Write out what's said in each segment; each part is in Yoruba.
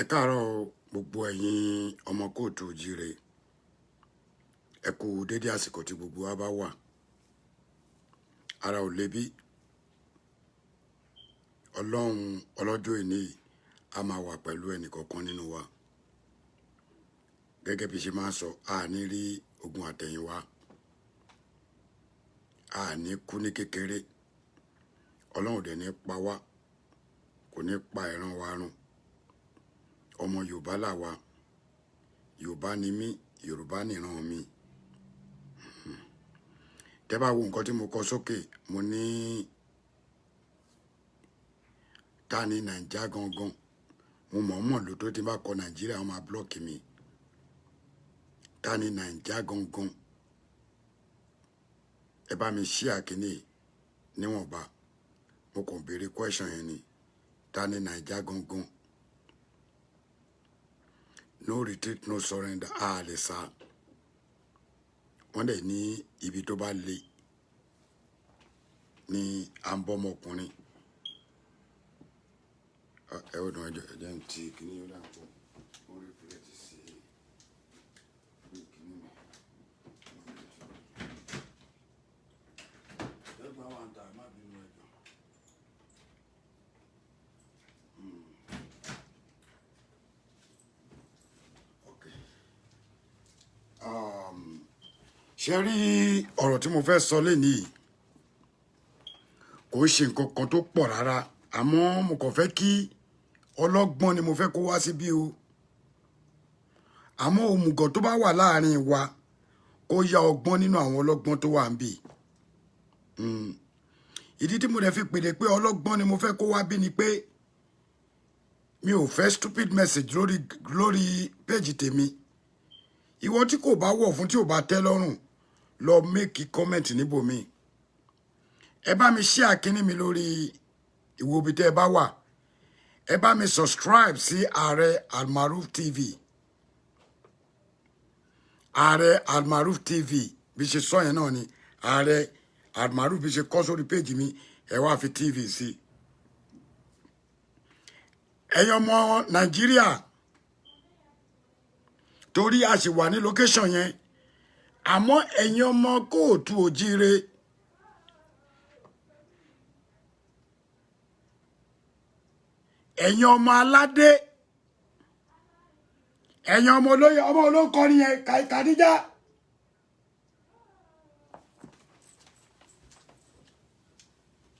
Ẹ káàárọ̀ gbogbo ẹ̀yin ọmọ kóòtù òjíire. Ẹ kú dédé àsìkò tí gbogbo wa bá wà. Ara ò lebi. Ọlọ́run ọlọ́jọ́ ìní a máa wà pẹ̀lú ẹnìkọ̀ọ̀kan nínú wa. Gẹ́gẹ́ bí ṣe máa sọ, a ní rí ogun àtẹ̀yìnwá. A ní kú ní kékeré. Ọlọ́run dẹ̀ ní pa wá. Kò ní pa ìran wa run. Ọmọ Yorùbá là wá. Yorùbá ni mí, Yorùbá nìran mi. Tẹ́ bá wo nǹkan tí mo kọ sókè, mo ní ta ni Nàìjíríà gangan. Mo mọ̀ọ́mọ̀ ló tó tí bá kọ Nàìjíríà wọ́n máa blọ́ọ̀kì mi. Ta ni Nàìjíríà gangan. Ẹ bá mi share kíní níwọ̀nba. Mo kàn béèrè question yẹn ni. Ta ni Nàìjíríà gangan. No retreat, no surrender. A lè sá. Wọ́n dẹ̀ ní ibi tó bá le ní à ń bọ́ ọmọkùnrin. Ẹ ó dùn ẹjọ́ ń ti kíní yóò dà tó. Orí pẹ̀lẹ́ ti ṣe orí kíní mi. Ẹ gbá wa ń ta má bínú ẹjọ́. Ṣé rí ọ̀rọ̀ tí mo fẹ́ sọ lénìí kò ṣe nǹkan kan tó pọ̀ rárá, àmọ́ mo kàn fẹ́ kí ọlọ́gbọ́n ni mo fẹ́ kó wá síbí o. Àmọ́ òmùgọ̀ tó bá wà láàrin wa kó ya ọgbọ́n nínú àwọn ọlọ́gbọ́n tó wà ń bì. Ìdí tí mo dẹ̀ fi pèdè pé ọlọ́gbọ́n ni mo fẹ́ kó wá bí ni pé mi ò fẹ́ stupid message lórí péjì tèmi. Ìwọ tí kò bá wọ̀ fún tí ò bá tẹ́ lọ́rùn lọ make comment níbòmí. Ẹ bá mi share kíní mi lórí ìwo bí tẹ́ bá wà ẹ bá mi subscribe sí Ààrẹ Almaroof TV Ààrẹ Almaroof TV bí ṣe sọ yẹn náà ni Ààrẹ Almaroof bí ṣe kọ sórí page mi ẹ wá fi TV sí ẹ̀yin ọmọ Nàìjíríà torí a sì wà ní location yẹn àmọ́ ẹ̀yin ọmọ kóòtù òjíire ẹ̀yin ọmọ aládé ẹ̀yin ọmọ olóyè ọmọ olóńkọrin yẹn Kàdíjà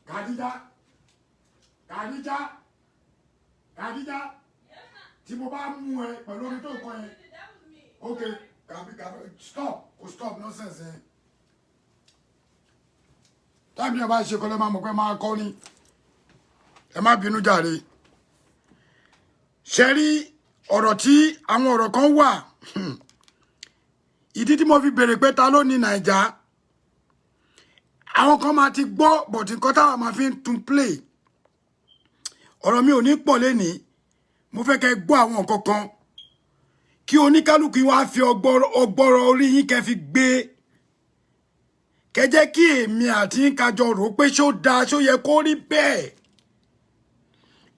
Kàdíjà Kàdíjà Kàdíjà tí mo bá mú ẹ pẹ̀lú orin tó kọ yẹn ok kàbí stop nonsense yẹn tábìlì ẹ bá ṣe kọ́lẹ́ máa mọ̀ pé máa kọ́ ni ẹ má bínú jàre ṣe rí ọ̀rọ̀ tí àwọn ọ̀rọ̀ kan wà ìdí tí mo fi béèrè pé ta ló ní Naija àwọn kan máa ti gbọ́ bọ̀tí nǹkan táwọn máa fi ń tún play ọ̀rọ̀ mi ò ní pọ̀ lénìí mo fẹ́ kẹ́ gbọ́ àwọn nǹkan kan kí oníkálukú wá fi ọgbọ́rọ̀ orí yín kẹ́ fi gbé kẹ́ jẹ́ kí èmi àti yín kájọ rò pé ṣó dáa ṣó yẹ kó rí bẹ́ẹ̀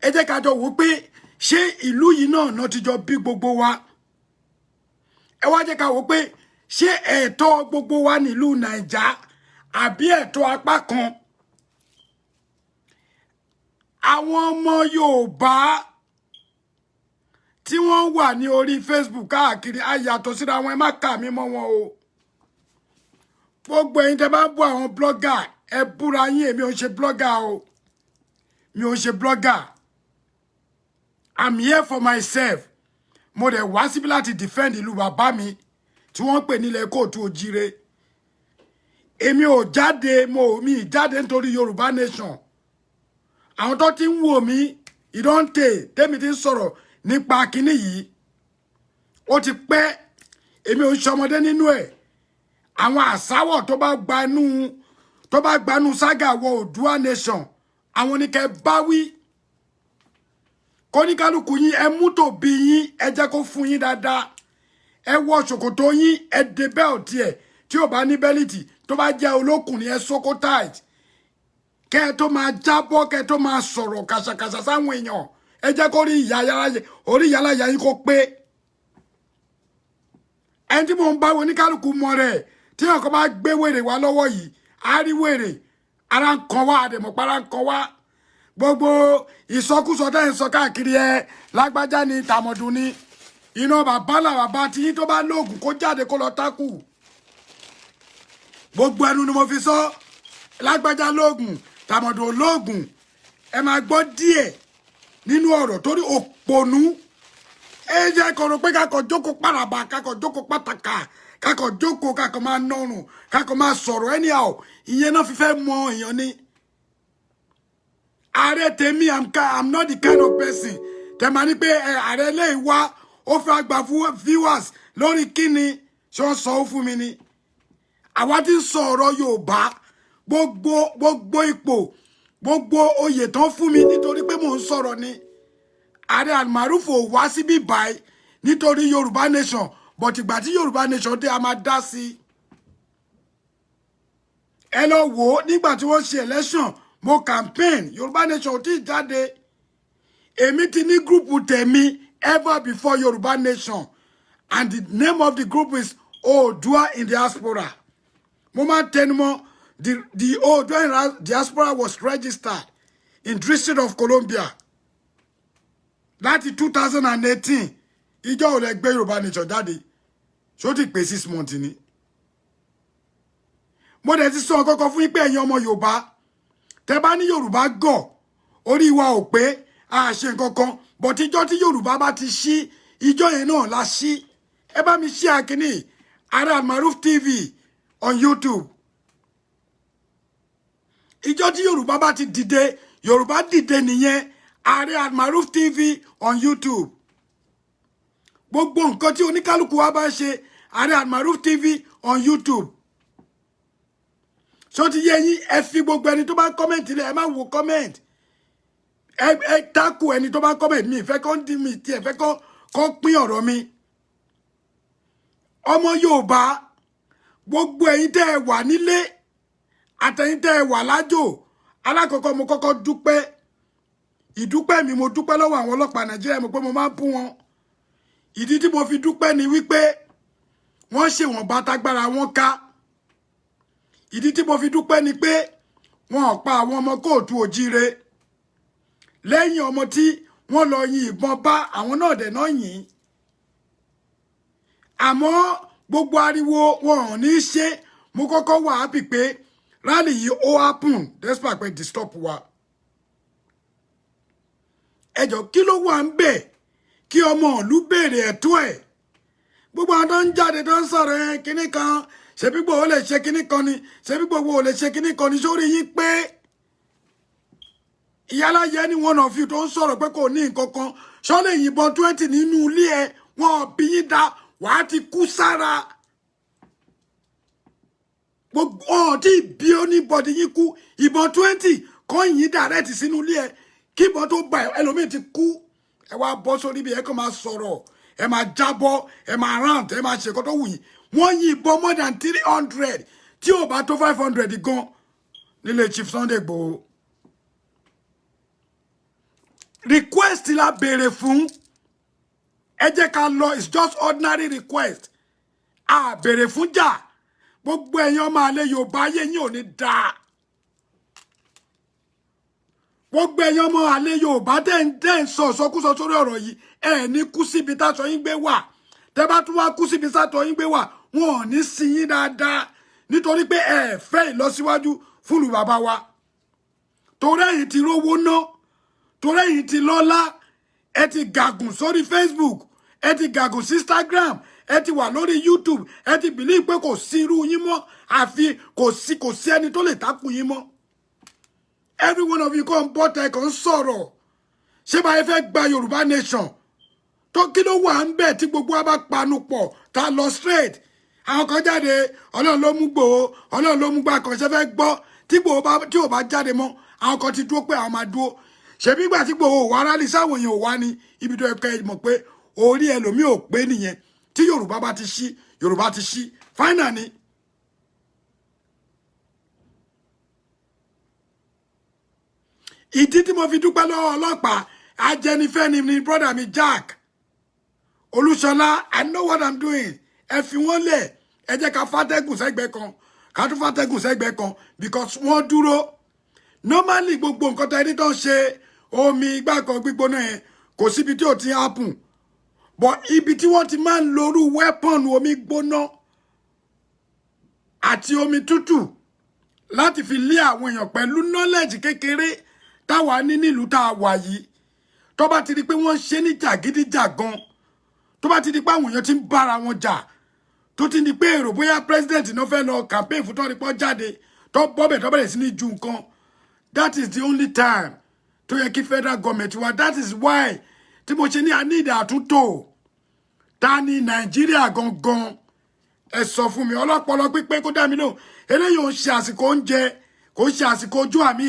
ẹ jẹ́ kájọ wò pé ṣé ìlú yìí náà ti jọ bí gbogbo wa ẹ wá jẹ́ ká wò pé ṣé ẹ̀tọ́ gbogbo wa nílùú Naija àbí ẹ̀tọ́ apá kan àwọn ọmọ Yorùbá tí wọ́n wà ní orí Facebook káàkiri ayàtọ̀ síra wọn ẹ má kà mí mọ́ wọn o gbogbo ẹ̀yin tẹ́ bá bú àwọn blogger ẹ búra yín èmi ò ń ṣe blogger o mi ò ń ṣe blogger I'm here for myself mo dẹ̀ wá síbí láti defend ìlú bàbá mi tí wọ́n pè nílẹ̀ kóòtù òjíire èmi ò jáde mi jáde nítorí Yorùbá nation àwọn tó ti ń wò mí ìdọ́ǹtè tẹ́mi ti ń sọ̀rọ̀ nípa kinní yìí ó ti pẹ́ èmi ò ń ṣọmọdé nínú ẹ̀ àwọn àsáwọ̀ tó bá gbanú sága wọ Oòduà nation àwọn ní kẹ́ bá wí kóníkálukú yín ẹ mú tòbí yín ẹ jẹ́ kó fún yín dáadáa ẹ wọ ṣòkòtò yín ẹ dé bẹ́ẹ̀tì ẹ̀ tí ò bá ní bẹ́lìtì tó bá jẹ́ olókùnrin ẹ sókó tight kẹ́ ẹ tó máa jábọ́ kẹ́ ẹ tó máa sọ̀rọ̀ kàṣàkàṣà sáwọn èèyàn ẹ jẹ́ kó rí orí ìyá yín kó pé ẹni tí mò ń bá oníkálukú mọ rẹ̀ tí ọkọ̀ bá gbé wèrè wá lọ́wọ́ yìí á rí wèrè ara ń kan wá àdèmọ̀pá ara ń kan wá gbogbo ìsọkúsọ tẹ́ ń sọ káàkiri ẹ lágbájá ni tàmọ̀dún ni iná bàbá làbàbá tí yín tó bá lóògùn kó jáde kó lọ tákù gbogbo ẹnu ni mo fi sọ lágbájá lóògùn tàmọ̀dún lóògùn ẹ máa gbọ́ díẹ̀ nínú ọ̀rọ̀ torí òpònú ẹ jẹ́ kó rò pé kákọ̀ jókòó pàràbà kákọ̀ jókòó pàtàkà kákọ̀ jókòó kákọ̀ máa nọrùn kákọ̀ máa sọ̀rọ̀ anyhow ìyẹn náà fi fẹ́ mọ èèyàn ni. ààrẹ tèmi I'm not the kind of person tẹ́ máa ní pé ààrẹ lè wá ó fẹ́ àgbà fún viewers lórí kíni ṣé wọ́n sọ ó fún mi ni. àwa tí ń sọ ọ̀rọ̀ Yorùbá gbogbo ipò gbogbo oyè tán fún mi nítorí pé mò ń sọ̀rọ̀ ni Ààrẹ Almaroof ò wá síbí báyìí nítorí Yorùbá nation but ìgbà tí Yorùbá nation dé a máa dá sí i ẹ lọ wò ó nígbà tí wọ́n ṣe election mo campaign Yorùbá nation ò tí ì jáde èmi ti ní gúrùpù tèmi ever before Yorùbá nation and the name of the group is Oòduà in diaspora mo máa ń tẹnumọ́ the Oòduà diaspora was registered in District of Columbia láti 2018 ìjọ ò lè gbé Yorùbá nation jáde ṣó ti pé 6 months ni mo dẹ̀ ti sọ kọ́kọ́ fún yín pé ẹ̀yin ọmọ Yorùbá tẹ́ bá ní Yorùbá gọ̀ orí wa ò pé a ṣe nǹkan kan but ìjọ tí Yorùbá bá ti ṣí ìjọ yẹn náà la ṣí ẹ bá mi ṣí àkíní Ààrẹ Almaroof TV on YouTube ìjọ tí Yorùbá bá ti dìde Yorùbá dìde nìyẹn Ààrẹ Almaroof TV on YouTube gbogbo nǹkan tí oníkálukú wa bá ṣe Ààrẹ Almaroof TV on YouTube so ti yé yín ẹ fi gbogbo ẹni tó bá comment lẹ ẹ má wo comment ẹ tákù ẹni tó bá comment mi ìfẹ́ kó dí mi tí ẹ fẹ́ kó pín ọ̀rọ̀ mi. Ọmọ Yorùbá gbogbo ẹ̀yin tẹ́ ẹ wà nílé àtẹ̀yin tẹ́ ẹ wà lájò alákọ̀ọ́kọ́ mo kọ́kọ́ dúpẹ́ ìdúpẹ́ mi mo dúpẹ́ lọ́wọ́ àwọn ọlọ́pàá Nàìjíríà mo pé mo máa ń bú wọn. Ìdí tí mo fi dúpẹ́ ni wípé wọ́n ṣe wọ́n bá tágbára wọn ká. Ìdí tí mo fi dúpẹ́ ni pé wọn ò pa àwọn ọmọ kóòtù òjíire lẹ́yìn ọmọ tí wọ́n lọ yin ìbọn bá àwọn náà dẹ̀ náà yìn. Àmọ́ gbogbo ariwo wọn ò ní ṣe mo kọ́kọ́ wà happy pé rally yìí ó happen despite pé disturb wa. Ẹjọ́ kí ló wà ń bẹ̀ kí ọmọ ìlú béèrè ẹ̀tọ́ ẹ̀. Gbogbo àwọn tó ń jáde tó ń sọ̀rọ̀ ẹ̀ kíní kan ṣebí gbogbo ó lè ṣe kíní kan ni ṣebí gbogbo ó lè ṣe kíní kan ni sórí yín pé ìyáláyé ni one of you tó ń sọ̀rọ̀ pé kò ní nǹkan kan ṣọ́ lè yìnbọn 20 nínú ilé ẹ̀ wọn bí yín dá wàá ti kú sára. Gbogbo ọ̀tí bí oníbọ̀dì yín kú ìbọn 20 kọ́ yín direct sínú ilé ẹ̀ kí ìbọn tó bá ẹlòmíì ti kú. Ẹ wá bọ́ sórí bí ẹ kàn máa sọ̀rọ̀ ẹ máa jábọ́ ẹ máa rant ẹ máa ṣe nǹkan tó wù yín. Wọ́n yìnbọn more than 300 tí ò bá tó 500 gan nílé Chief Sunday Igboho. Request la béèrè fún ẹ jẹ́ ká lọ it's just ordinary request a béèrè fún jà gbogbo ẹ̀yin ọmọ àlè Yorùbá ayé yín ò ní dáa gbogbo ẹ̀yin ọmọ àlè Yorùbá dẹ̀ ń sọ sọkúsọ sórí ọ̀rọ̀ yìí ẹ ní kú síbi táṣọ yín gbé wà tẹ́ bá tún wá kú síbi táṣọ yín gbé wà wọn ò ní sin yín dáadáa nítorí pé ẹ fẹ́ ìlọsíwájú fún ìlú bàbá wa torí ẹ̀yin ti rówó ná torí ẹ̀yin ti lọ́lá ẹ ti gàgùn sórí Facebook ẹ ti gàgùn sí Instagram ẹ ti wà lórí YouTube ẹ ti believe pé kò sí irú yín mọ́ àfi kò sí ẹni tó lè takùn yín mọ́ every one of you kàn bọ́ta ẹ̀ kàn sọ̀rọ̀ ṣé báyìí fẹ́ gba Yorùbá nation tó kí ló wà ń bẹ̀ tí gbogbo wa bá panu pọ̀ tá lọ straight àwọn kan jáde Ọlọ́run ló mú Ìgbòho Ọlọ́run ló mú gbà kan ṣe fẹ́ gbọ́ tí ò bá jáde mọ́ àwọn kan ti dúró pé àwọn máa dúró ṣebí ìgbà tí Ìgbòho wà rálì sáwọn èèyàn ò wá ní ibi tó ẹ̀kọ́ mọ̀ pé orí ẹlòmíì ò pé nìyẹn tí Yorùbá bá ti ṣí Yorùbá ti ṣí fáínà ni. Ìdí tí mo fi dúpẹ́ lọ́wọ́ ọlọ́pàá ajẹnifẹ́ni ni brother mi Jack Olúṣọlá I know what I'm doing ẹ fi wọ́n lẹ̀ ẹ jẹ́ ká fàtẹ́gùn sẹ́gbẹ̀ẹ́ kan ká tún fàtẹ́gùn sẹ́gbẹ̀ẹ́ kan because wọ́n dúró normally gbogbo nǹkan tó ẹni tó ń ṣe omi igbá kan gbígbóná yẹn kò síbi tí ò ti happen but ibi tí wọ́n ti máa ń lorú weapon omi gbóná àti omi tútù láti fi lé àwọn èèyàn pẹ̀lú knowledge kékeré táwa ní nílùú tá a wà yìí tó bá ti di pé wọ́n ṣe ní jàgídíjàgan tó bá ti di pé àwọn èèyàn ti ń bára wọn jà tó ti di pé èrò bóyá president náà fẹ́ lọ campaign fún tọ́ni pọ́ jáde tó bọ́bẹ̀ tó bẹ̀rẹ̀ sí ní ju nǹkan that is the only time tó yẹ kí federal government wa that is why tí mo ṣe ní a need àtúntò ta ni Nàìjíríà gangan ẹ sọ fún mi ọlọ́pọlọ pípé kó dá mi lóhùn eléyìí ò ń ṣe àsìkò oúnjẹ kò ń ṣe àsìkò ojú àmì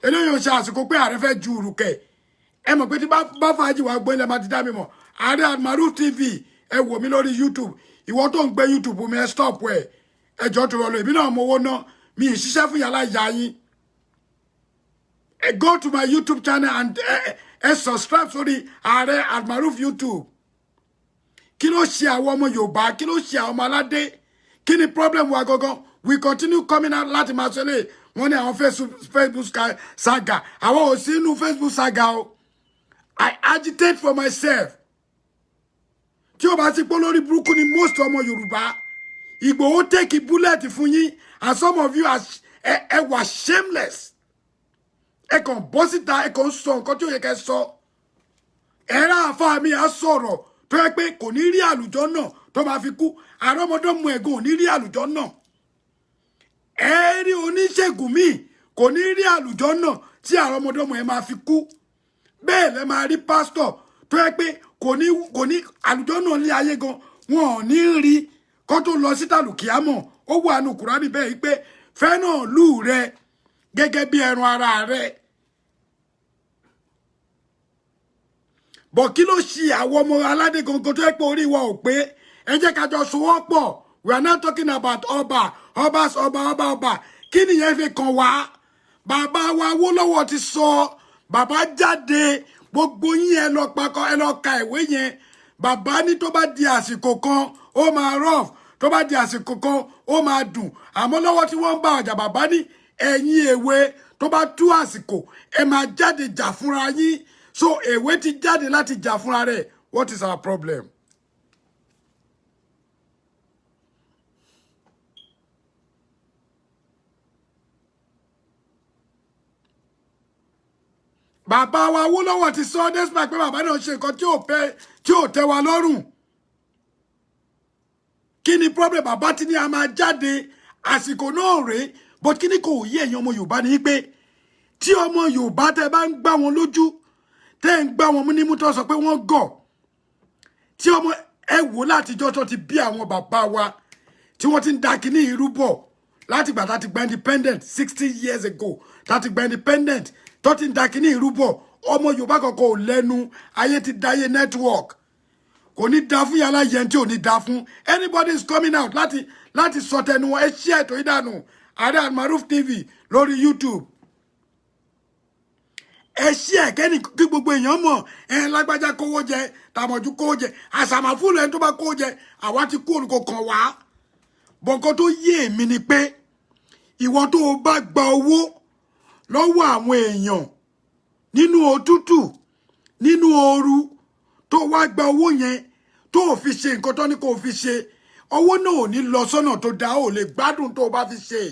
eléyìí ò ń ṣe àsìkò pé ààrẹ fẹ́ ju urùkẹ̀ ẹ mọ̀ pé tí bá fàájì wà gbọ́ ilẹ̀ máa ti dá mi mọ̀ Ààrẹ Almaroof TV ẹ wò mí lórí YouTube ìwọ tó ń gbé YouTube mi ẹ stop ẹ ẹjọ́ tó rọlọ èmi náà mo owó ná mi ì ṣiṣẹ́ fún yàrá ìyá yín go to my YouTube channel and subscribe sórí Ààrẹ Almaroof YouTube kí ló ṣe àwọn ọmọ Yorùbá kí ló ṣe àwọn ọmọ aládé kí ni problem wa gangan we continue coming out láti máa ṣe lè wọ́n ní àwọn Facebook saga àwọn ò sí inú Facebook saga o I agitate for myself tí o bá ti pọ́ lórí burúkú ni most ọmọ Yorùbá Ìgbòho take bullet fún yín and some of you ẹ wà shameless ẹ kàn bọ́ síta ẹ kàn sọ nǹkan tí ó yẹ kẹ́ sọ ẹ̀rọ àfáà mi á sọ̀rọ̀ tó yẹ pé kò ní rí àlùjọ náà tó máa fi kú àrọ́mọdọ́mọ ẹ̀gùn ò ní rí àlùjọ náà ẹ̀rí oníṣègùn míì kò ní rí àlùjọ náà tí àrọ́mọdọ́mọ ẹ̀ máa fi kú bẹ́ẹ̀ lẹ́ máa rí pásítọ̀ tó yẹ pé kò ní àlùjọ náà ní ayé gan wọn ò ní rí kó tó lọ sí tàlùkìámọ̀ ó wà nù Kùránì bẹ́ẹ̀ pé fẹ́ràn lù rẹ gẹ́gẹ́ bí ẹran ara rẹ But kí ló ṣì àwọn ọmọ aládé gangan tó yẹ pé orí wa ò pé ẹ jẹ́ ká jọ sowọ́pọ̀. We are not talking about ọba kí nìyẹn fi kàn wá. Bàbá wa Awólọ́wọ̀ ti sọ, bàbá jáde, gbogbo yín ẹ lọ pakọ, ẹ lọ ka ìwé yẹn. Bàbá ní tó bá di àsìkò kan ó máa rough, tó bá di àsìkò kan ó máa dùn. Àmọ́ lọ́wọ́ tí wọ́n ń bá ọjà, bàbá ní ẹ̀yin èwe tó bá tú àsìkò ẹ máa jáde jà fúnra yín. So èwe ti jáde láti jà fúnra rẹ̀. What is our problem? Bàbá wa Awólọ́wọ̀ ti sọ despite pé bàbá náà ṣe nǹkan tí ò tẹ́ wa lọ́rùn. Kí ni problem? Bàbá ti ní a máa jáde àsìkò náà rèé. But kí ni kò yé ẹ̀yin ọmọ Yorùbá ni pé tí ọmọ Yorùbá tẹ́ bá ń gbá wọn lójú, tẹ́ ń gbá wọn mú nímú tó sọ pé wọ́n gọ̀. Tí ọmọ ẹ wò látijọ́ tó ti bí àwọn bàbá wa tí wọ́n ti ń da kíní irú bọ̀ láti gbà láti gba independent 60 years ago láti gba independent tó ti ń da kíní irú bọ̀. Ọmọ Yorùbá kankan ò lẹ́nu, ayé ti dáyé network. Kò ní dá fún yàrá yẹn tí ò ní dá fún. Anybody is coming out láti sọ tẹnu wọn. Ẹ share tó ìdánù Ààrẹ Almaroof TV lórí YouTube. Ẹ share kẹ́ni kí gbogbo èèyàn mọ̀ lágbájá kówó jẹ, tàmọ̀jú kówó jẹ, àsàmàfúlù ẹni tó bá kówó jẹ, àwa ti kú orúkọ kan wá. Bọ̀ǹkan tó yé èmi ni pé ìwọ tó o bá gba owó lọ́wọ́ àwọn èèyàn nínú òtútù, nínú ooru, tó wá gba owó yẹn tó ò fi ṣe nǹkan tó ní kó fi ṣe, owó náà ò ní lọ sọ́nà tó dáa, ò lè gbádùn tó o bá fi ṣe.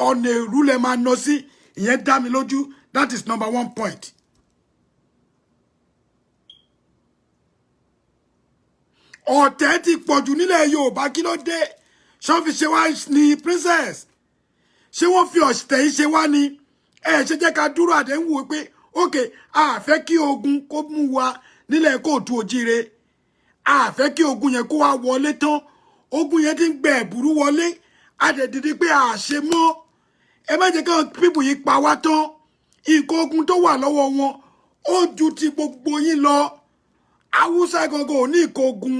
Ọ̀nà èrú lẹ máa ná sí, ìyẹn dá mi lójú. That is number 1 point. Ọ̀tẹ̀ ti pọ̀jù nílẹ̀ Yorùbá, kí ló dé? Ṣé fi ṣe wá ní princess? Ṣé wọ́n fi ọ̀tẹ̀ yìí ṣe wá ní? Ṣe jẹ́ ká dúró àdéhùn pé okay, a fẹ́ kí ogun kó mú wa nílẹ̀ Kóòtù Òjíire. A fẹ́ kí ogun yẹn kó wá wọlé tán. Ogun yẹn ti ń gbẹ ẹ̀bùrú wọlé. A dẹ̀ dìde pé a ṣe mọ́. Ẹ má jẹ́ káwọn pípù yìí pa wá tán. Nǹkan ogun tó wà lọ́wọ́ wọn ó ju ti gbogbo yín lọ. Haúsá gangan ò ní nǹkan ogun.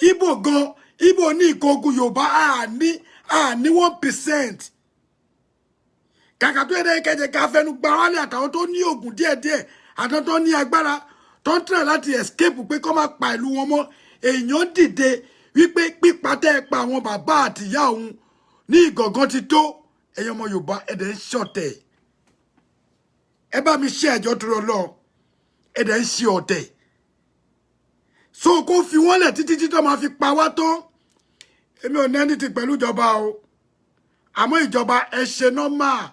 Ìgbò gan, Ìgbò ní nǹkan ogun. Yorùbá a ní 1%. Kàkà tó yẹ kẹjẹ ká fẹnu gba wálé àtàwọn tó ní ogun díẹ̀díẹ̀, àtàwọn tó ní agbára, tó ń tẹ̀lé láti escape pé kó má pa ìlú wọn mọ́. Èèyàn dìde wípé pípa tẹ́ pa àwọn bàbá àtìyá òun ní ìgàngán ti tó. Ẹ̀yin ọmọ Yorùbá ẹ̀dẹ̀ ń ṣọ̀tẹ̀. Ẹ bá mi ṣe ẹjọ́ tó lọ. Ẹ̀dẹ̀ ń ṣe ọ̀tẹ̀. So kó fi wọ́n lẹ̀ títí tó máa fi pa wá tán. Èmi ò ní ẹni tí pẹ̀lú ìjọba o. Àmọ́ ìjọba ẹ ṣe normal.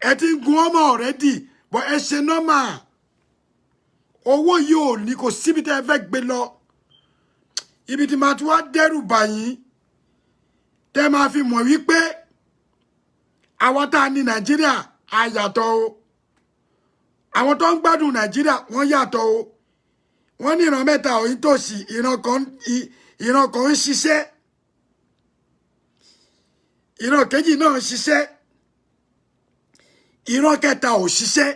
Ẹ ti ń gun ọmọ already, but ẹ ṣe normal. Owó yìí ò ní kò síbi tẹ́ ẹ fẹ́ gbé lọ. Ibi tí máa tún wá dẹ́rù bà yín. Tẹ́ máa fi mọ̀ wípé àwọn tá a ní Nàìjíríà á yàtọ̀ o. Àwọn tó ń gbádùn Nàìjíríà wọ́n yàtọ̀ o. Wọ́n ní ìran mẹ́ta ò ń tòṣì, ìran kan ń ṣiṣẹ́. Ìran kejì náà ń ṣiṣẹ́. Ìran kẹta ò ṣiṣẹ́.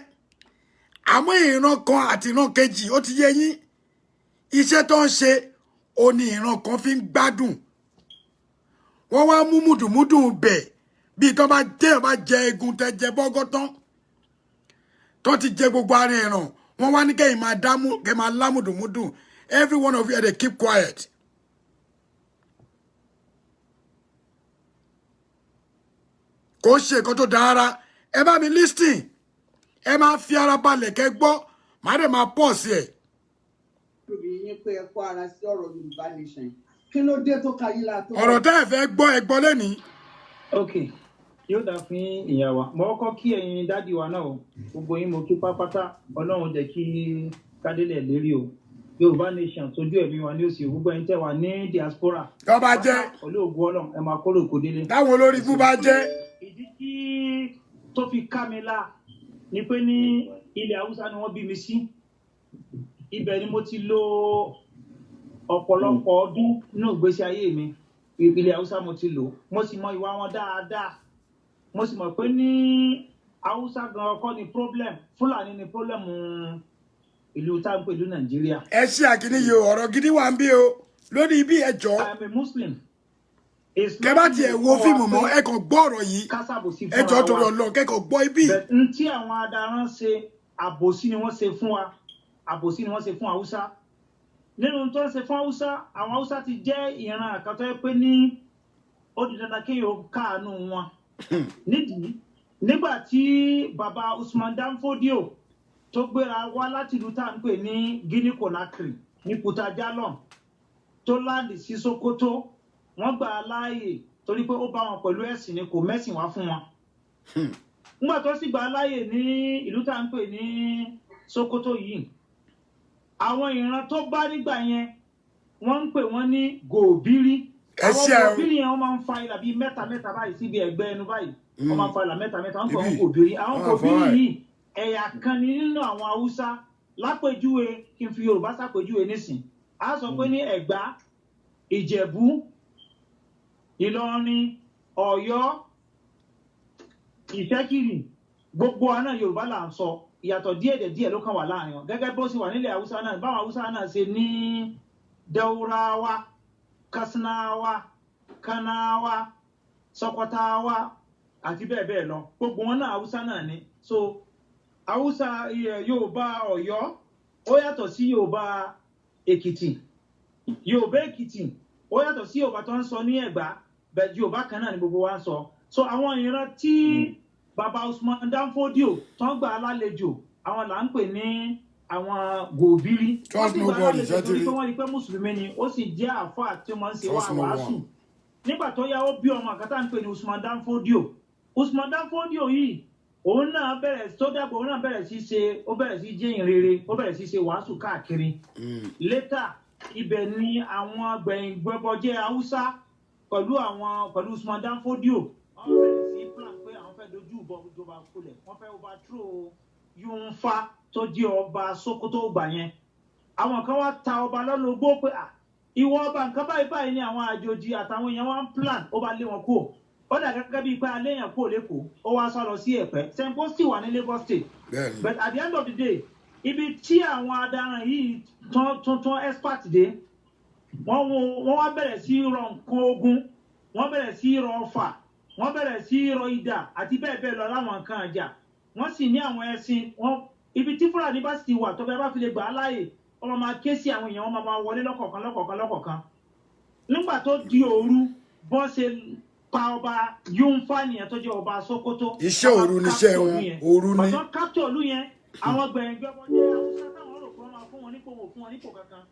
Àmọ́ ìran kan àti ìran kejì ó ti yé yín. Iṣẹ́ tó ń ṣe ó ní ìran kan fi ń gbádùn. Wọ́n wá mú mùdùmúdù bẹ̀ bí tó bá jẹ egun tẹ́ jẹ bọ́gọ́tán. Tó ti jẹ gbogbo ara ẹ̀ràn. Wọ́n wá ní kẹ́yìn máa lámùdùmúdù. Every one of you, they keep quiet. Kò ṣe nǹkan tó dára. Ẹ bá mi listen. Ẹ máa fi ara balẹ̀ kẹ́ gbọ́. Màá dẹ̀ máa pọ̀ sí ẹ̀. Yín pé ẹ kó ara sí ọ̀rọ̀ Yorùbá Nation. Kí ló dé tó kayí la tó? Ọ̀rọ̀ tẹ́ ẹ fẹ́ gbọ́ ẹ gbọ́ lẹ́nìí. Okay. Yóò dá fún ìyá wa. Mo kọ́kọ́ kí ẹ̀yin dádì wa náà o. Gbogbo yín mo kí pápátá. Ọlọ́run jẹ́ kí kádélẹ̀ lérí o. Yorùbá Nation tójú ẹ̀mí wa ní òsì. Gbogbo ẹ̀yin tẹ́ wà ní diaspora. Tó bá jẹ́. Olóògùn Ọlọ́run ẹ máa kórè kò délé. Táwọn olórí ikú bá jẹ́. Ìdí tí tó fi ká mi lá ni pé ní ilẹ̀ Haúsá ni wọ́n bí mi sí. Ibẹ̀ ni mo ti lò ọ̀pọ̀lọpọ̀ ọdún nínú ìgbésí ayé mi. Ilẹ̀ Haúsá mo ti lò. Mo sì mọ ìwà wọn dáadáa. Mo sì mọ̀ pé ní Haúsá gan ọkọ ni problem Fúlàní ni problem ìlú tá ń pè ní Nàìjíríà. ẹ ṣe àkíní yìí ọ̀rọ̀ gidi wà ń bí o lórí ibi ẹjọ́. I am a Muslim. kẹ bá tiẹ̀ wo fíìmù mọ́ ẹ kàn gbọ́ ọ̀rọ̀ yìí ẹjọ́ torí Ọlọ́run kẹ́kọ̀ọ́ gbọ́ ibi. n tí àwọn adaran ṣe àbòsí ni wọ́n ṣe fún wa àbòsí ni wọ́n ṣe fún Haúsá nínú tó ń ṣe fún Haúsá àwọn Haúsá ti jẹ́ ìran àkàtọ́ pé ní ó di dandan kéèyàn káàánú wọn nídìí nígbà tí baba Usman Dan Fodio tó gbéra wá láti ìlú tá à ń pè ní Guinea Conakry ní Puta Jalon tó láàdì sí Sokoto wọ́n gbà á láàyè torí pé ó bá wọn pẹ̀lú ẹ̀sìn ni kò mẹ́sìn wá fún wọn. nígbà tó sì gbà á láàyè ní ìlú tá à ń pè ní Sokoto yìí àwọn ìran tó bá nígbà yẹn wọ́n ń pè wọ́n ní gòbírí. àwọn gòbírí yẹn wọ́n máa ń fa ìlà bíi mẹ́ta báyìí síbi ẹ̀gbẹ́ ẹnu báyìí wọ́n máa ń fa ìlà mẹ́ta wọ́n pè wọ́n gòbírí. àwọn gòbírí yìí ẹ̀yà kan ní nínú àwọn Haúsá lápèjúwe kí n fi Yorùbá ṣàpèjúwe nísìn á sọ pé ní Ẹ̀gbá Ìjẹ̀bú Ìlọrin Ọ̀yọ́ Ìṣẹ́kìrì gbogbo àná Yorùbá là ń sọ ìyàtọ̀ díẹ̀ ló kàn wà láàrin wọn gẹ́gẹ́ bó sì wà nílẹ̀ Haúsá náà báwọn Haúsá náà ṣe ní Daurawa Katsinawa Kanawa Sokotawa àti bẹ́ẹ̀ lọ gbogbo wọn náà Haúsá náà ni so Haúsá Yorùbá Ọ̀yọ́ ó yàtọ̀ sí Yorùbá Èkìtì Yorùbá Èkìtì ó yàtọ̀ sí Yorùbá tó ń sọ ní Ẹ̀gbá bẹ́ẹ̀ Yorùbá kan náà ni gbogbo wa ń sọ so àwọn ìran tí baba Usman Dan Fodio tó ń gbà lálejò àwọn là ń pè ní àwọn gòbírí wọ́n ti gbà lálejò torí pé wọ́n rí pé mùsùlùmí ni ó sì jẹ́ àfáà tí ó máa ń ṣe wàásù nígbà tó yá ó bí ọmọ àkátà ń pè ní Usman Dan Fodio Usman Dan Fodio yìí òun náà bẹ̀rẹ̀ tó dàgbà òun náà bẹ̀rẹ̀ sí jẹ́ ìrere ó bẹ̀rẹ̀ sí ṣe wàásù káàkiri létà ibẹ̀ ni àwọn gbẹ̀yìngbẹ́bọjẹ́ Haúsá pẹ̀lú Usman Dan Fodio wọ́n bẹ̀rẹ̀ sí plan pé àwọn fẹ́ dojú ìjọba kulẹ̀ wọ́n fẹ́ overthrow Yunfa tó jẹ́ ọba Sokoto gbà yẹn àwọn kan wá ta ọba lọ́lọ́gbó pé ìwọ ọba nǹkan báyìí ni àwọn àjòjì àtàwọn èèyàn wá ń plan ó bá lé wọn kúrò ó dà gẹ́gẹ́ bíi pé aléèyàn kúrò lẹ́kọ̀ọ́ ó wá sá lọ sí Ẹ̀pẹ́ Sempo sì wà ní Lagos State but at the end of the day ibi tí àwọn adaran yìí tún expert dé wọ́n wá bẹ̀rẹ̀ sí rọ nǹkan ogun wọ́n bẹ̀rẹ̀ sí rọ ọfà wọ́n bẹ̀rẹ̀ sí rọ idà àti bẹ́ẹ̀ lọ láwọn nǹkan àjà wọ́n sì ní àwọn ẹṣin ibi tí Fúlàní bá sì wà tó bẹ́ẹ̀ bá fi lè gbà á láàyè wọ́n máa ké sí àwọn èèyàn wọ́n máa wọlé lọ́kọ̀ọ̀kan nígbà tó di òru bọ́n ṣe pa ọba Yunfa nìyẹn tó jẹ́ ọba Sokoto iṣẹ́ òru níṣẹ́ wọn òru ni pàtó capture olú yẹn àwọn gbẹ̀ngbẹ̀bọjẹ́ Haúsá táwọn rò pé wọ́n máa fún wọn nípò kankan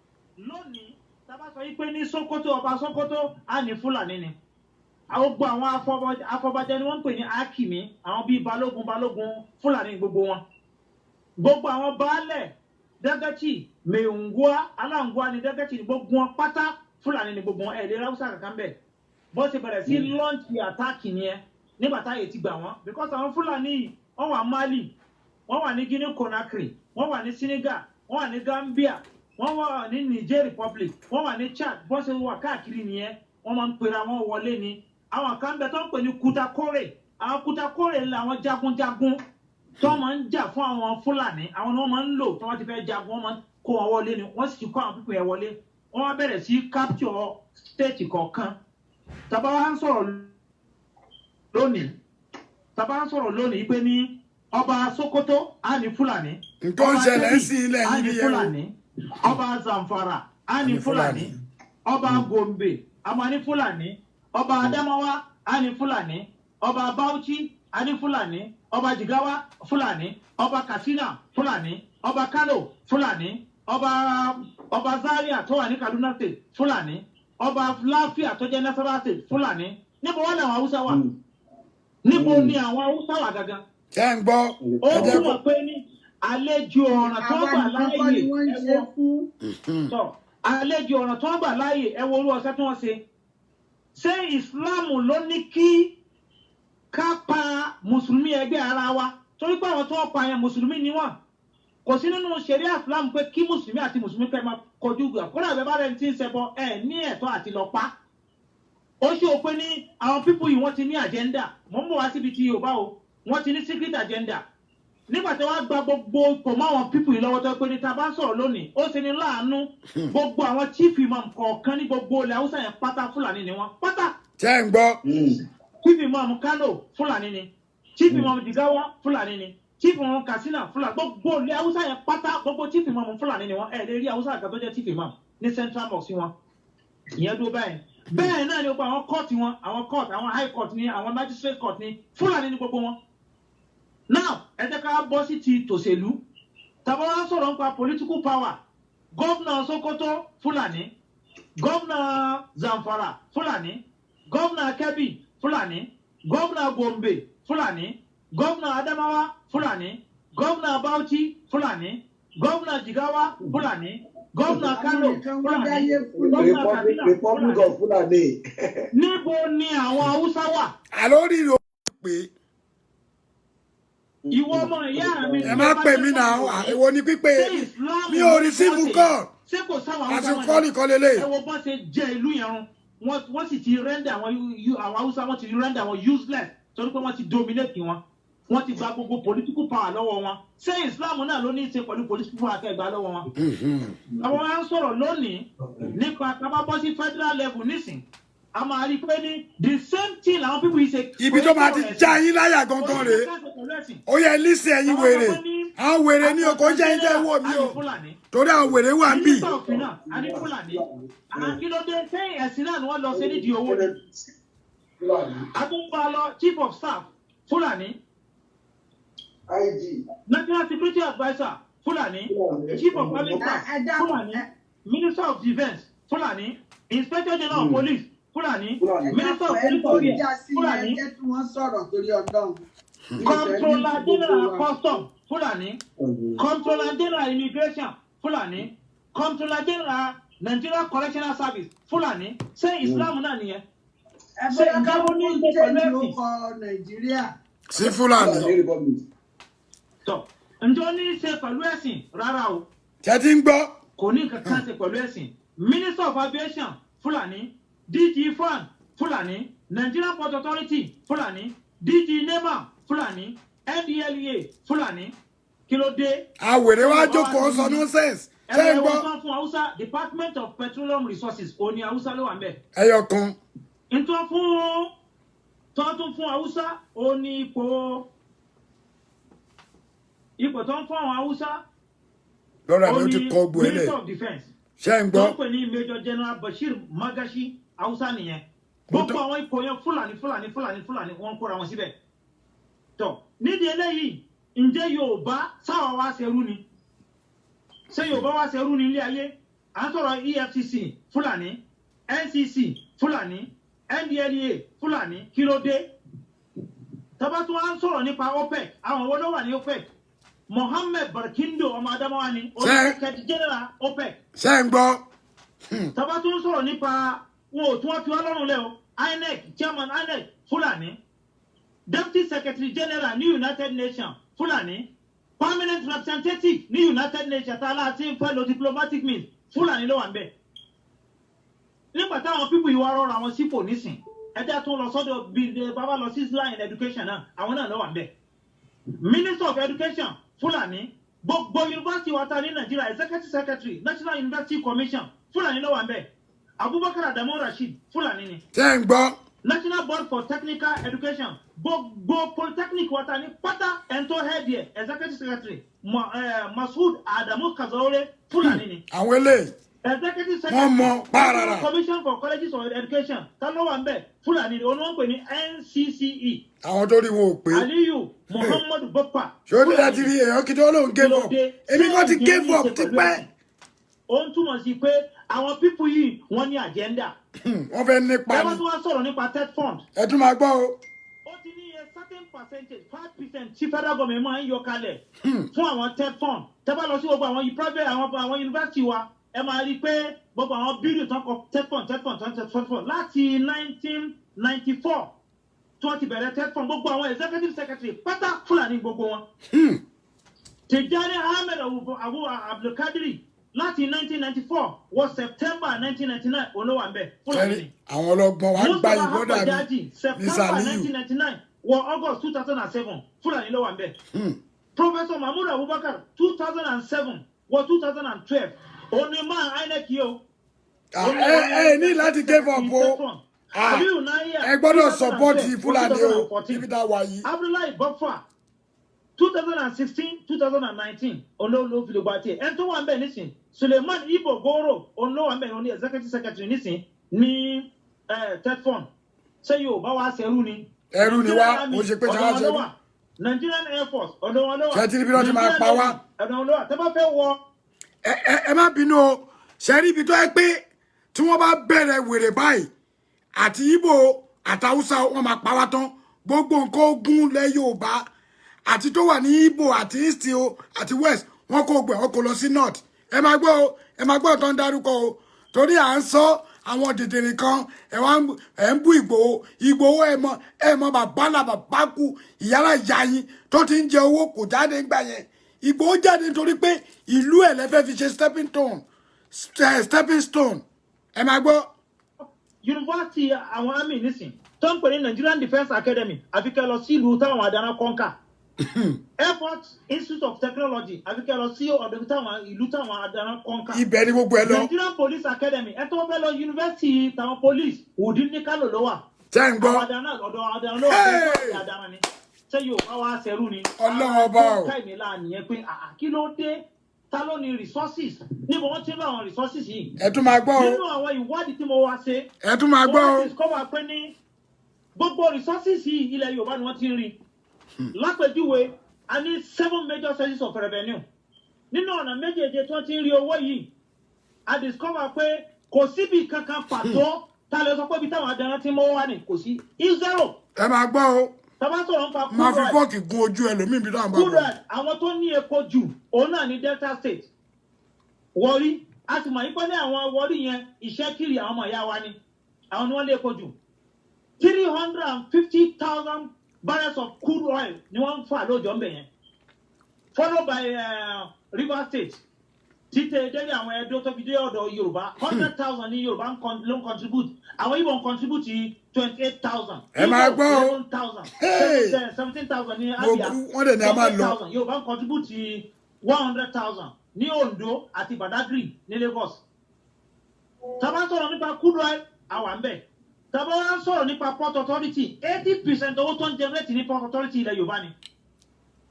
lónìí tábà sọ yìí pé ní Sokoto ọba Sokoto á ní Fúlàní ni àwọn gbọ́ àwọn afọbajẹ ni wọ́n ń pè ní Akimi àwọn bíi balógun Fúlàní gbogbo àwọn baálẹ̀ Dagachi Mengwa Alangwa ni Dagachi ni gbogbo wọn pátá Fúlàní ni gbogbo wọn lè Haúsá kankan bẹ́ẹ̀ bó ṣe bẹ̀rẹ̀ sí lọ́ǹtì àtáàkì nìyẹn nígbà táyé ti gbà wọ́n because àwọn Fúlàní wọ́n wà Mali wọ́n wà ní Guinea Conakry wọ́n wà ní Senegal wọ́n wà ní Gambia wọ́n wà ní Niger Republic wọ́n wà ní Chad bó ṣe wà káàkiri nìyẹn wọ́n máa ń pera wọn wọlé ni àwọn kan bẹ tó ń pè ní Kutakore àwọn Kutakore ńlá àwọn jagunjagun tó máa ń jà fún àwọn Fúlàní àwọn ni wọ́n máa ń lò tó wọ́n ti fẹ́ jagun wọ́n máa ń kó wọn wọlé ni wọ́n sì ti kó àwọn pípẹ́ yẹn wọlé wọ́n wá bẹ̀rẹ̀ sí capture state kọ̀ọ̀kan tàbá wá ń sọ̀rọ̀ lónìí pé ní ọba Sokoto á ní Fúlàní nǹkan ṣẹlẹ̀ sí ilẹ̀ á ní yìí Fúlàní ọba Zamfara á ní Fúlàní ọba Gombe á máa ní Fúlàní ọba Adamawa á ní Fúlàní ọba Bauchi á ní Fúlàní ọba Jigawa Fúlàní ọba Katsina Fúlàní ọba Kano Fúlàní ọba Zaria tó wà ní Kaduna State Fúlàní ọba Lafia tó jẹ́ Nasarawa State Fúlàní níbo wà ní àwọn Haúsá wà níbo ni àwọn Haúsá wà gangan. ṣé ń gbọ́ ó túmọ̀ pé ní àlejò ọ̀ràn tó gbà láàyè àlejò ọ̀ràn tó gbà láàyè ẹ wo orú ọ̀sẹ̀ tí wọ́n ṣe ṣé Ìsìláàmù ló ní kí ká pa mùsùlùmí ẹgbẹ́ ara wa torí pé àwọn tó pa yẹn mùsùlùmí ni wọ́n kò sí nínú ṣẹ̀ríà Ìsìláàmù pé kí mùsùlùmí àti mùsùlùmí kẹ́ máa kojú gbà kódà bẹ́ẹ̀ bá rẹ̀ ti ń ṣẹbọ ẹ̀ ní ẹ̀tọ́ àti lọ pa ó ṣe ò pé ní àwọn pípù yìí wọ́n ti ní àjẹ́ndà mò ń bọ̀ wá síbi tí Yorùbá o wọ́n ti ní secret agenda nígbà tí wọ́n gba gbogbo ipò mọ́ àwọn pípù yìí lọ́wọ́ tó pé ní ta bá sọ̀rọ̀ lónìí ó ṣe ní láàánú gbogbo àwọn chief imam kọ̀ọ̀kan ní gbogbo ilẹ̀ haúsá yẹn pátá fúlàní ni wọ́n pátá. ṣé ń gbọ́. chief imam Kano fúlàní ni chief imam Jigawa fúlàní ni chief imam Katsina fúlàní gbogbo ilẹ̀ haúsá yẹn pátá gbogbo chief imam fúlàní ni wọ́n ẹ̀ lè rí haúsá kan tó jẹ́ chief imam ní central mosque wọn ìyẹn dúró báyìí bẹ́ẹ̀ náà ni gbogbo àwọn court wọn àwọn high court ni àwọn magistrate court ni fúlàní ni gbogbo wọn. Now, ẹ jẹ́ ká bọ́ sí ti tòṣèlú. Tàbá wá sọ̀rọ̀ nípa political power. Gómìnà Sokoto Fúlàní. Gómìnà Zamfara Fúlàní. Gómìnà Kebbi Fúlàní. Gómìnà Gombe Fúlàní. Gómìnà Adamawa Fúlàní. Gómìnà Bauchi Fúlàní. Gómìnà Jigawa Fúlàní. Gómìnà Kano Fúlàní. Gómìnà Katsina Republic of Fulani. Níbo ni àwọn Haúsá wà? Àlórí ìrò pé. Ìwọ ọmọ ìyá mi. Ẹ má pè mí náà, èwo ni pípé mi ò receive call. Ṣé kò sáwọn Àti Haúsá kọ́ọ̀lì kan lélẹ̀. ẹ wo bọ́n ṣe jẹ ìlú yẹn run wọ́n sì ti rẹ́ndà àwọn Haúsá wọ́n ti rẹ́ndà àwọn useless torí pé wọ́n ti dominate wọn wọ́n ti gba gbogbo political power lọ́wọ́ wọn ṣé Islam náà ló ní í ṣe pẹ̀lú political power kẹgbà lọ́wọ́ wọn. àwọn wa ń sọ̀rọ̀ lónìí nípa kábàbọ́ sí federal level nísìn a máa rí i pé ní the same thing làwọn pípọ̀ yìí ṣe. Ibi tó máa ti já yín láyà gangan rèé. Ó yẹ lísì ẹ̀yin wèrè. Àwọn wèrè ní oko jẹ́ ń jẹ́ wò mí o. Torí àwọn wèrè wà ń bì. Mínísítà òfin náà, a ní Fúlàní. Àkílódé sẹ́yìn ẹ̀sìn náà ni wọ́n lọ sí nídìí owó ni. Àtúnbà lọ Chief of Staff Fúlàní. IG. National Security Adviser Fúlàní. Chief of Public Staff Fúlàní. Minister of Defence Fúlàní. Inspector General of Police Fúlàní. Minister of Interior Fúlàní. Controller General Custom Fúlàní. Controller General Immigration Fúlàní. Controller General Nigeria Correctional Service Fúlàní. Ṣé Islam náà nìyẹn? Ṣé ìjáwó ní ìgbẹ́ pẹ̀lú ẹ̀sìn? Sí Fúlàní. Tọ́ ǹjọ́ ní í ṣe pẹ̀lú ẹ̀sìn rárá o. Ṣé ti ń gbọ́? Kò ní nǹkan kan ṣe pẹ̀lú ẹ̀sìn. Minister of Aviation Fúlàní. DG Fan Fúlàní. Nigerian Port Authority Fúlàní. DG NEMA Fúlàní. NDLEA Fúlàní. Kí ló dé? Àwèrè wá jókòó sọ nonsense. Ṣé ń gbọ́? Ẹ̀rọ fún Hausa Department of Petroleum Resources òní Hausa ló wà ń bẹ̀. Ẹyọ kan. Ntọ́ fún Hausa òní ipò tó ń fún àwọn Hausa Lọ́rọ̀ àmì ó ti kọ́ gbọ́ Minister ẹlẹ̀. of Defence. Ṣé ń gbọ́? Wọ́n pè ní Major General Bashir Magashi Hausa nìyẹn. Gbogbo àwọn ipò yẹn Fúlàní wọ́n kóra wọn síbẹ̀. Tọ́ nídìí eléyìí ǹjẹ́ Yorùbá sáwà wá ṣerú ni? Ṣé Yorùbá wá ṣerú ní ilé ayé? À ń sọ̀rọ̀ EFCC Fúlàní, NCC Fúlàní, NDLEA Fúlàní, kí ló dé? Tọ́ba tún wá ń sọ̀rọ̀ nípa OPEC, àwọn wo ló wà ní OPEC? Mohammed Barkindo ọmọ Adamawa ni Secretary General OPEC. Ṣé ń gbọ́? Tọ́ba tún ń sọ̀rọ̀ nípa wọn ò tún wá fi wá lọ́rùn lẹ́ o INEC Chairman INEC Fúlàní, Deputy Secretary General ní United Nations Fúlàní, Permanent Representative ní United Nations tá a láti ń fẹ́ lo diplomatic means Fúlàní ló wà ń bẹ̀. Nígbà táwọn pípù ìwà rọra àwọn sípò nísìn ẹjẹ́ tó lọ sọ́dọ̀ bíi bàbá lọ sí Islam in education náà àwọn náà ló wà ń bẹ̀. Minister of Education Fúlàní, gbogbo yunifásitì wa ta ní Nàìjíríà Executive Secretary National University Commission Fúlàní ló wà ń bẹ̀. Abubakar Adamu Rasheed Fúlàní ni. Ṣé ń gbọ́? National Board for Technical Education gbogbo polytechnic wa ta ní pátá ẹ̀ńtọ́ head yẹ Executive Secretary Masood Adamu Kazaure Fúlàní ni. Àwọn eléyìí. Executive Wọ́n mọ pàràrà. Secretary Commission for Colleges of Education ta ló wà ń bẹ̀ Fúlàní ni olóńgbò ní NCCE. Àwọn tó rí wọn ò pé. Aliyu Muhammadu Boppa. Ṣé ó ní láti rí èèyàn kí tó lóun gave up? Èmi kò ti gave up tipẹ́. Ó ń túmọ̀ sí pé àwọn pípù yìí wọ́n ní agenda. Wọ́n fẹ́ nípa Ẹ wá ni. tún wá sọ̀rọ̀ nípa TED fund. Ẹ tún máa gbọ́ o. Ó ti ní a certain percentage 5% tí federal government máa ń yọ kalẹ̀ fún àwọn TED fund. Tẹ́ bá lọ sí gbogbo àwọn private àwọn university wa ẹ máa rí i pé gbogbo àwọn building tán kọ TED fund láti 1994 tí wọ́n ti bẹ̀rẹ̀ TED fund gbogbo àwọn executive secretary pátá Fúlàní gbogbo wọn. Tijani Ahmed Abu Abdulkadiri láti 1994 wọ September 1999 olówó àmbẹ̀ Fúlàní ni. Àwọn ọlọ́gbọ́n wa ń gbá Mustafa ìbọ́dà Habajaji mi ní September Saliu. 1999 wọ August 2007 Fulani ló wà ń bẹ̀. Professor Mahmoud Abubakar 2007 wọ 2012 òní máa INEC yìí o. Ní láti give up o. Ẹ gbọ́dọ̀ support Fulani o níbi tá a wà yìí. Abdullahi Baffa 2016 2019 olóòlò fìlùgbà tiẹ̀ ẹni tó wà ń bẹ̀ nísìn Suleiman Ibo Goro olóòwà ń bẹ̀ ní executive secretary nísìn ní TETFUND ṣé yóò bá wa ṣẹrú ni. Ẹrú ni wá o ṣe pé ṣáà ṣẹrú. Nigerian Air Force ọ̀dọ̀ wọn ló wà. Ṣé tí níbi náà ti máa pa wá. ọ̀dọ̀ wọn ló wà tẹ́ bá fẹ́ wọ. Ẹ má bínú o ṣe rí ibi tó yẹ pé tí wọ́n bá bẹ̀rẹ̀ wèrè báyìí àti Ìgbò àtàwùsá wọn máa pa wá tán gbogbo nǹkan ogun lẹ Yorùbá àti tó wà ní Ìgbò àti East o àti West wọn kò gbẹ wọn kò lọ sí North ẹ máa gbọ́ tó ń dárúkọ o torí à ń sọ àwọn dèdèrè kan ẹ ń bú Ìgbòho ẹ mọ bàbá kú ìyálà ìyá yín tó ti ń jẹ owó kò jáde ńgbà yẹn Ìgbòho jáde nítorí pé ìlú ẹ lẹfẹ fi ṣe stepping stone ẹ máa gbọ́. Yunifásitì àwọn army nísìn tó ń pè ní Nigerian Defence Academy àfikẹ́ lọ sí ìlú táwọn àdáná kọ́ńkà. Air Force Institute of Technology àfikẹ́ lọ sí ọ̀dọ̀ táwọn ìlú táwọn àdáná kọ́ńkà. Ibẹ̀ ni gbogbo ẹ lọ. Nigerian Police Academy ẹ tó fẹ́ lọ yunifásitì táwọn police Wùdí ní Kánò ló wà. Ṣé ń gbọ́? Àwọn àdáná ló wà ní àdáná ni. Ṣé yóò bá wa ṣẹrú ni? Ọlọ́run ọba o. Káìmí láà nìyẹn pé kí ló dé? Ta ló ní resources? Níbo wọ́n ti ń bá àwọn resources yìí? Ẹ tún máa gbọ́ o. Nínú àwọn ìwádìí tí mo wá ṣe. Ẹ tún máa gbọ́ o. Wọ́n discover pé ní gbogbo resources yìí ilẹ̀ Yorùbá ni wọ́n ti ń rí. Lápèjúwe, a ní 7 major sources of revenue. Nínú ọ̀nà méjèèjì tí wọ́n ti ń rí owó yìí, a discover pé kò síbi kankan pàtó tá a lè sọ pé ibi táwọn adarán ti mọ́ wá ní kò sí. Zero. Ẹ máa gbọ́ o. Tàbá sọ̀rọ̀ nípa máa fi fọ́ọ̀kì gun ojú ẹlòmíì bí dáhùn bá bọ̀. Kúrò àwọn tó ní epo jù òun náà ní Delta State. Warri a ti mọ̀ yí pé ní àwọn Warri yẹn ìṣẹ́kiri àwọn ọmọ ìyá wa ni àwọn ni wọ́n lé epo jù. 350,000 barrels of crude oil ni wọ́n ń fà lóòjọ́ ń bẹ̀ yẹn. Followed by Rivers State. Títẹ̀ délé àwọn Ẹdó tó fi dé ọ̀dọ̀ Yorùbá 100,000 ní Yorùbá ló ń contribute. Àwọn Ìgbò ń contribute 28,000. Ẹ máa gbọ́ o. 17,000 ní Abia. Wọ́n dẹ̀ ní a máa lọ. Yorùbá ń contribute 100,000 ní Ondo àti Badagry ní Lagos. Tàbá sọ̀rọ̀ nípa crude oil àwa ń bẹ̀. Tàbá wá sọ̀rọ̀ nípa Port Authority 80% owó tó ń generate ní Port Authority ilẹ̀ Yorùbá ni.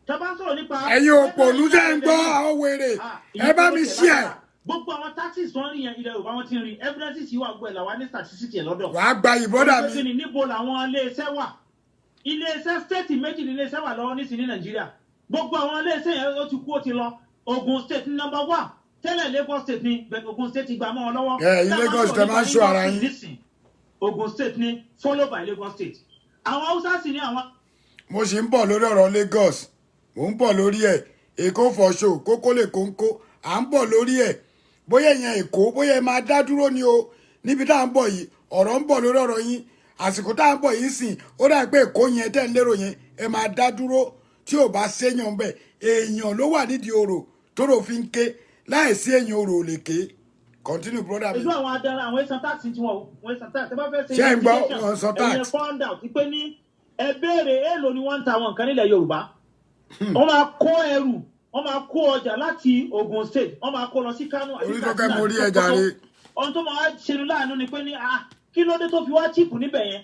Tàbá sọ̀rọ̀ nípa. Ẹ̀yin òpònú jẹ́ ń gbọ́ àwọn wèrè ẹ bá mi ṣí ẹ̀. Gbogbo àwọn taxes tó ń rí yẹn ilẹ̀ Yorùbá wọn ti ń rí evidences yìí wà gbọ́ ẹ̀ làwa ní statistics yẹn lọ́dọ̀. Wàá gba ìbọ́dà mi. Níbo làwọn iléeṣẹ́ wà? Iléeṣẹ́ state méjì ní iléeṣẹ́ wà lọ́wọ́ nísìnyí ní Nàìjíríà. Gbogbo àwọn iléeṣẹ́ yẹn ó ti kú ó ti lọ. Ogun State ní number 1. Tẹ́lẹ̀ Lagos State ní Ogun State ti gbà mọ́ ọ lọ́wọ́. Ẹ̀yin Lagos tẹ máa ń ṣọ́ ara yín. Ogun State ní followed by Lagos State. Àwọn Hausa sì ní àwọn. Mo ṣì ń bọ̀ lórí ọ̀rọ̀ Lagos. Mo ń bọ̀ lórí ẹ̀. Èkó fọ̀ṣọ́ kókó lè kóńkó. À ń bọ̀ lórí ẹ̀. Bóyá ìyẹn Èkó bóyá ẹ máa dá dúró ni o. Níbi tá à ń bọ̀ yìí ọ̀rọ̀ ń bọ̀ lórí ọ̀rọ̀ yín. Àsìkò tá à ń bọ̀ yìí sìn ó dà pé Èkó yẹn tẹ́ ń lérò yẹn ẹ máa dá dúró tí ò bá séyàn bẹ́ẹ̀. Èèyàn ló wà nídìí orò tóró fi ń ké láìsí èèyàn orò ò lè ké. Continue brother mi. Ìlú àwọn adará àwọn ẹ̀sán táàsì tí wọ́n ẹ̀sán táàsì tẹ́ bá fẹ́ ṣe ṣé ń gbọ́ wọn sọ táàsì. ẹ̀yẹ found out pé ní ẹ béèrè èèlò ni wọ́n ń ta àwọn nǹkan nílẹ̀ Yorùbá. Wọ́n máa kó ẹrù wọ́n máa kó ọjà láti Ogun State wọ́n máa kó lọ sí Kano àti Katsina. Mo rí ẹja rí. Ohun tó máa ṣe ní láàánú ni pé ní kí ló dé tó fi wá chíìpù níbẹ̀ yẹn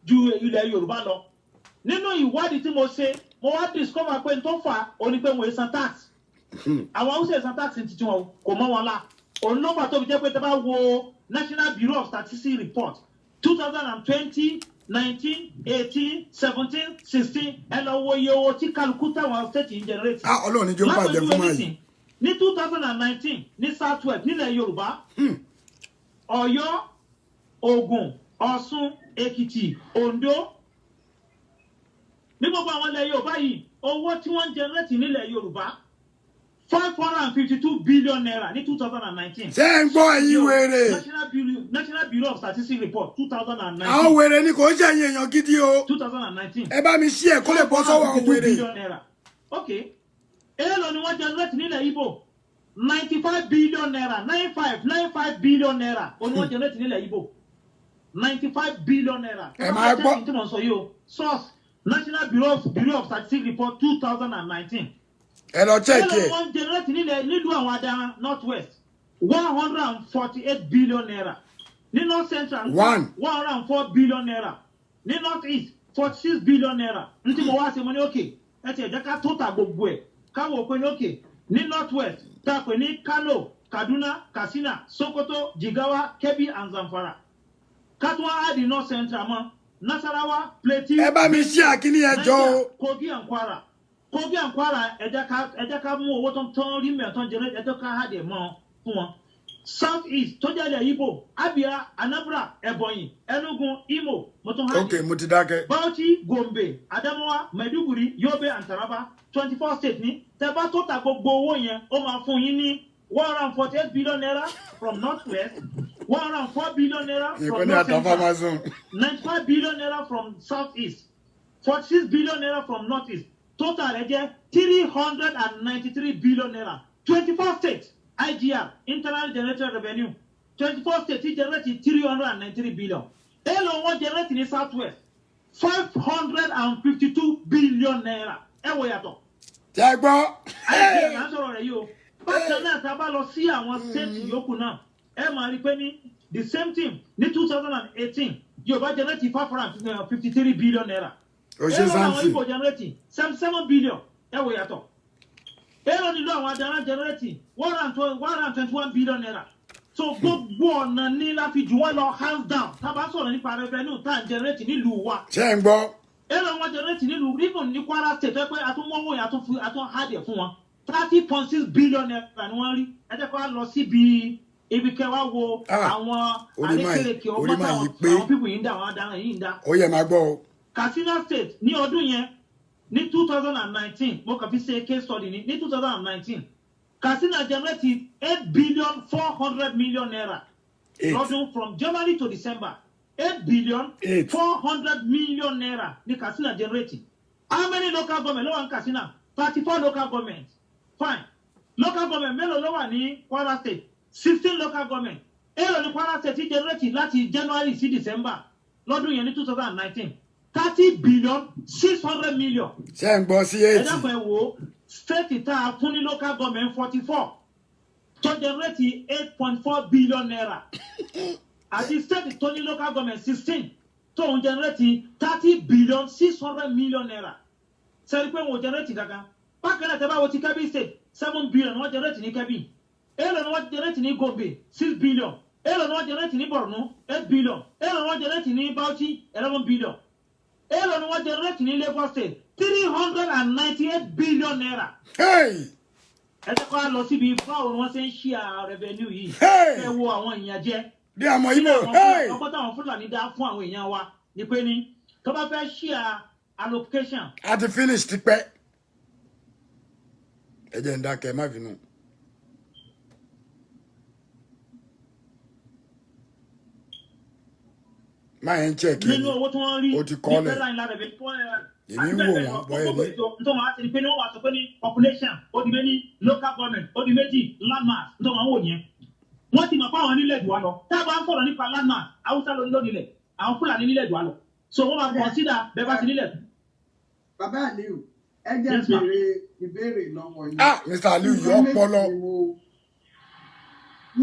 ju ilẹ̀ Yorùbá lọ. Nínú ìwádìí tí mo ṣe mo wá discover pé n tó fà ó ní pé wọ́n ẹ̀sán táàsì. Àwọn Hausa ẹ̀sán táàsì ti tiwọn kò mọ́ wọn lá. Òun ló fà tó fi jẹ́ pé tẹ́ bá wo National Bureau of Statistics report 2020 19 18 17 16 ẹ lọ wo iye owó tí kálukú táwọn state ń generate. Ọlọ́run ní jẹ́ ó bàjẹ́ fún máyì. Ní 2019 ní Southwest nílẹ̀ Yorùbá Ọ̀yọ́ Ògùn Ọ̀ṣun Èkìtì Oǹdó ní gbogbo àwọn ilẹ̀ Yorùbá yìí owó tí wọ́n ń generate nílẹ̀ Yorùbá 552 billion naira ní 2019. Ṣé ń gbọ́ ẹ̀yin wèrè? National Bureau of Statistics report 2019. Àwọn wèrè ni kò ń ṣe ẹ̀yin èèyàn gidi o. 2019. Ẹ bá mi ṣí ẹ̀ kó lè bọ́ sọ́wọ́ àwọn wèrè. Ok. Èèlò ni wọ́n generate nílẹ̀ Igbo 95 billion naira 95 billion naira ó ní wọ́n generate nílẹ̀ Igbo 95 billion naira. Ẹ máa gbọ́. Tí mo sọ yìí o source National Bureau of Statistics report 2019. ẹ lọ check ẹ. Wọ́n generate nílùú àwọn adarán Northwest 148 billion naira. Ní North Central 104 billion naira. Ní North East 46 billion naira. Ntí mo wá sí mo ní òkè ẹ ti ẹ̀jẹ̀ ká tó ta gbogbo ẹ̀ káwọ̀ pé ní òkè ní Northwest tá a pè ní Kano, Kaduna, Katsina, Sokoto, Jigawa, Kebbi and Zamfara. Katwa add the North Central mọ́ Nasarawa, Plateau. Ẹ bá mi ṣí àkíní ẹjọ́. Kogi and Kwara. Kogi and Kwara ẹ̀jẹ̀ ká mú owó tó ń rí mẹ́tọ́ jẹrẹ ẹ̀jẹ̀ ká há dẹ̀ mọ́ fún wọn. South East tó jẹ́ ilẹ̀ Igbo, Abia, Anambra, Ebonyi, Enugu, Imo, Motonhadi. Okay, mo ti dákẹ́. Bauchi, Gombe, Adamawa, Maiduguri, Yobe and Taraba, 24 states ni. Tẹ́bá tó ta gbogbo owó yẹn, ó máa fún yín ní 148 billion naira from Northwest, 104 billion naira from North Central, 95 billion naira from Southeast, 46 billion naira from Northeast. Total rẹ̀ jẹ́ 393 billion naira. 24 states. IGR, Internal Generated Revenue, 24 states generate 393 billion. Hello, what generate in the Southwest? 552 billion naira. Ewo yato. Jagbo. IGR na sọ̀rọ̀ rẹ̀ yìí o. Bákan náà tá bá lọ sí àwọn state yòókù náà. Ẹ máa rí pé ní the same thing ní 2018 Yorùbá generate 553 billion naira. O ṣe Hello, àwọn Samson. Igbo generate 77 billion. Ewo yato. Èrò nílò àwọn adarán jẹnẹrẹtì 121 billion naira. So gbogbo ọ̀nà ní láti jù wọ́n lọ hands down. Tábà sọ̀rọ̀ nípa revenue tá à ń jẹnẹrẹtì nílùú wa. Ṣé ń gbọ́? Èrò wọn jẹnẹrẹtì nílùú even ní Kwara state pé àtúnmọ́wọ́ yẹn àtúnhádìẹ̀ fún wọn. 30.6 billion naira ni wọ́n rí. Ẹ jẹ́ kó wá lọ síbi ibi kẹwàá wo àwọn àrékèrèké ọgbọ́n táwọn pípù yìí ń dá àwọn adarán yìí ń dá. Ó yẹ máa gbọ́ o. Katsina state ní ọdún yẹn ní 2019 mo kàn fi ṣe case study ní 2019 Katsina generate 8 billion 400 million naira lọ́dún from January to December 8 billion 400 million naira ní Katsina generate. How many local government ló wà ní Katsina? 34 local government. Fine. Local government mélòó ló wà ní Kwara state? 16 local government. Èló ní Kwara state generate láti January sí December lọ́dún yẹn ní 2019. 30 billion 600 million. Ṣé ń gbọ́ sí 80? Ẹ dákun ẹ wò state tá a fún ní local government 44 tó generate 8.4 billion naira. Àti state tó ní local government 16 tó ń generate 30 billion 600 million naira. Sẹ́ni pé wọ́n generate gangan. Bákan náà tẹ́ bá wo ti Kebbi state 7 billion wọ́n generate ní Kebbi. Èló ni wọ́n generate ní Gombe 6 billion. Èló ni wọ́n generate ní Borno 8 billion. Èló ni wọ́n generate ní Bauchi 11 billion. Èló ni wọ́n generate ní Lagos state 398 billion naira. Hey! Ẹ jẹ́ kó lọ síbi báwo ni wọ́n ṣe ń ṣí revenue yìí. Hey! Ẹ wo àwọn èèyàn jẹ́. Bí àmọ́ Igbo. Hey! Ọkọ táwọn Fúlàní dá fún àwọn èèyàn wa ni pé ní tó bá fẹ́ ṣí allocation. A ti finish ti pẹ́. Ẹ jẹ́ ń dákẹ́ má bínú. Máa ń check Nínú owó tí wọ́n rí o ti kọ́ lẹ̀. Èmi ń wò wọ́n bọ́ ẹ̀ ní. Nítorí wọn á ti di pé ní wọ́n wá sọ pé ní population ó di méjì local government ó di méjì landmass nítorí wọn wò yẹn. Wọ́n ti mọ̀ pé àwọn nílẹ̀ jù wá lọ. Tá a bá ń sọ̀rọ̀ nípa landmass, Haúsá ló nílẹ̀, àwọn Fúlàní nílẹ̀ jù wá lọ. So wọ́n máa consider bẹ́ẹ̀ bá ti nílẹ̀. Bàbá Aliu, ẹ jẹ́ béèrè ìbéèrè lọ́wọ́ yín. Ah, Mr. Aliu yọ ọpọlọ.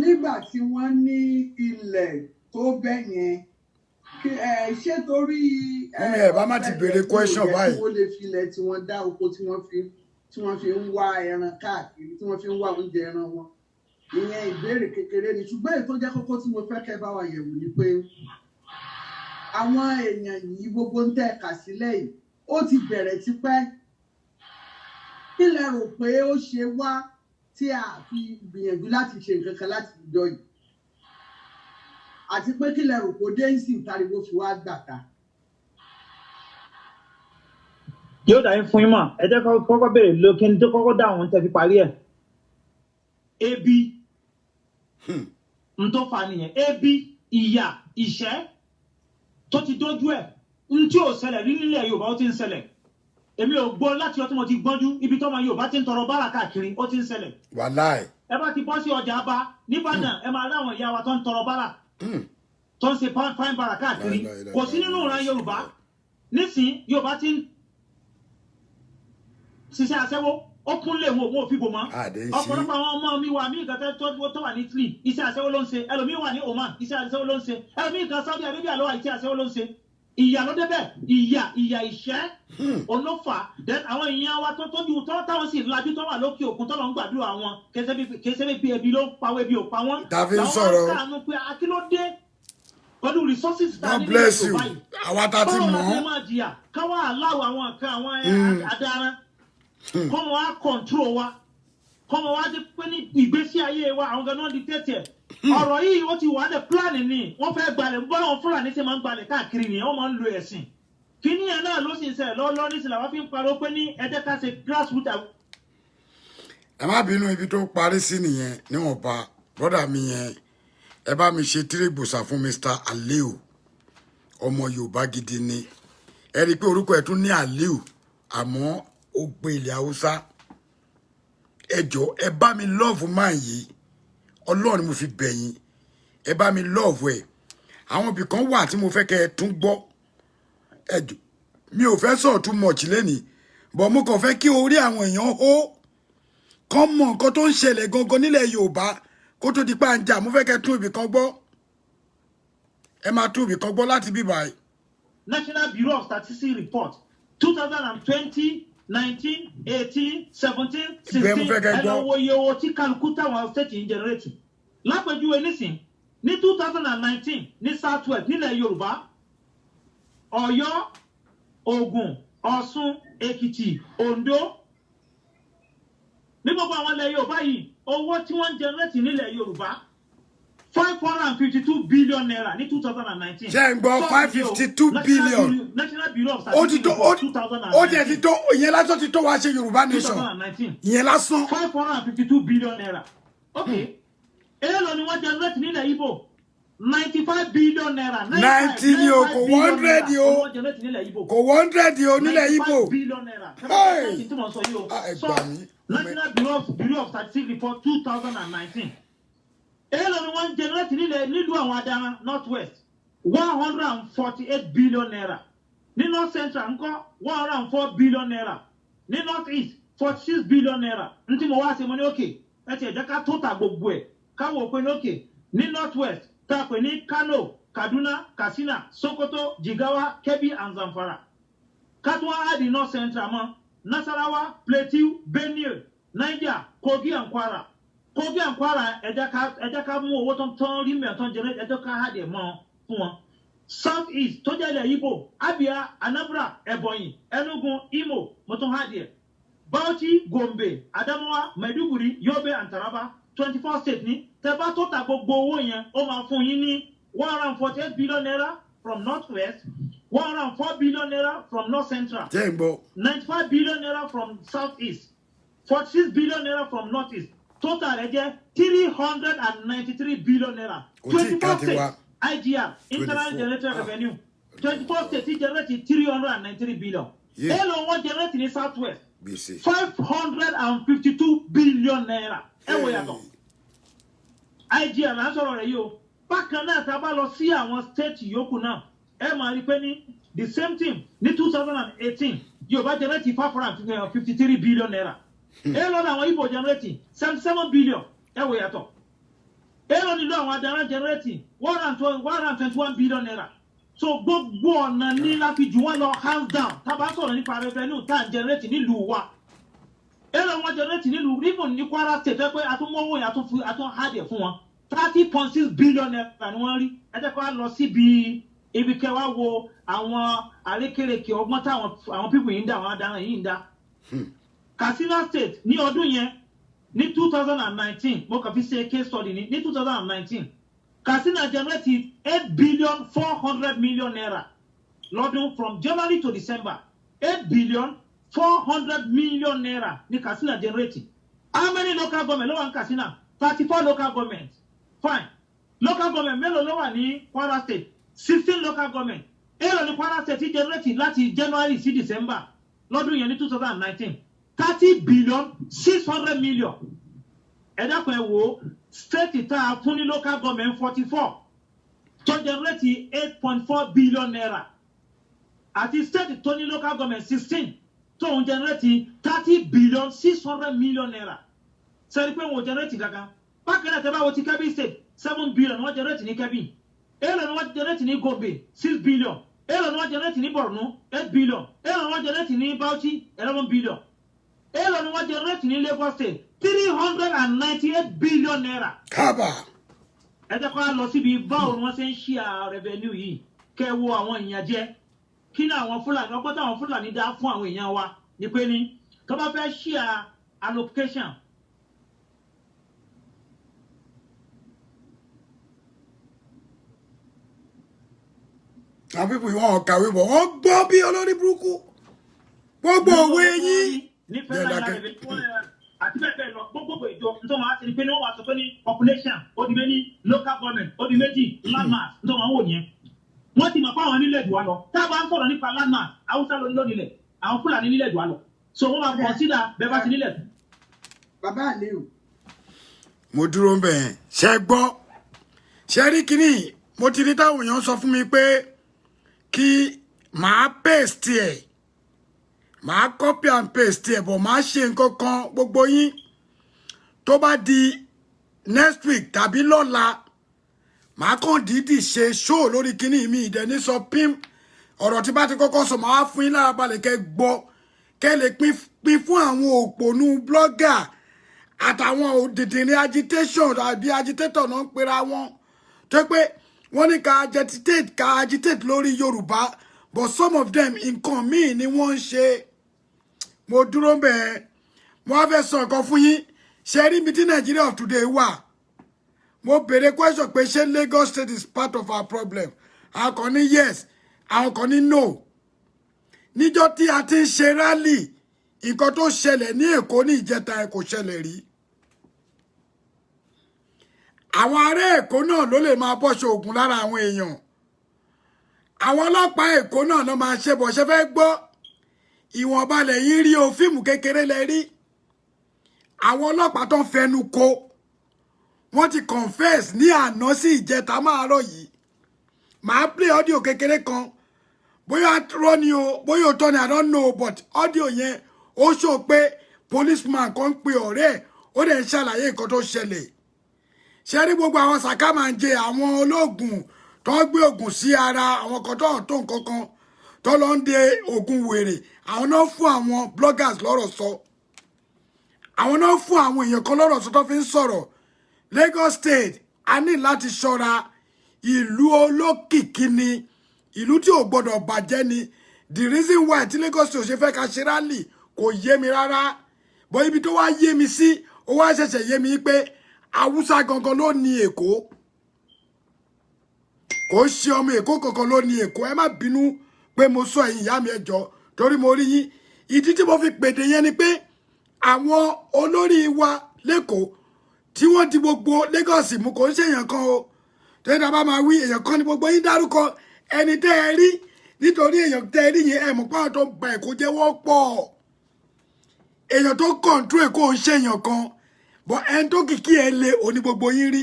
Nígbà tí wọ́n ní ilẹ̀ tó bẹ́ yẹn, ṣé torí Mọ́mí ẹ̀ bá má ti béèrè question báyìí. tí wọ́n lè filẹ̀ tí wọ́n dá oko tí wọ́n fi ń wá ẹran káàkiri tí wọ́n fi ń wá oúnjẹ ẹran wọn. Ìyẹn ìbéèrè kékeré ni ṣùgbọ́n èyí tó jẹ́ kókó tí mo fẹ́ kẹ́ bá wa yẹ̀wò ni pé àwọn èèyàn yìí gbogbo ń tẹ̀ kà sílẹ̀ yìí ó ti bẹ̀rẹ̀ tipẹ́. Kí lẹ rò pé ó ṣe wá tí a fi gbìyànjú láti ṣe nǹkan kan láti ìjọ yìí? Àti pé kí lẹ rò pé ó dé ìsìn tariwo fi wá gbàtà? Yóò dá yín fún yín mọ̀, ẹ jẹ́ kọ́kọ́ béèrè lókè ní tó kọ́kọ́ dá àwọn tẹ́ fi parí ẹ̀. Ebi n tó fa nìyẹn. Ebi, ìyà, ìṣẹ́ tó ti dójú ẹ̀ n tí ò ṣẹlẹ̀ rí nílẹ̀ Yorùbá ó ti ń ṣẹlẹ̀. Èmi ò gbọ́ láti ọtí mo ti gbọ́njú ibi tọ́mọ Yorùbá ti ń tọrọ bárà káàkiri ó ti ń ṣẹlẹ̀. Wàláì. Ẹ bá ti bọ́ sí ọjà Aba nìbàdàn ẹ máa láwọn ìyá wa tó ń tọrọ bárà tó ń ṣe fine bárà káàkiri kò sí nínú ìran Yorùbá. Nísìn Yorùbá ti ń ṣiṣẹ́ aṣẹ́wó ó kún lè wo òun òfin bò mọ́ ọ̀pọ̀lọpọ̀ àwọn ọmọ mi wà mí nǹkan tó wà ní Italy iṣẹ́ aṣẹ́wó ló ń ṣe ẹlòmíì wà ní Oman iṣẹ́ aṣẹ́wó ló ń ṣe ẹlòmíì kan Saudi Arabia ló wà iṣẹ́ aṣẹ́wó ló ń ṣe ìyà ló débẹ̀ ìyà ìṣẹ́ olófà àwọn èèyàn wa tó tójú tó táwọn sì lajú tó wà lókè òkun tó lọ ń gbàdúrà wọn kẹsẹ́ bí ebi ló ń pawó ebi ò pa wọ́n làwọn kàánú pé akílódé pẹ̀lú resources tá a ní nílẹ̀ Yorùbá yìí àwa tá a ti mọ̀ ọ́ máa jìyà káwá aláwọ̀ àwọn nǹkan àwọn adarán kọ́mọ wa control wa kọ́mọ wa ti pé ní ìgbésí ayé wa àwọn ganan di tẹ́tẹ̀ ọ̀rọ̀ yìí ó ti wà ní plan ni wọ́n fẹ́ gbalẹ̀ bọ́lá wọn Fúlàní ṣe máa ń gbalẹ̀ káàkiri ni wọ́n máa ń lo ẹ̀sìn kíní ẹ̀ náà ló sì ń ṣẹlẹ̀ lọ́wọ́ ní ìsìlẹ̀ wọ́n fi ń pariwo pé ní ẹ jẹ́ ká ṣe grassroot. ẹ má bínú ibi tó parí sí nìyẹn níwọ̀nba brọ́dà mi yẹn ẹ bá mi ṣe tírègbòsà fún Mr. Aliu ọmọ Yorùbá gidi ni ẹ rí i pé orúkọ ẹ̀ tún ní Aliu àmọ́ ó gbé ilẹ̀ Haúsá ẹ jọ̀ọ́ ẹ bá mi lọ́ọ̀fù máa yìí Ọlọ́run ni mo fi bẹ̀yìn ẹ bá mi lọ́ọ̀fù ẹ̀ àwọn ibì kan wà tí mo fẹ́ kẹ́ ẹ tún gbọ́ ẹ jọ̀ọ́ mi ò fẹ́ sọ̀rọ̀ too much lẹ́nìí bọ̀ mo kàn fẹ́ kí orí àwọn èèyàn hó kán mọ nǹkan tó ń ṣẹlẹ̀ gangan nílẹ̀ Yorùbá kó tó di pàǹjà mo fẹ́ kẹ́ tún ibì kan gbọ́ ẹ máa tún ibì kan gbọ́ láti bí báyìí. National Bureau of Statistics report 2020 19 18 17 16 ẹ lọ wo iye owó tí kálukú táwọn state ń generate lápèjúwe nísìn ní 2019 ní South West nílẹ̀ Yorùbá Ọ̀yọ́ Ògùn Ọ̀ṣun Èkìtì Oǹdó ní gbogbo àwọn ilẹ̀ Yorùbá yìí owó tí wọ́n ń generate nílẹ̀ Yorùbá 552 billion naira ní 2019. ṣé ń gbọ́ 552 billion. National Bureau of Statistics report 2019. ó jẹ́ ti tó ìyẹn lásán ti tó wá ṣe Yorùbá nation. 2019. ìyẹn lásán. 552 billion naira. Okay. Èló ni wọ́n generate nílẹ̀ Ìgbò 95 billion naira. 90 ni o kò 100 ni o kò 100 o nílẹ̀ Ìgbò. 95 billion naira. So National Bureau of Statistics report 2019. Èló ni wọ́n generate nílùú àwọn adarán North West 148 billion naira. Ní North Central ńkọ́ 104 billion naira. Ní North East 46 billion naira. Ntí mo wá sí mo ní òkè ẹ ti ẹ̀jẹ̀ ká tó ta gbogbo ẹ̀ káwọ́ pé ní òkè ní North West tá a pè ní Kano, Kaduna, Katsina, Sokoto, Jigawa, Kebbi and Zamfara. Kátó wá di North Central mọ́ Nasarawa, Plateau, Benue, Niger, Kogi and Kwara. Kogi and Kwara ẹja ká mú owó tó ń tán rí mẹ́tọ́ jẹrẹ ẹjọ́ ká hàdẹ̀ mọ́ fún wọn. South East tó jẹ́ ilẹ̀ Igbo, Abia, Anambra, Ebonyi, Enugu, Imo, mo tún hàdẹ̀. Bauchi, Gombe, Adamawa, Maiduguri, Yobe and Taraba 24 states ní tẹ́bá tó ta gbogbo owó yẹn ó máa fún yín ní 148 billion naira from North West, 104 billion naira from North Central, 95 billion naira from South East, 46 billion naira from North East. Total rẹ̀ jẹ́ 393 billion naira. 24 states IGR internal generated revenue 24 states generate 393 billion. Èló wọ́n generate ní South West 552 billion naira. Ẹ wo yàtọ̀. IGR là ń sọ̀rọ̀ rẹ̀ yìí o. Bákan náà tá a bá lọ sí àwọn state yòókù náà ẹ máa rí pé ní the same thing ní 2018 Yorùbá generate 553 billion naira. Èló làwọn Igbo generate 77 billion. Ẹ wo yàtọ̀. Èló nílò àwọn adarán generate 121 billion naira. So gbogbo ọ̀nà ní láti jù wọ́n lọ hands down tá a bá sọ̀rọ̀ nípa revenue tá à ń generate nílùú wa. Èló wọn generate nílùú Rivon ní Kwara state pé àtúnwọ́wọ́ yẹn àtún hàdẹ̀ fún wọn 30.6 billion naira ni wọ́n rí. Ẹ jẹ́ kó wá lọ síbi ibi kẹwàá wo àwọn àrékèrèké ọgbọ́n táwọn people yìí ń dá àwọn adarán yìí ń dá. Katsina state ní ọdún yẹn ní 2019 mo kàn fi ṣe case study ní 2019 Katsina generate 8 billion 400 million naira lọ́dún from January to December 8 billion 400 million naira ní Katsina generate. How many local government ló wà ní Katsina? 34 local government. Fine. Local government mélòó ló wà ní Kwara state? 16 local government. Èló ní Kwara state generate láti January sí December lọ́dún yẹn ní 2019 30 billion 600 million. Ẹ dákun ẹ wò state tá a fún ní local government 44 tó generate 8.4 billion naira àti state tó ní local government 16 tó ń generate 30,600 billion naira sẹ́ni pé wọ́n generate gangan bákan náà tẹ́ bá wo ti Kebbi state 7 billion wọ́n generate ní Kebbi èlò ni wọ́n generate ní Gombe 6 billion èlò ni wọ́n generate ní Borno 8 billion èlò ni wọ́n generate ní Bauchi 11 billion èlò ni wọ́n generate ní Lagos state 398 billion naira. kábà. ẹ jẹ́ kó a lọ síbi báwo ni wọ́n ṣe ń ṣí à revenue yìí kẹ́ wo àwọn èèyàn jẹ́ kí ni àwọn Fúlàní ọgbọ́n táwọn Fúlàní dá fún àwọn èèyàn wa ni pé ní tó bá fẹ́ ṣí à allocation. àwọn pípọ̀ ìwọ̀n kàwé bọ̀ wọ́n gbọ́ bí olórí burúkú gbogbo òwe yín. nífẹ̀ẹ́ lára rẹ̀ àti bẹ́ẹ̀ bẹ́ẹ̀ lọ gbogbo ìjọ nítorí wọn á ti ní pé ní wọ́n wá sọ pé ní population ó di méjì local government ó di méjì landmass nítorí wọn wò yẹn wọ́n ti mọ̀ pé àwọn nílẹ̀ ìdùwà lọ tá a bá ń sọ̀rọ̀ nípa landmass Haúsá ló nílẹ̀ àwọn Fúlàní nílẹ̀ ìdùwà lọ so wọ́n máa consider bẹ́ẹ̀ bá ti nílẹ̀ tún. bàbá àlẹ́ o. mo dúró ń bẹ̀ yẹn ṣe gbọ́ ṣe rí kínní mo ti rí táwọn èèyàn sọ fún mi pé kí màá paste ẹ̀ màá copy and paste ẹ̀ bọ̀ màá ṣe nǹkan kan gbogbo yín tó bá di next week tàbí lọ́la màá kàn dídì ṣe show lórí kínní mi ìdẹ́ni sọ pim ọ̀rọ̀ tí bá ti kọ́kọ́ sọ màá fún yín lára balẹ̀ kẹ́ gbọ́ kẹ́ lè pín fún àwọn òpònú blogger àtàwọn òdìdìrín agitation àbí agitator náà ń pera wọn tó pé wọ́n ní ká agitate lórí Yorùbá but some of them nǹkan míì ni wọ́n ń ṣe mo dúró bẹ́ẹ̀ mo wá fẹ́ sọ nǹkan fún yín ṣe rí ibi tí Nigeria of today wà mo béèrè question pé ṣé Lagos State is part of our problem àwọn kan ní yes àwọn kan ní no níjọ́ tí a ti ń ṣe rally nǹkan tó ṣẹlẹ̀ ní Èkó ní ìjẹta ẹ̀ kò ṣẹlẹ̀ rí àwọn ará Èkó náà ló lè máa bọ́ṣọ ògùn lára àwọn èèyàn àwọn ọlọ́pàá Èkó náà ló máa ṣe bọ̀ ṣe fẹ́ gbọ́ ìwọ̀nba lẹ́yìn rí o fíìmù kékeré lẹ rí àwọn ọlọ́pàá tó ń fẹnu kò wọ́n ti confess ní àná sí ìjẹta máàárọ̀ yìí màá play audio kékeré kan bóyá rọ́ ni o bóyá òótọ́ ni I don't know but audio yẹn ó ṣó pé policeman kan ń pe ọ̀rẹ́ ẹ̀ ó dẹ̀ ń ṣàlàyé nǹkan tó ṣẹlẹ̀ ṣe rí gbogbo àwọn sàkámàǹjẹ àwọn ológun tó gbé oògùn sí ara àwọn kan tó tó nǹkan kan tó lọ ń de oògùn wèrè àwọn náà fún àwọn bloggers lọ́rọ̀ sọ àwọn náà fún àwọn èèyàn kan lọ́rọ̀ sọ tó fi ń sọ̀rọ̀ Lagos State a ní láti ṣọ́ra ìlú olókìkí ni ìlú tí ò gbọdọ̀ bàjẹ́ ni the reason why tí Lagos State ò ṣe fẹ́ ká ṣe rally kò yé mi rárá bọ́ ibi tó wá yé mi sí ó wá ṣẹ̀ṣẹ̀ yé mi pé Haúsá gangan ló ní Èkó kò ṣe ọmọ Èkó kankan ló ní Èkó ẹ má bínú pé mo sọ ẹ̀yin ìyá mi ẹ jọ̀ọ́ torí mo rí yín ìdí tí mo fi pèdè yẹn ni pé àwọn olórí wa lẹ́kọ̀ọ́ tí wọ́n di gbogbo Lagos mú kò ń ṣe èèyàn kan o tẹ́lẹ̀ tá a bá máa wí èèyàn kan ní gbogbo yín dárúkọ ẹni tẹ́ ẹ rí nítorí èèyàn tẹ́ ẹ rí yẹn ẹ mọ̀ pé àwọn tó ń ba Èkó jẹ́ wọ́n pọ̀ èèyàn tó kọ̀ǹtró Èkó ń ṣe èèyàn kan bọ̀ ẹni tó kìkì ẹ lé òní gbogbo yín rí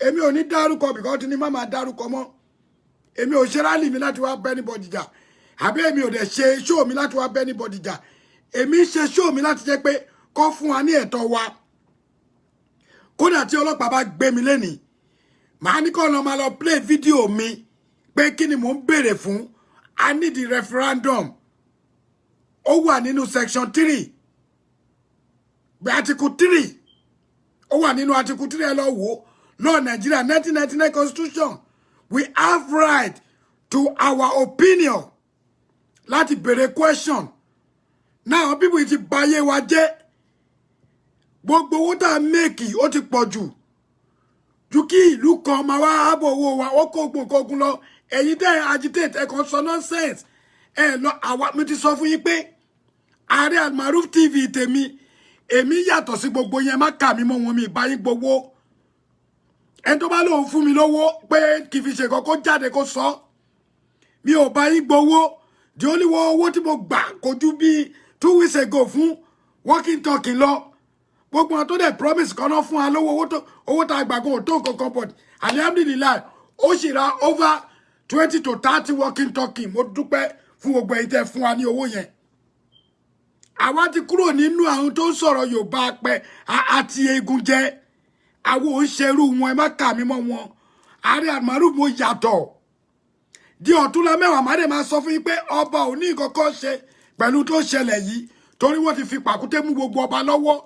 èmi ò ní dárúkọ bìkọ́ tí ní má máa dárúkọ mọ́ èmi ò ṣe rálì mi láti wá bẹ́ anybody jà àbí èmi ò dẹ̀ ṣe show mi láti wá bẹ́ anybody jà èmi ṣe show mi láti jẹ́ pé kọ́ fún wa ní ẹ̀tọ́ wa kódà tí ọlọ́pàá bá gbé mi lénìí màá ní kọ́ lọ máa lọ play video mi pé kí ni mò ń béèrè fún I need the referendum ó wà nínú section 3 bí article 3 ó wà nínú article 3 ẹ lọ wò law Nigeria 1999 constitution we have right to our opinion láti béèrè question now people ti báyé wa jẹ́ gbogbo owó tá a mẹ́kì ó ti pọ̀ jù kí ìlú kan máa wá ààbò owó wa ó kó gbogbo ogun lọ ẹ̀yin tẹ́ agitate ẹ̀ kan sọ nonsense ẹ̀ lọ àwa mi ti sọ fún yín pé Ààrẹ Almaroof TV tèmi èmi yàtọ̀ sí gbogbo yẹn má kà mí mọ́ wọn mi ìbá yín gbowó ẹni tó bá lóun fún mi lówó pé kì í fi ṣe kọ́kọ́ jáde kó sọ mi ò bá yín gbowó di ó níwọ̀ owó tí mo gbà kò ju bíi 2 weeks ago fún walking talking lọ gbogbo wọn tó dẹ̀ promise kan náà fún wa lówó owó tá a gbà gan tó kankan but alhamdulillah ó sì ra over 20 to 30 walking talking mo dúpẹ́ fún gbogbo ẹ̀yin tẹ́ fún wa ní owó yẹn àwa ti kúrò nínú àwọn tó ń sọ̀rọ̀ Yorùbá apẹ àti egun jẹ àwọn ò ń ṣerú wọn ẹ má kà mí mọ́ wọn Ààrẹ Almaroof mo yàtọ̀ di ọ̀túnla mẹ́wàá má dé máa sọ fún yín pé ọba ò ní nǹkan kan ṣe pẹ̀lú tó ṣẹlẹ̀ yìí torí wọ́n ti fi pàkúté mú gbogbo ọba lọ́wọ́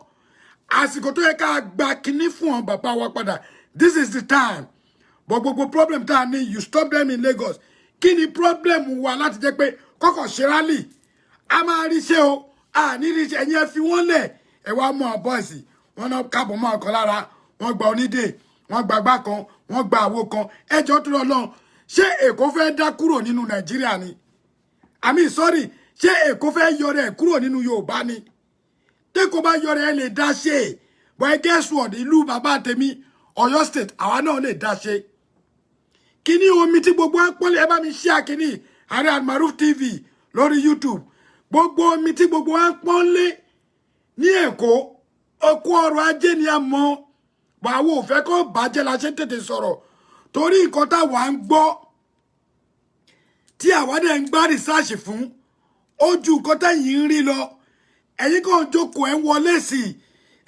àsìkò tó yẹ ká gba kinní fún ọ bàbá wa padà this is the time but gbogbo problem tá a ní you stop them in Lagos kí ni problem wa láti jẹ́ pé kọ́kọ́ ṣe rally a máa rí ṣe o a ní rí ṣe ẹ̀yin ẹ fi wọ́n lẹ̀ ẹ wá mọ bọ́ọ̀sì wọn náà káàbọ̀ mọ́ ọkọ̀ lára wọ́n gba onídè wọ́n gba agbá kan wọ́n gba àwo kan ẹjọ́ tó lọ lọ́n ṣé Èkó fẹ́ dá kúrò nínú Nàìjíríà ni sorry ṣé Èkó fẹ́ yọrẹ kúrò nínú Yorùbá ni tẹ́kọ̀ bá yọrẹ ẹ lè dá ṣe but guess what ìlú bàbá tèmi Ọ̀yọ́ state àwa náà lè dá ṣe kíní omi tí gbogbo wọn pọ́nlé ẹ bá mi ṣí àkíní Ààrẹ Almaroof TV lórí YouTube gbogbo omi tí gbogbo wọn pọ́nlé ní Èkó ọkọ̀ ọrọ̀ ajé ni a mọ̀ bọ̀ àwọn ò fẹ́ kó bàjẹ́ la ṣe tètè sọ̀rọ̀ torí nǹkan táwa ń gbọ́ tí àwa dẹ̀ ń gbá rìsáàṣì fún ojú nǹkan tẹ̀yìn ń rí lọ ẹ̀yin kan jókòó ẹ̀ ń wọlé sí i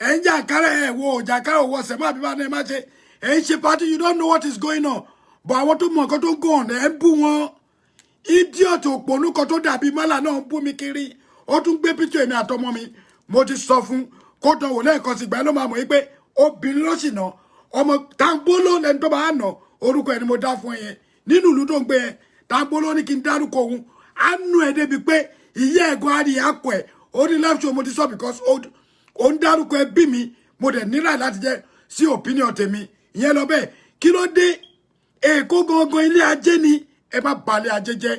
ẹ̀ ń jàǹkárẹ̀ ẹ̀ wo jàǹkárẹ̀ òwò ọ̀sẹ̀ máa bí bá ẹ̀ má ṣe ẹ̀ ń ṣe party you don't know what is going on but àwọn tó mọ nǹkan tó go on ẹ̀ ń bú wọn idiot òpònú kan tó dàbí mọ́là náà ń bú mi kiri ó tún gbé píṣọ èmi àtọmọ mi mo ti sọ fún kó dán wò lẹ́ẹ̀kan sí ìgbà ló máa mọ̀ pé obìnrin ló sì ná ọmọ Tambolo lẹni tó bá nà orúkọ ẹni mo dá fún yẹn nínú ìlú tó ń gbé yẹn Tambolo ní kí n dárúkọ òun á nù ẹ débi pé ìyá ẹ̀gbọ́n á rí akọ ẹ̀ ó ní live show mo ti sọ because ó ń dárúkọ ẹbí mi mo dẹ̀ nílà láti jẹ́ sí opinion tèmi ìyẹn lọ bẹ́ẹ̀ kí ló dé Èkó gangan ilé ajé ni ẹ má balẹ̀ ajé jẹ́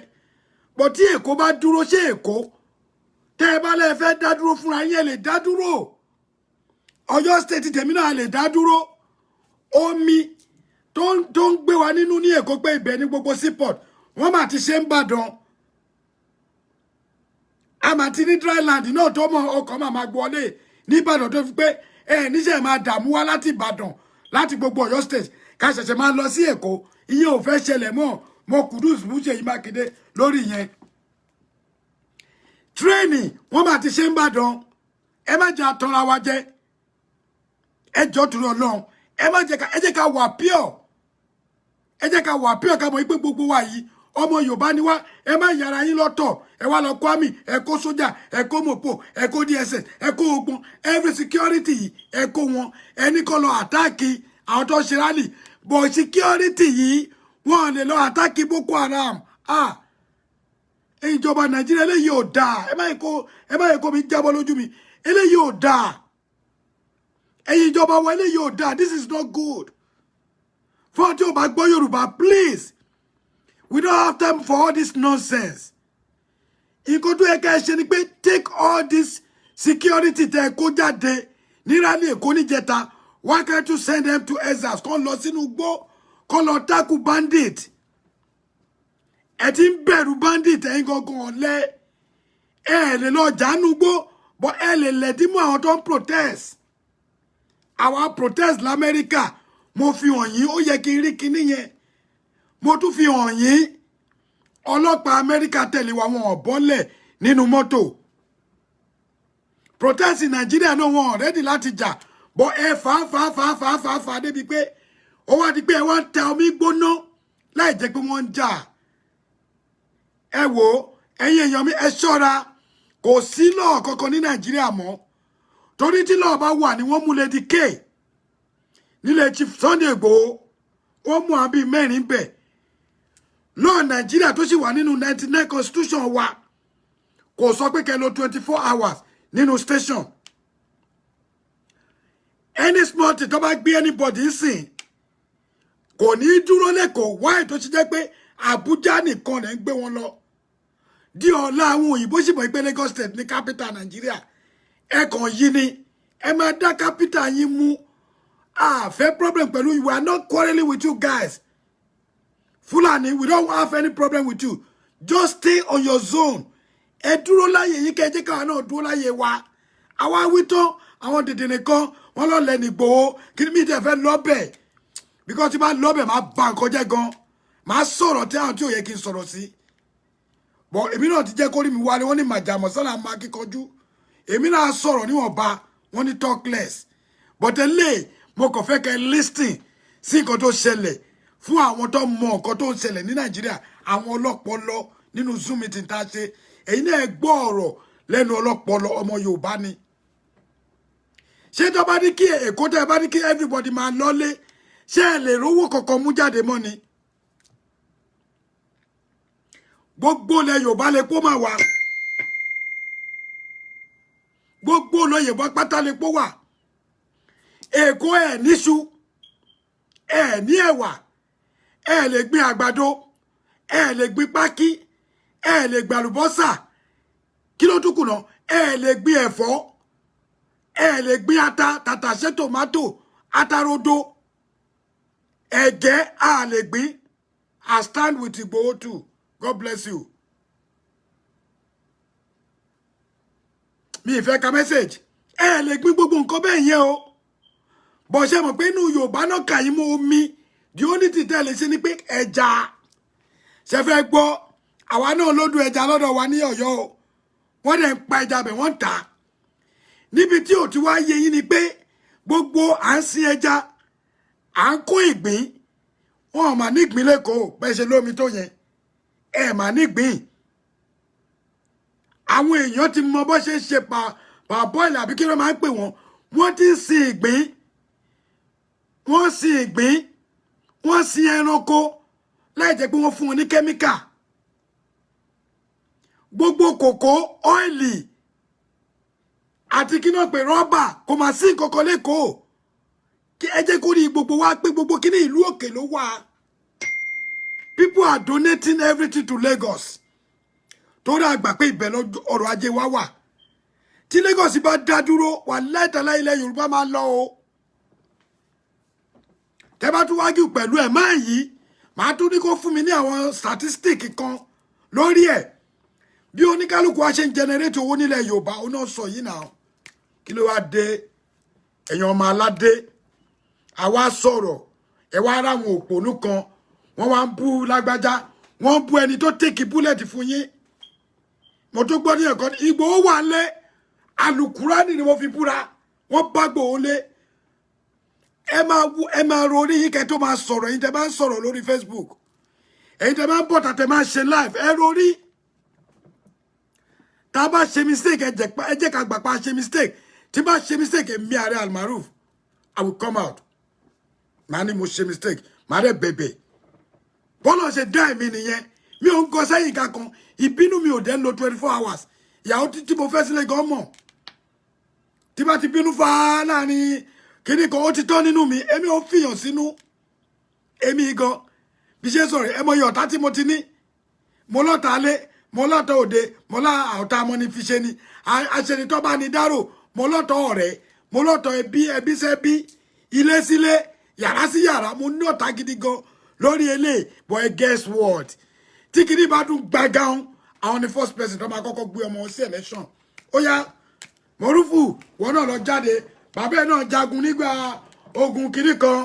bọ̀ tí Èkó bá dúró ṣé Èkó tẹ́ ẹ bá lẹ́ẹ̀ fẹ́ dá dúró fúnra yín lè dá dúró Ọ̀yọ́ state tèmi náà lè dá dúró omi tó ń gbé wa nínú ní Èkó pé ibẹ̀ ní gbogbo seaport wọ́n mà ti ṣe ń bàdàn a mà ti ní dryland náà tó mọ ọkọ̀ máa gbọ́lé ní Ìbàdàn tó fi pé níṣẹ́ máa dààmú wá láti Ìbàdàn láti gbogbo Ọ̀yọ́ state ká ṣẹ̀ṣẹ̀ máa lọ sí Èkó ìyẹn ò fẹ́ ṣẹlẹ̀ mọ́ mo Kudus Ṣèyí Mákindé lórí yẹn tírẹ́ẹ̀nì wọ́n mà ti ṣe ń bàdàn ẹ má jẹ́ àtọ́ra wa jẹ́ ẹjọ́ tó lọ lọ́hùn ẹ jẹ́ ká wà pure ká mọ̀ pé gbogbo wa yìí ọmọ Yorùbá ni wá ẹ má yàrá yín lọ́tọ̀ ẹ wá lọ kó àmì ẹ kó sójà ẹ kó mọ̀pọ̀ ẹ kó DSS ẹ kó ogun every security yìí ẹ kó wọn ẹni kọ́ lọ àtáàkì àwọn tó ṣe rálì bọ̀ security yìí wọ́n lè lọ àtáàkì Boko Haram ìjọba Nàìjíríà eléyìí ò dáa ẹ má yẹ kó mi jábọ́ lójú mi eléyìí ò dáa ẹ̀yin ìjọba wa eléyìí ò dáa this is not good fún ọtí ò bá gbọ́ Yorùbá please we don't have time for all this nonsense nǹkan tó yẹ ká ẹ ṣe ni pé take all this security tẹ kó jáde ní rally Èkó níjẹta why can't you send them to exile kó lọ sínú igbó kó lọ tackle bandit ẹ ti ń bẹ̀rù bandit ẹ̀yin gangan ọ̀lẹ ẹ lè lọ jánu gbó but ẹ lè lẹ̀dí mú àwọn tó ń protest àwa protest l'Amẹ́ríkà mo fi hàn yín ó yẹ kí n rí kinní yẹn mo tún fi hàn yín ọlọ́pàá Amẹ́ríkà tẹ̀lé wa wọn ọ̀bọ́lẹ̀ nínú mọ́tò protest Nàìjíríà náà wọn ready láti jà bọ́ ẹ fà débi pé ó wá di pé ẹ wá ń ta omi gbóná láì jẹ́ pé wọ́n ń jà ẹ wò ẹ̀yin èèyàn mi ẹ ṣọ́ra kò sí lọ́ọ̀ kankan ní Nàìjíríà mọ́ torí tí lọ́ọ̀ bá wà ní wọ́n mú Lady K nílé Chief Sunday Igboho wọ́n mú àbí mẹ́rin bẹ̀ lọ́ọ̀ Nàìjíríà tó sì wà nínú 99 constitution wa kò sọ pé kẹ́ lò 24 hours nínú station any small thing tó bá gbé anybody sìn kò ní dúró lẹ́kọ̀ọ́ wáyé tó ṣe jẹ́ pé Àbújá nìkan lẹ́ ń gbé wọn lọ di ọ̀la àwọn òyìnbó sì mọ̀ pé Lagos State ní capital Nàìjíríà ẹ kàn yí ni ẹ máa dá capital yín mú fẹ́ problem pẹ̀lú you. We are not quarreling with you guys Fulani we don't have any problem with you just stay on your zone ẹ dúró láyé yín kẹjẹ káwa náà dúró láyé wa àwa wí tán àwọn dèdè nìkan wọn lọ lẹ nìgbòho kí ni mi tẹ fẹ́ lọ́bẹ̀ because tí bá lọ́bẹ̀ máa bà nǹkan jẹ́ gan máa sọ̀rọ̀ tí àwọn tí ò yẹ kí n sọ̀rọ̀ sí bọ̀ èmi náà ti jẹ́ kó rí mi wálé wọ́n ní màjà mọ̀sálà máa kíkanjú èmi náà sọ̀rọ̀ níwọ̀nba wọ́n ní talk less but eléyìí mo kàn fẹ́ kẹ́ listen sí nǹkan tó ṣẹlẹ̀ fún àwọn tó mọ nǹkan tó ń ṣẹlẹ̀ ní Nàìjíríà àwọn ọlọ́pọlọ nínú Zoom meeting tá a ṣe èyí náà gbọ́ ọ̀rọ̀ lẹ́nu ọlọ́pọlọ ọmọ Yorùbá ni ṣé tó bá ní kí Èkó tẹ́ bá ní kí everybody máa lọ́lé ṣé ẹ lè rówó kankan mú jáde mọ́ ni gbogbo ilẹ̀ Yorùbá lè kó máa wà gbogbo ilẹ̀ Yorùbá pátá lè kó wà Èkó ẹ̀ níṣu ẹ̀ ní ẹ̀wà ẹ̀ lè gbin àgbàdo ẹ̀ lè gbin pákí ẹ̀ lè gbin àlùbọ́sà kí ló tún kù náà ẹ̀ lè gbin ẹ̀fọ́ ẹ̀ lè gbin ata tàtàṣé tòmátò atarodo ẹ̀gẹ́ a lè gbin. I stand with Igboho too. God bless you. Mi ìfẹ́ ka message ẹ lè gbin gbogbo nǹkan bẹ́ẹ̀ yẹn o bọ̀ ṣe mọ̀ pé inú Yorùbá náà kà yín mọ́ omi the only thing tẹ́ lè ṣe ni pé ẹja ṣe fẹ́ gbọ́ àwa náà lódù ẹja lọ́dọ̀ wa ní Ọ̀yọ́ o wọ́n dẹ̀ ń pa ẹja bẹ̀ wọ́n ń tà níbi tí ò ti wá yé yín ni pé gbogbo à ń sin ẹja à ń kó ìgbín wọn ò mà ní ìgbín lẹ́kọ̀ọ́ bẹ́ẹ̀ ṣe lómi tó yẹn ẹ mà ní ìgbín àwọn èèyàn ti mọ bó ṣe ń ṣe pàbọ́ìlì àbí kí ló máa ń pè wọ́n ti ń sin ìgbín wọ́n sin ìgbín wọ́n sin ẹranko láì jẹ́ pé wọ́n fún wọn ní kẹ́míkà gbogbo kòkó ọ́ìlì àti kí náà pè rọ́bà kò máa sí nǹkankan lẹ́kọ̀ọ́ kí ẹ jẹ́ kó rí gbogbo wa pé gbogbo kí ní ìlú òkè ló wà people are donating everything to Lagos tó rà gbà pé ibẹ̀ ọrọ̀ ajé wa wà tí Lagos bá dá dúró wà láìtàlá ilẹ̀ Yorùbá máa lọ o tẹ́ bá tún wájú pẹ̀lú ẹ̀ máa yí màá tún ní kó fún mi ní àwọn statistic kan lórí ẹ̀ bí oníkálukú wa ṣe ń generate owó nílẹ̀ Yorùbá ó náà sọ yìí náà kí ló wá dé èèyàn ọmọ aládé àwa sọ̀rọ̀ ẹ wá ara àwọn òpònú kan wọ́n wá ń bú lágbájá wọ́n ń bú ẹni tó tèkì búlẹ̀tì fún yín mo tó gbọ́ ní ẹ̀kọ́ Ìgbòho wà lé alùkùránì ni mo fi búra wọ́n bá Ìgbòho lé ẹ máa ro orí yín kẹ́ tó máa sọ̀rọ̀ ẹ̀yin tẹ́ bá ń sọ̀rọ̀ lórí Facebook ẹ̀yin tẹ́ bá ń bọ̀ tàtẹ́ máa ṣe live ẹ ro orí tá a bá ṣe mistake ẹ jẹ́ ká gbà pa ṣe mistake tí bá ṣe mistake èmi Ààrẹ Almaroof I will come out màá ní mo ṣe mistake màá dẹ̀ bẹ̀bẹ̀ bọ́lá ṣe dá èmi nìyẹn mi ò ń gọ sẹ́yìn kankan ìbínú mi ò dẹ́ ń lo 24 hours ìyàwó tí mo fẹ́ sílẹ̀ gan mọ̀ tí bá ti bínú fa láàrin kíní kan ó ti tán nínú mi èmi ò fìyàn sínú èmi gan bí ṣe sọ̀rọ̀ ẹ mọ iye ọ̀tá tí mo ti ní mo lọ́ta alé mo lọ́ta òde mo lá ọ̀tá ọmọ ní fi ṣe ni àṣẹni tó bá ní dárò mo lọ́ta ọ̀rẹ́ mo lọ́ta ẹbí sẹ́bí ilé sílé yàrá sí yàrá mo ní ọ̀tá gidi gan lórí eléyìí but guess what tí kìíní bá dún gbàgán àwọn ni first person tó máa kọ́kọ́ gbé ọmọ sí election ó yá Mọ̀rúfù wọn náà lọ jáde bàbá ẹ̀ náà jagun nígbà ogun kìíní kan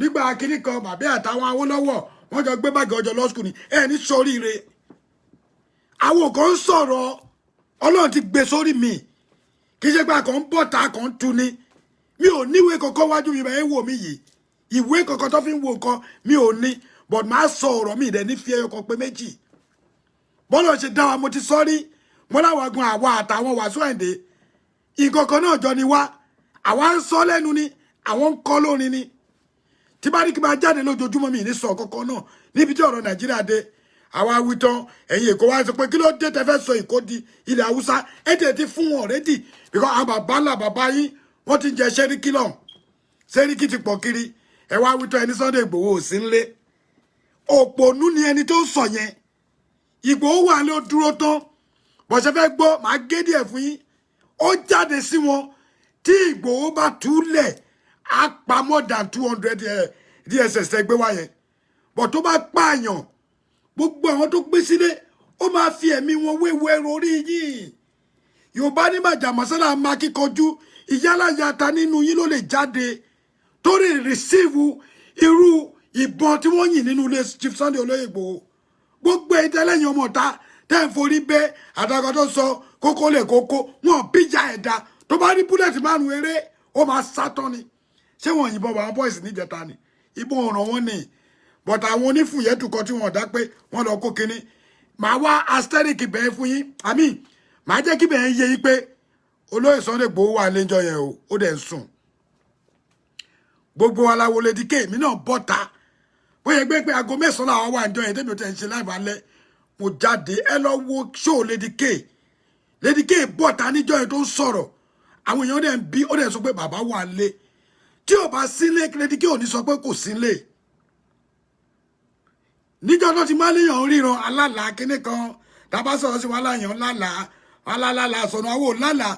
nígbà kìíní kan bàbá àtàwọn Awólọ́wọ̀ wọ́n jọ gbé báàgì ọjọ́ law school ni ẹ̀ ní sóríire àwọn kan ń sọ̀rọ̀ Ọlọ́run ti gbé sórí mi kì í ṣe pé àkàn ń bọ̀ tá àkàn ń tu ni mi ò níwèé kankan wájú mi báyìí wò mí yìí ìwé kankan tó fi ń wo nǹkan mi ò ní but máa sọ ọ̀rọ̀ mi ìdẹ ní fi ẹyọ kan pé méjì bọ́lá ṣe dá wa mo ti sọ rí mo láwọn agun àwa àtàwọn Wàsíù Àyìndé nǹkan kan náà jọ ni wá àwa ń sọ lẹ́nu ni àwọn ń kọ́ lórin ni tí bá ní kí n máa jáde lójoojúmọ́ mi ní sọ kankan náà níbi tí ọ̀rọ̀ Nàìjíríà dé àwa wí tán ẹ̀yin Èkó wá sọ pé kí ló dé tẹ́ fẹ́ sọ Èkó di ilẹ̀ Haúsá ẹ̀ tẹ̀ ti fún wọn already because àwọn bàbá ńlá bàbá yín wọ́n ti ń jẹ sẹ́ríkì náà sẹ́ríkì ti pọ̀ kiri ẹ wá wí tán ẹni Sunday Ìgbòho ò sí ńlé òpònú ni ẹni tó ń sọ yẹn Ìgbòho wà ló dúró tán bọ̀ṣẹ́ fẹ́ gbọ́ màá gé díẹ̀ fún yín ó jáde sí wọn tí Ìgbòho bá túlẹ̀ á pa more than 200 DSS ẹgbẹ́ wa yẹn bọ̀ tó bá pààyàn gbogbo àwọn tó gbé sílé ó máa fi ẹ̀mí wọn wéwu ẹrù orí yìí Yorùbá ní màjà mọ́sálà máa kíkanjú ìyálàyàta nínú yín ló lè jáde torí rìsíìfù irú ìbọn tí wọ́n yìn nínú ilé Chief Sunday Olóyè Ìgbòho gbogbo ìtẹ́lẹ́yìn ọmọ ọ̀tá tẹ́ ń forí bẹ́ àtàkọ́ tó sọ kókó lè kókó wọn bíjà ẹ̀dá tó bá rí búlẹ̀tì márùn eré ó máa sátán ni ṣé wọn yìnbọn bàbá boys níjẹta ni ìbọn ọ̀ràn wọn ni but àwọn onífùyẹ́tù kan tí wọn dá pé wọn lọ kó kinní màá wá asteric bẹ́ẹ̀ fún yín àmì màá jẹ́ kí bẹ́ẹ̀ yé yín pé olóyè Sunday Igboho wà lẹ́jọ́ yẹn o ó dẹ̀ ń sùn gbogbo aláwo Lady K mi náà bọ́ta bóyá gbé pé aago mẹ́sàn-án làwọn wà níjọ́ yẹn tẹ́mi ò tẹ̀ ń ṣe láì balẹ̀ mo jáde ẹ lọ wo show Lady K bọ́ta níjọ́ yẹn tó ń sọ̀rọ̀ àwọn èèyàn dẹ̀ ń bí ó dẹ̀ sọ pé bàbá wà lé tí ò bá sílé Lady K ò ní sọ pé kò sílé níjọ́ tó ti máa léèyàn ríran alálàá kíní kan tàbá sọ̀rọ̀ sí wa láyàn lálàá sọ̀nà àwọn lálàá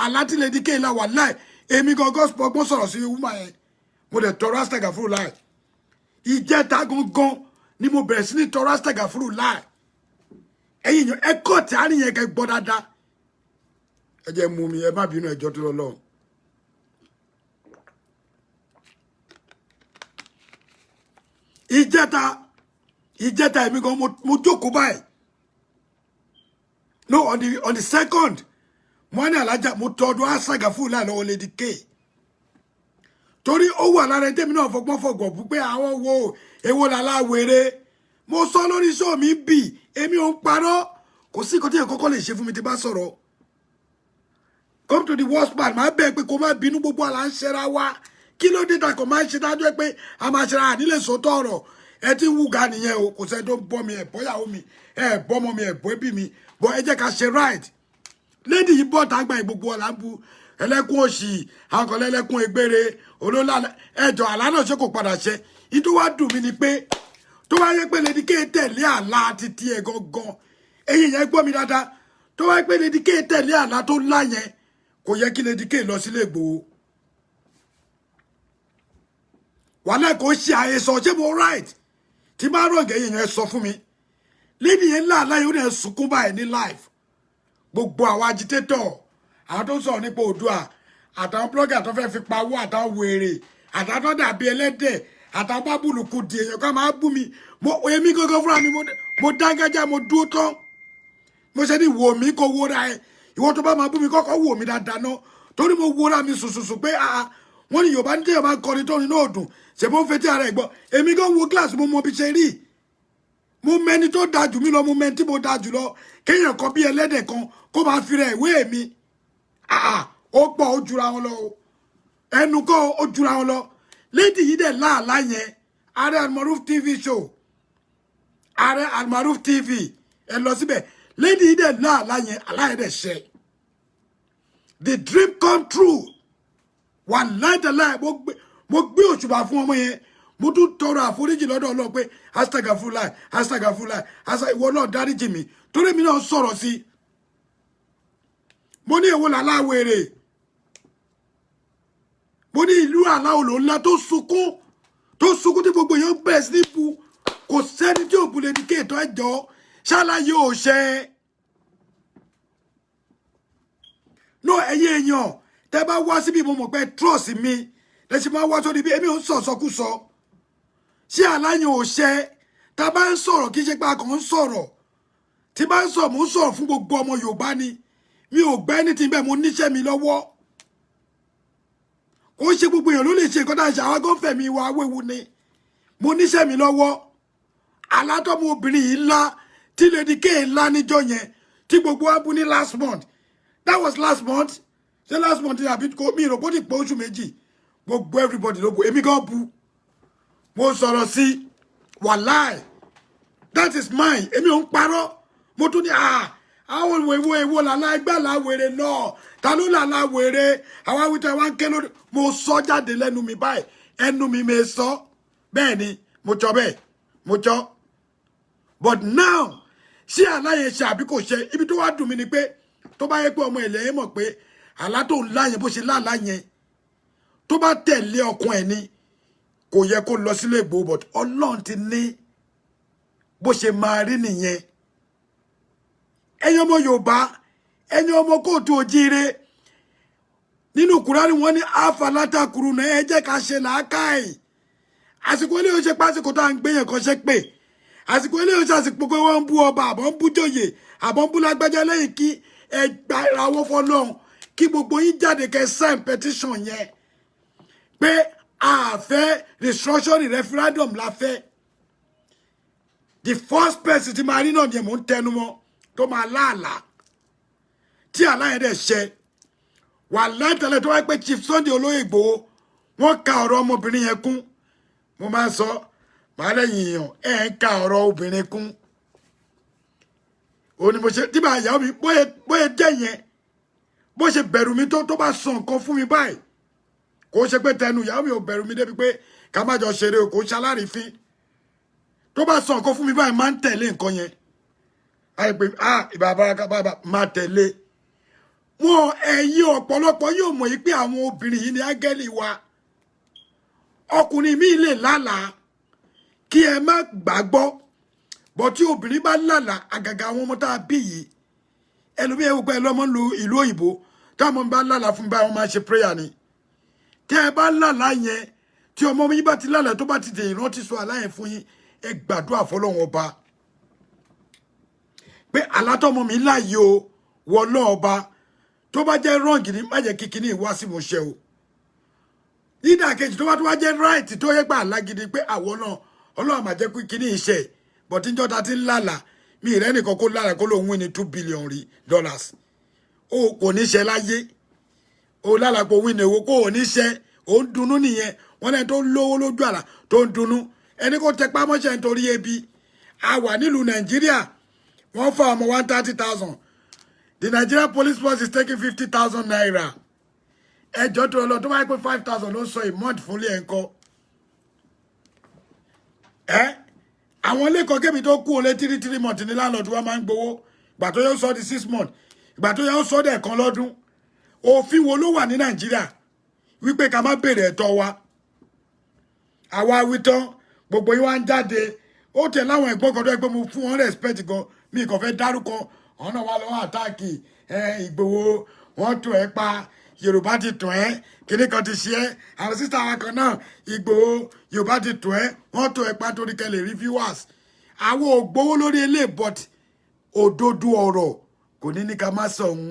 aláti Lady K là wà láì èmi gangan gbọ́n sọ̀rọ̀ sí wúmà yẹn mo dẹ̀ tọrọ astega fúru láì ìjẹta gangan ni mo bẹ̀rẹ̀ sí ní tọrọ astega fúru láì ẹ̀yin yàn ẹ̀kọ́ tí a nìyẹn kẹ́ gbọ́ dáadáa ẹ jẹ́ mú mi ẹ má bínú ẹjọ́ tó lọ ìjẹta èmi gan mo jókòó báyìí no on the second mo ní alájà mo tọdún astega fúru láì lọ́wọ́ Lady K torí ó wà lára tèmi náà fọgbọ́n fọgbọ̀ bú pé àwọn wo èwo làlá wèrè mo sọ lórí show mi bì èmi ò ń parọ́ kò sí nǹkan tí èèyàn kọ́kọ́ lè ṣe fún mi tí bá sọ̀rọ̀ come to the worst part máa bẹ́ẹ̀ pé kó má bínú gbogbo àlà ń ṣera wa kí ló dé takò máa ń ṣe dájọ́ pé a máa ṣera ànílè sọ́tọ̀ ọ̀rọ̀ ẹ ti ń wúga nìyẹn o kò sẹ́ni tó ń bọ́ mi ẹ̀ bọ́yàwó mi ẹ̀ bọ́mọ mi ẹ̀ bọ́ ẹbí mi bọ́ ẹ jẹ́ ká ṣe right lady yìí bọ́ tàgbà gbogbo ọ̀là ń bu ẹlẹ́kùn òṣì àwọn kan lẹ́lẹ́kùn egbére olólà ẹjọ́ àlá náà ṣe kò padà ṣe ìtò wá dùn mí ni pé tó wá yẹ pé Lady K tẹ̀lé àlá títí ẹ̀ gangan èyí yẹn gbọ́ mi dáadáa tó wá yẹ pé Lady K tẹ̀lé àlá tó lá yẹn kò yẹ kí Lady K lọ sílé Ìgbòho wàhálà kò ṣe àhesọ ṣé mo right tí bá rọ̀gẹ̀ èyí yẹn sọ fún mi lady yẹn láàlá yóò dẹ̀ sunkún báyìí ní life gbogbo àwọn agitator àwọn tó ń sọ̀rọ̀ nípa Oòduà àtàwọn blogger tó fẹ́ fi pawó àtàwọn wèrè àtàwọn tó dàbí ẹlẹ́dẹ̀ àtàwọn bábùlùkù di èèyàn kan máa bú mi èmi gangan fúnra mi mo dáńgájá mo dúró tán mo ṣe ní wò mí kó wóra ẹ ìwọ tó bá máa bú mi kọ́kọ́ wò mí dáadáa náà torí mo wóra mi sùsùsù pé wọ́n ní Yorùbá ní téèyàn máa ń kọrin tó ní náà dùn ṣèbó ń fetí ara ẹ̀ gbọ́ èmi gan wo kíláàsì mo mọ bí ṣe rí mo mẹni tó dáa jù mí lọ mo mẹni tí mo dáa jù lọ kéèyàn kan bí ẹlẹ́dẹ̀ kan kó máa fi rẹ̀ ìwé mi ó pọ̀ ó jura wọn lọ ẹnu kọ́ ó jura wọn lọ lady yìí dẹ̀ láàlá yẹn Ààrẹ Almaroof TV show Ààrẹ Almaroof TV ẹ lọ síbẹ̀ lady yìí dẹ̀ láàlá yẹn aláyẹ̀ dẹ̀ ṣẹ the dream come true wà láìdẹ̀láì mo gbé òṣùbà fún ọmọ yẹn mo tún tọrọ àforíjì lọ́dọ̀ Ọlọ́run pé astagafurulai ìwọ náà dáríjì mi torí mi náà sọ̀rọ̀ sí mo ní èwo làlá wèrè mo ní ìlú aláwòlò ńlá tó sunkún tí gbogbo èèyàn bẹ̀rẹ̀ sí ní bu kò sẹ́ni tí ò bu Lady K ètò ẹ̀jọ́ ṣáláyé ò ṣe no ẹ̀yin èèyàn tẹ́ bá wá síbi mo mọ̀ pé trust mi lẹ́sìn máa wá sórí bí èmi ò ń sọ̀sọ́kúsọ ṣé aláyàn ò ṣe tá a bá ń sọ̀rọ̀ kí ṣe pé a kàn ń sọ̀rọ̀ tí bá ń sọ̀rọ̀ mo ń sọ̀rọ̀ fún gbogbo ọmọ Yorùbá ni mi ò gbẹ́ ní ti bẹ́ẹ̀ mo níṣẹ́ mi lọ́wọ́ ó ṣe gbogbo èèyàn ló lè ṣe nǹkan tá a ṣe àwọn agọ́fẹ̀ mi wá wéwu ni mo níṣẹ́ mi lọ́wọ́ alátọ́mọ obìnrin yìí ńlá tí Lady K ńlá níjọ́ yẹn tí gbogbo wa bú ní last month that was last month ṣé last month ni àbí mi ìròpó ti pé oṣù méjì gbogbo everybody ló bu èmi gan bu mo sọ̀rọ̀ sí wàláì that is mine èmi ò ń parọ́ mo tún ní àwọn èwo làlá ẹgbẹ́ làwèrè náà ta ló làlá wèrè àwọn awítọ̀ wa ń ké lórí mo sọ jáde lẹ́nu mi báyìí ẹnu mi mi sọ bẹ́ẹ̀ ni mo jọ bẹ́ẹ̀ mo jọ but now ṣé àláyé ṣe àbí kò ṣe ibi tó wá dùn mí ni pé tó bá yẹ pé ọmọ ilẹ̀ yẹn mọ̀ pé àlá tó ń lá yẹn bó ṣe láàlá yẹn tó bá tẹ̀lé ọkàn ẹ̀ ni kò yẹ kó lọ sílé Ìgbòho but Ọlọ́run ti ní bó ṣe máa rí nìyẹn ẹ̀yin ọmọ Yorùbá ẹ̀yin ọmọ kóòtù òjíire nínú Kùránì wọ́n ní àfàlátàkùrù náà ẹ jẹ́ ká ṣe làákàyè àsìkò ilé oṣù pásìkò tá à ń gbéyàn kan ṣe pé àsìkò eléyìí ṣàsìkò pé wọ́n ń bú ọba àbọ̀ ń bú jòyè àbọ̀ ń bú lágbájá lẹ́yìn kí ẹ gba ìràwọ̀ fọlọ́run kí gbogbo yín jáde kẹ́ sign petition yẹn pé a fẹ́ restructuring referendum la fẹ́. The first person tí máa rí náà ni mò ń tẹnu mọ́ tó máa láàlá tí àlá yẹn dẹ̀ ṣẹ wà láìtẹ̀lẹ̀ tó wáyé pé Chief Sunday Olóyè Ìgbòho wọ́n ka ọ̀rọ̀ ọmọbìnrin yẹn kún mo máa sọ màá lẹ́yìn èèyàn ń ka ọ̀rọ̀ obìnrin kún òní mo ṣe tí bá ìyàwó mi bóyá jẹ́ yẹn bó ṣe bẹ̀rù mi tó bá sọ nǹkan fún mi báyìí kò ṣe pé tẹnu ìyàwó mi ò bẹ̀rù mi débi pé ká má jọ ṣeré o kò ṣalárìífín tó bá sọ nǹkan fún mi báyìí máa ń tẹ̀lé nǹkan yẹn àìpé ìbá baraka bàbá máa tẹ̀lé wọn ẹ̀yin ọ̀pọ̀lọpọ̀ yóò mọ̀ yìí pé àwọn obìnrin yìí ni áńgẹ́lì wa ọkùnrin mi lè lálàá kí ẹ má gbàgbọ́ bọ́ tí obìnrin bá lálàá àgàgà àwọn ọmọ tá a bí yìí ẹlòmíì ẹ̀wọ̀ pé ẹlọ́mọ lu ìlú òyìnbó táwọn bá lálàá fún báyìí wọ́n máa ṣe prayer ni tẹ́ ẹ bá lálàá yẹn tí ọmọ yín bá ti lálàá tó bá ti dè ìrántí sọ àlá yẹn fún yín ẹ gbàdúrà fọlọ́run ọba pé alátọ́mọ mi láàyè o wọ ọlọ́ọba tó bá jẹ́ wrong ni má jẹ́ kíkiní ìwá sí mo ṣe o nídà kejì tó bá jẹ́ right tó yẹ gbà lágídí pé àwọn náà ọlọ́run máa jẹ́ kíkiní iṣẹ́ bọ̀tí ń jọta ti ń lálà mi ìrẹ́ nìkan kó lára kó lóun wí ní $2 billion o kò ní ṣe láyé o lálà kó wí ní owó kó o ní ṣe o ń dunnú nìyẹn wọn lẹ́ni tó lówó lójú àlà tó ń dunnú ẹni kó tẹpá mọ́ṣẹ́ nítorí ebi a wà nílùú Nàìjíríà wọ́n fa ọmọ 130,000 the Nigerian police force is taking 50,000 naira ẹjọ́ tó lọ tó bá yẹ pé 5,000 ló ń sọ ìmọ̀t fúnlé ẹ̀ ń kọ́ àwọn lẹ́kọ̀ọ́ kébì tó kú olé 3 months ní láńlọ́ọ̀dù wa máa ń gbowó ìgbà tó yẹ ó sọ di 6 months ìgbà tó yẹ ó sọ dẹ̀ kan lọ́dún òfin wo ló wà ní Nàìjíríà wípé ká má béèrè ẹ̀tọ́ wa àwa wí tán gbogbo yín wá ń jáde ó tẹ̀ láwọn ẹ̀gbọ́n kan tó yẹ pé mo fún wọn respect gan mi kàn fẹ́ dárúkọ ọ̀nà wa lọ́wọ́ àtáàkì Ìgbòho wọ́n tún ẹ̀ pa Yorùbá ti tún ẹ́ kíní kan ti ṣe ẹ́ àwọn sísá wa kan náà Ìgbòho Yorùbá ti tún ẹ́ wọ́n tún ẹ̀ pa torí kẹlẹ̀ rí viewers àwọn ò gbowó lórí ilé but òdodo ọ̀rọ̀ kò ní ní ká má sọ òun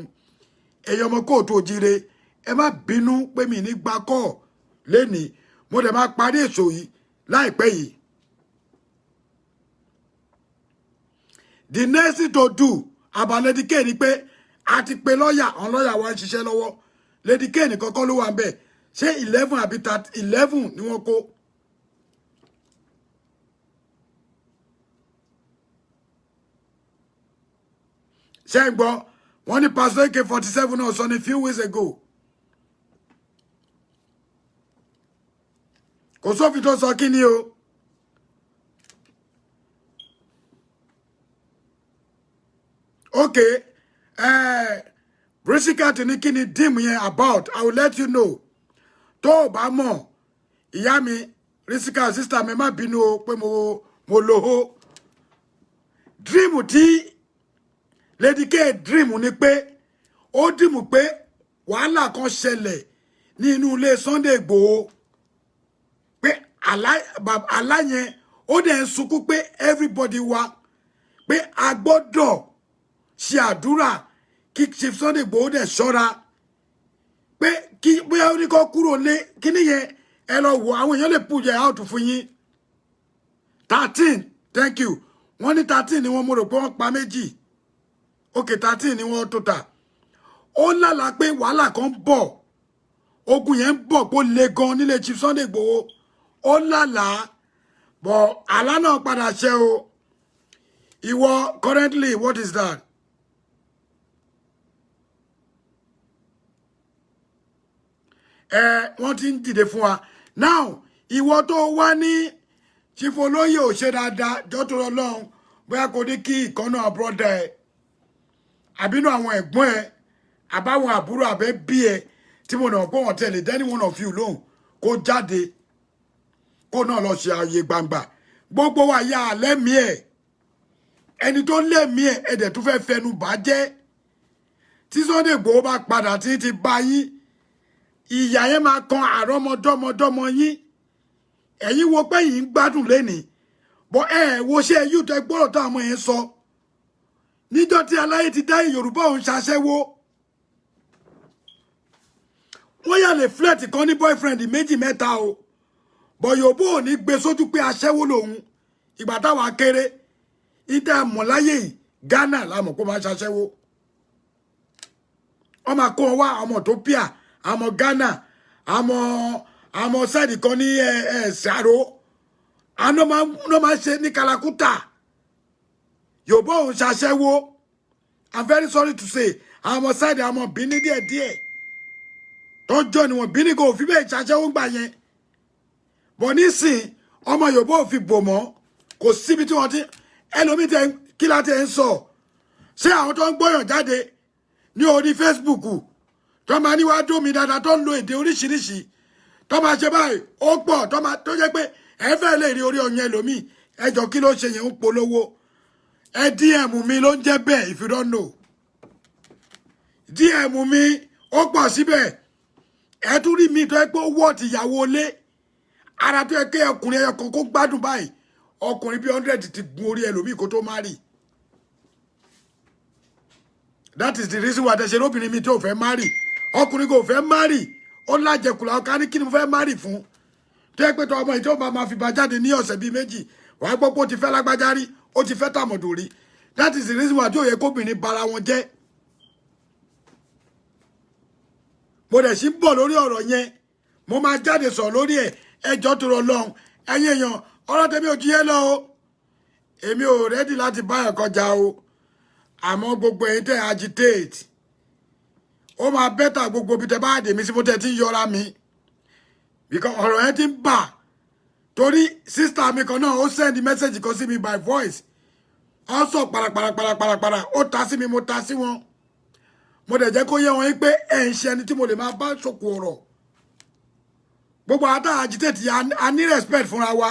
ẹ̀yọ́ ọmọ kóòtù òjire ẹ má bínú pé mi ní gbà kọ́ lẹ́nìí mo dẹ̀ máa parí èso yìí láìpẹ́ yìí. The next thing to do about Lady K ni pé a ti pe lọ́ọ̀yà àwọn lọ́ọ̀yà wa ń ṣiṣẹ́ lọ́wọ́ Lady K nìkan kọ́ ló wà ń bẹ̀ ṣé 11 àbí 11 ni wọ́n kó. ṣé ń gbọ́ wọ́n ní Pastor AK-47 náà sọ ní few weeks ago. kò sófin tó sọ kí ni o. Okay, Brisikat ní kí ni dim yẹn about I will let you know tó o bá mọ̀ ìyá mi Brisikat sister mi má bínú o pé mo lo ho dream tí Lady K dream ni pé ó dream pé wàhálà kan ṣẹlẹ̀ ní inú ilé Sunday Igboho pé àlá yẹn ó dẹ̀ ń sunkún pé everybody wá pé a gbọ́dọ̀ ṣe àdúrà kí Chief Sunday Igboho dẹ̀ ṣọ́ra pé kí bóyá ó ní kó kúrò lé kí nìyẹn ẹ lọ wò àwọn èèyàn lè pull you out fún yín 13 thank you wọ́n ní 13 ni wọ́n mo rò pé wọ́n pa méjì okay 13 ni wọ́n tó ta ó lálàá pé wàhálà kan bọ̀ ogun yẹn ń bọ̀ pé ó le gan nílé Chief Sunday Igboho ó lálàá bọ̀ àlá náà padà ṣẹ o ìwọ currently what is that. Wọ́n ti ń dìde fún wa now ìwọ tó wá ní Chief Olóyè ò ṣe dáadáa jọ́tò Ọlọ́run bóyá kò ní kí ìkànnà àbúrọ̀dà ẹ̀ àbínú àwọn ẹ̀gbọ́n ẹ̀ àbáwọn àbúrò àbẹ́ bí ẹ̀ tí mo náà pé wọ́n tẹ̀lé dẹ́ni one of you lóhùn kó jáde kó náà lọ ṣe ààyè gbangba gbogbo wa ya lẹ́mìí ẹ̀ ẹni tó lẹ́mìí ẹ̀ ẹ̀dẹ̀ tó fẹ́ fẹnu bà jẹ́ tí Sunday Igboho bá padà tí ti bá yín ìyà yẹn máa kan àrọ́mọdọ́mọdọ́mọ yín ẹ̀yin wo pé yìí ń gbádùn lénìí bọ́ wo ṣe youth ẹ gbọ́rọ̀ tó àwọn yẹn sọ níjọ́ tí aláyé ti dá Yorùbá òun ṣaṣẹ́wó wọ́n yà lè flirt kan ní boyfriend méjì mẹ́ta o bọ̀ Yorùbá ò ní gbé sójú pé aṣẹ́wó lòun ìgbà táwa kéré ìdá mọ̀láyé yìí Ghana lámọ̀ kó máa ṣaṣẹ́wó wọ́n máa kó wọn wá ọmọ Ethiopia àmọ́ Ghana àmọ́ sẹ́ẹ̀dì kan ní ṣàró àná máa ṣe ní Kalakuta Yorùbá òun ṣaṣẹ́wó I'm very sorry to say àmọ́ sẹ́ẹ̀dì àmọ́ Bìní díẹ̀díẹ̀ tó jọ ni wọn Bìní kò fi bẹ́ẹ̀ ṣaṣẹ́wó gbà yẹn bọ̀ nísìn ọmọ Yorùbá ò fi bò mọ́ kò síbi tí wọ́n ti ẹlòmíì tẹ kí láti ẹ̀ ń sọ ṣé àwọn tó ń gbọ́yàn jáde ní orí Facebook tó máa ní wá dómi dáadáa tó ń lo èdè oríṣiríṣi tó máa ṣe báyìí ó pọ̀ tó jẹ́ pé ẹ fẹ́ lè rí orí ọyàn ẹlòmíì ẹjọ́ kí ló ṣe yẹn ń polówó ẹ DM mi ló ń jẹ́ bẹ́ẹ̀ if you don't know DM mi ó pọ̀ síbẹ̀ ẹ tún rí mi tó yẹ pé ó wọ́ọ̀tì ìyàwó ilé ara tó yẹ kí ọkùnrin ẹyọ kan kó gbádùn báyìí ọkùnrin bí 100 ti gun orí ẹlòmíì kó tó má rí that is the reason why tẹ̀sẹ̀ lóbìnrin mi tó fẹ́ má rí ọkùnrin kò fẹ́ má rí ó lájẹkùlà ọkà ní kí ni mo fẹ́ má rí fún tó yẹ pé tó ọmọ ìjọba máa fi bá jáde ní ọ̀sẹ̀ bíi méjì wàá gbọ́ pé ó ti fẹ́ lágbájá rí ó ti fẹ́ tàmọ̀dò rí that is the reason why tí ò yẹ kóbìnrin bara wọn jẹ́ mo dẹ̀ sí bọ̀ lórí ọ̀rọ̀ yẹn mo máa jáde sọ lórí ẹ̀ ẹjọ́ tó rọ lọ́hùn ẹ̀yin èèyàn ọ̀rọ̀ tèmi ò jíyẹ́ lọ o èmi ò rẹ́dì láti bá ẹ̀ kọjá o àmọ́ gbogbo ẹ̀yin tẹ́ agitate ó máa bẹ́tà gbogbo bí tẹ́ bá dè mí sí mo tẹ́ ti ń yọra mi because ọ̀rọ̀ yẹn ti ń bà torí sísítà mi kan náà ó send message kan sí mi by voice ó sọ parapara ó ta sí mi mo ta sí wọn mo dẹ̀ jẹ́ kó yé wọn pé ẹ̀ ń ṣe ẹni tí mo lè máa bá ṣòkò ọ̀rọ̀ gbogbo àtà agitate a ní respect fúnra wa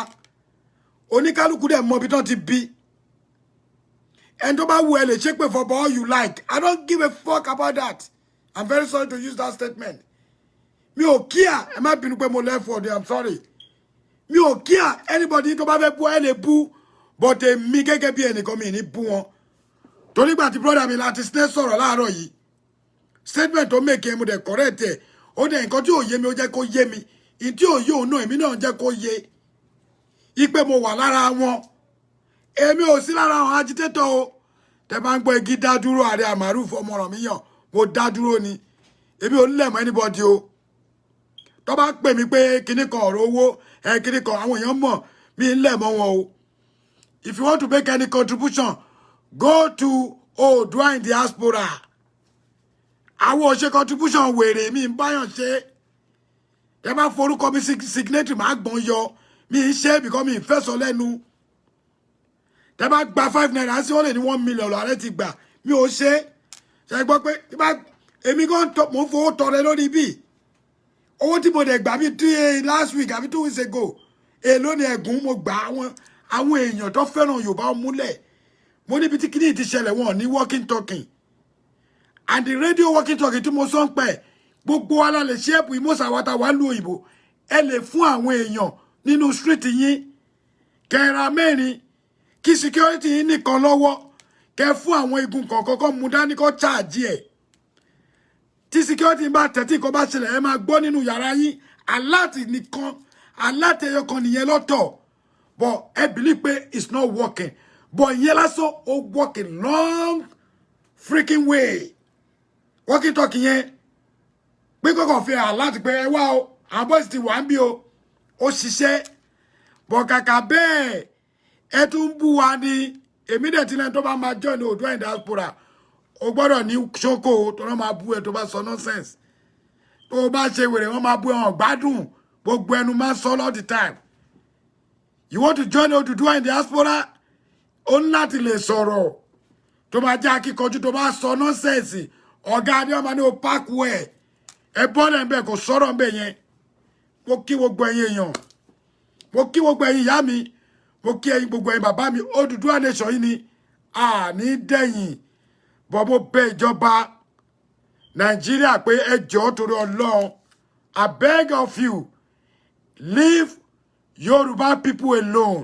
oníkálukú dẹ̀ mọ ibi tán ti bí ẹni tó bá wù ẹ lè ṣépè for all you like I don't give a fuck about that I'm very sorry to use that statement mi ò kíà ẹ má bínú pé mo left for I'm sorry mi ò kíà anybody tó bá fẹ́ bú ẹ lè bú but èmi gẹ́gẹ́ bí ẹnìkan mi ní bú wọn torí gbà tí brother mi láti snake sọ̀rọ̀ láàárọ̀ yìí statement tó make ẹ mo dẹ̀ correct ẹ ó dẹ̀ nǹkan tí ò yé mi ó jẹ́ kó yé mi ìdí òye òun náà èmi náà jẹ́ kó yé ipe mo wà lára wọn èmi ò sí lára àwọn agitator o tẹ bá ń gbọ́ igi dá dúró ààrẹ àmàrú fọmọràn mi yàn mo dá dúró ni èmi ò lẹ̀ mọ́ anybody o tó bá pè mí pé kíní kan ọ̀rọ̀ owó kíní kan àwọn èèyàn mọ̀ mí ń lẹ̀ mọ́ wọn o if you want to make any contribution go to Oòduà in diaspora àwọn ò ṣe contribution wèrè mi ń báyàn ṣe tẹ bá forúkọ mi signatory máa gbọ́n yọ mi ń ṣe because mi ń fẹ́ sọ lẹ́nu tẹ bá gba 5 naira sí wọ́n lè ní 1 million ààrẹ ti gbà mi ò ṣe ṣe gbọ́ pé èmi gan mo ń fowó tọrẹ lórí bí owó tí mo dẹ̀ gbà bí last week àbí 2 weeks ago èló ni ẹ̀gún mo gbà àwọn èèyàn tó fẹ́ràn Yorùbá múlẹ̀ mo níbi tí kíní ti ṣẹlẹ̀ wọn ní walking talking and the radio walking talking tí mo sọ ń pẹ́ gbogbo wa la lè ṣe ẹ̀pù ìmọ̀sàwátà wà lù òyìnbó ẹ lè fún àwọn èèyàn nínú street yín kẹra mẹ́rin kí security yín nìkan lọ́wọ́ kẹ fún àwọn igun kọ̀ọ̀kan kọ́ mú dání kọ́ cháàjì ẹ̀ tí security bá tẹ̀tí kọ́ bá ṣẹlẹ̀ ẹ máa gbọ́ nínú yàrá yín aláàtì nìkan aláàtì ẹyọ kan nìyẹn lọ́tọ̀ but ẹ believe pé it's not working but ìyẹn lásán ó working long freaking way walking talking yẹn pé kọ́kọ́ fi hàn láti pé ẹ wá o àwọn bọ́ọ̀sì ti wà ń bí o ó ṣiṣẹ́ bọ̀ kàkà bẹ́ẹ̀ ẹ tún bú wa ní èmi dẹ̀ tí lẹ́nu tó bá máa join Oòduà in diaspora o gbọ́dọ̀ ní ṣókò tó náà máa bú ẹ tó bá sọ nonsense tó o bá ṣe wèrè wọ́n máa bú ẹ wọn gbádùn gbogbo ẹnu máa sọ all the time you want to join Oòduà in diaspora ó ní láti lè sọ̀rọ̀ tó máa jẹ́ akíkanjú tó bá sọ nonsense ọ̀gá adé ọmọ ní o páàkù ẹ̀ ẹ bọ́ọ̀lù ẹ̀ ń bẹ̀ kò sọ̀rọ̀ ń bẹ̀ yẹn mo kí gbogbo ẹ̀yin èèyàn mo kí gbogbo ẹ̀yin ìyá mi mo kí ẹ̀yin gbogbo ẹ̀yin bàbá mi Odùduwà nation yìí ni àní dẹ̀yìn bọ́ mo bẹ̀ ìjọba Nàìjíríà pé ẹ jọ̀ọ́ torí Ọlọ́run I beg of you leave Yoruba people alone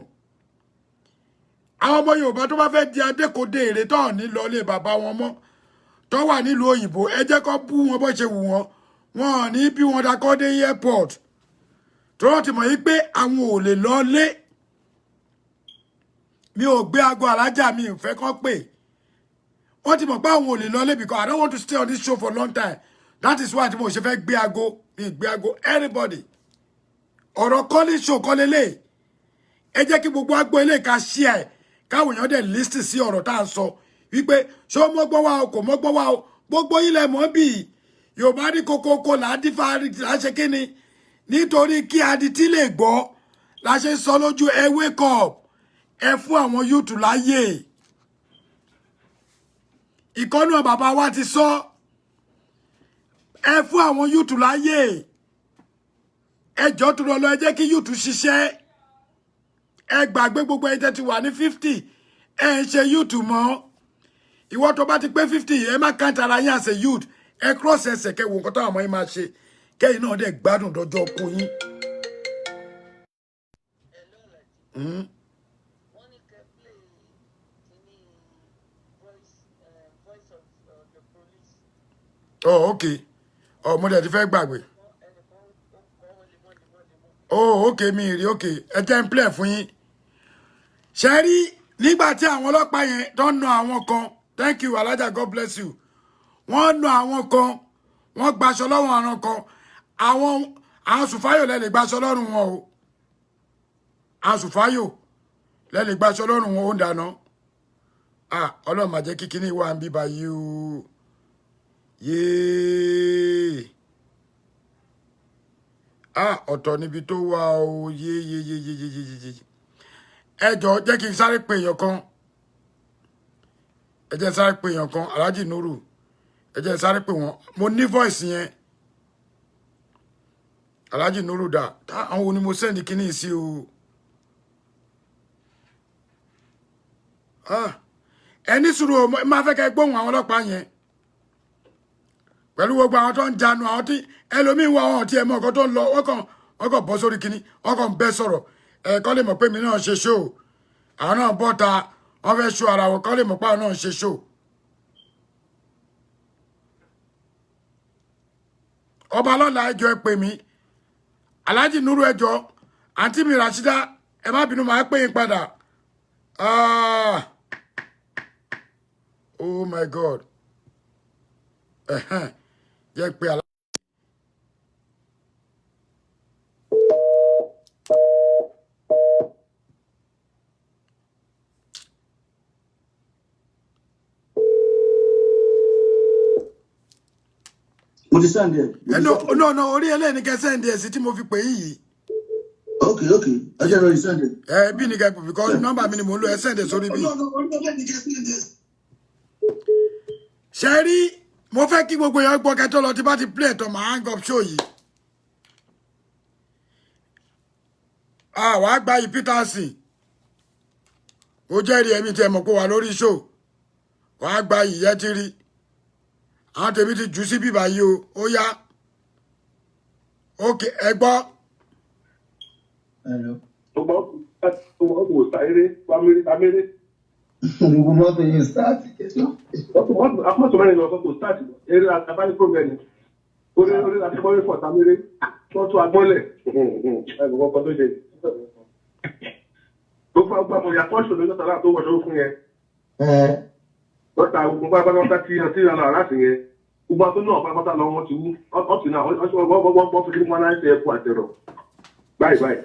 àwọn ọmọ Yorùbá tó bá fẹ́ di adékòdé èrè tó ní lọlé bàbá wọn mọ́ tó wà nílùú òyìnbó ẹ jẹ́ kó bú wọn bó ṣe wù wọ́n wọn ò ní bí wọn dakọ́ dé airport tó wọ́n ti mọ̀ yí pé àwọn ò lè lọlé mi ò gbé aago alájà mi ò fẹ́ kán pè wọ́n ti mọ̀ pé àwọn ò lè lọlé because I don't want to stay on this show for a long time that is why tí mo ṣe fẹ́ gbé aago mi gbé aago anybody ọ̀rọ̀ kọ́lé show kọ́lé lè ẹ jẹ́ kí gbogbo agbó ilé ká share ẹ̀ káwọn èèyàn dẹ̀ listen sí ọ̀rọ̀ tá à ń sọ wípé ṣé ó mọ́gbọ́n wa o kò mọ́gbọ́n wa o gbogbo ilẹ̀ mọ́ bí Yorùbá ní kokoko làádífà láṣẹ kíni nítorí kí adití lè gbọ́ la ṣe sọ lójú ẹ wake up ẹ fún àwọn youth láyè ìkọ́nù bàbá wa ti sọ ẹ fún àwọn youth láyè ẹjọ́ tó lọ ẹ jẹ́ kí youth ṣiṣẹ́ ẹ gbàgbé gbogbo ẹ̀yin tẹ́ ti wà ní 50 ẹ ń ṣe youth mọ́ ìwọ tó bá ti pé 50 ẹ má kàn tara yín as a youth ẹ cross ẹsẹ̀ kẹ́ wo nǹkan táwọn ọmọ yín máa ṣe kẹ́yìn náà dẹ̀ gbádùn dọjọ́ ọkọ yín. Oh, okay. Oh, mo dẹ̀ ti fẹ́ gbàgbé. Oh, okay, mi rí okay. Ẹ jẹ́ n play fún yín. Ṣé rí nígbà tí àwọn ọlọ́pàá yẹn tó ń na àwọn kan, thank you Alhaja, God bless you. Wọ́n na àwọn kan, wọ́n gbaṣọ lọ́wọ́ àwọn kan. Àwọn Sùfáyò lẹ lè gbaṣọ lọ́rùn wọn o. Àwọn Sùfáyò lẹ lè gbaṣọ lọ́rùn wọn ó ń dáná. Ọlọ́run má jẹ́ kí kíní wà ń bí báyìí o. Yéé. Ọ̀tọ̀ níbi tó wà o. Yéé. Ẹ jọ̀ọ́ jẹ́ kí n sáré pe èèyàn kan. Ẹ jẹ́ sáré pe èèyàn kan, Alhaji Nuru. Ẹ jẹ́ sáré pe wọn. Mo ní voice yẹn. Alhaji Nuru dà. Àwọn wo ni mo send kíní sí o. Ẹni sùúrù o, máa fẹ́ kẹ́ gbóhùn àwọn ọlọ́pàá yẹn. Pẹ̀lú gbogbo àwọn tó ń janu àwọn tí ẹlòmíín wà wọn tí ẹ mọ nǹkan tó ń lọ wọ́n kàn bọ́ sórí kíní wọ́n kàn bẹ́ sọ̀rọ̀ kọ́ lè mọ̀ pé mi náà ṣe ṣó àwọn náà bọ́ ta wọ́n fẹ́ ṣó ara wọn kọ́ lè mọ̀ pé àwọn náà ṣe ṣó. Ọba lọ́la ẹjọ́ ẹ pè mí Alhaji Nuru ẹjọ́ àǹtí mi Rashida ẹ má bínú máa pè yín padà. Oh my God. Jẹ́ pé mo ti send ẹ. no orí ẹlẹ́ni kẹ́ send ẹ sí tí mo fi pè yìí. Okay ẹ jẹ́ lọ send ẹ. Bí ni kẹ́ because nọ́mbà mi ni mo ń lo ẹ send ẹ sórí bí. Ṣé rí mo fẹ́ kí gbogbo èèyàn gbọ́ kẹ́tọ́ lọ tí bá ti play ẹ̀tọ́ máa hang up show yìí. Wàá gba yìí Peterson ó jẹ́rìí ẹ̀mí tí ẹ mọ̀ kó wà lórí show wàá gba yìí yẹ́ ti rí àwọn tèmi ti jù sí bíbá yìí o ó yá ókè ẹ gbọ́. Ọmọ sáré pamẹ́rẹ́. Gbogbo mọ́tò yìí start kẹsàn. Mọ́tò mẹ́rin lọ sọ́kò start eré àtàbálẹ̀ program orí àti bọ́ọ̀lù fọ̀ tamẹ́rẹ́ wọ́n tún agbọ́lẹ̀ ẹ̀gbọ́n kan tó ṣe. Ó fà gbà mọ̀ yàtọ̀ ṣòro lọ́sọ̀ láti tó wọ̀ṣọ́ fún yẹn. Wọ́n ta ogun pápátá tí ìrànlọ́ láti yẹn. Gbogbo àtọ́ náà pápátá lọ wọ́n ti wú. Ọ̀tún náà wọ́n fi kí wọ́n náà ṣe ẹ̀kú àtẹ̀rọ̀. Báyìí.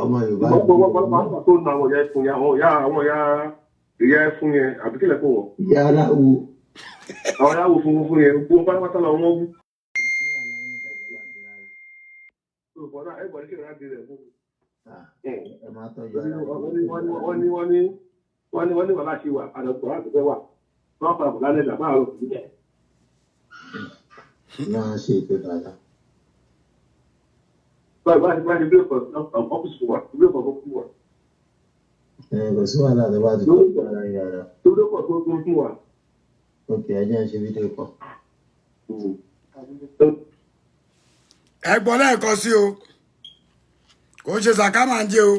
Ọmọ Yorùbá. Wọ́n tó na àwọn ìyá ẹ̀fún yẹn, àwọn ìyá ẹ̀fún yẹn, àbí kílẹ̀ fún wọn. Ìyá aláwo. Àwọn ìyá wo fún yẹn, gbogbo pápátá lọ wọ́n wú. Wọ́n ní wàhálà ṣe wà, àdàpọ̀ láti fẹ́ wà. Wọ́n fa àbùlá lẹ́dà máa rọ̀ sí ẹ̀. Náà ṣe ètò dáadáa. Báyìí bá ti gbé ọkọ̀ ọ́fíìsì wà, gbé ọkọ̀ fún wa. Kò sí wàhálà tó bá ti tó ara yàrá. Tó gbé ọkọ̀ tó fún wa. Ok, ẹ jẹ́ ń ṣe fídíò kọ̀. Ẹ gbọ́ lẹ́ẹ̀kan sí o kò ń ṣe sàkámà ń jẹ o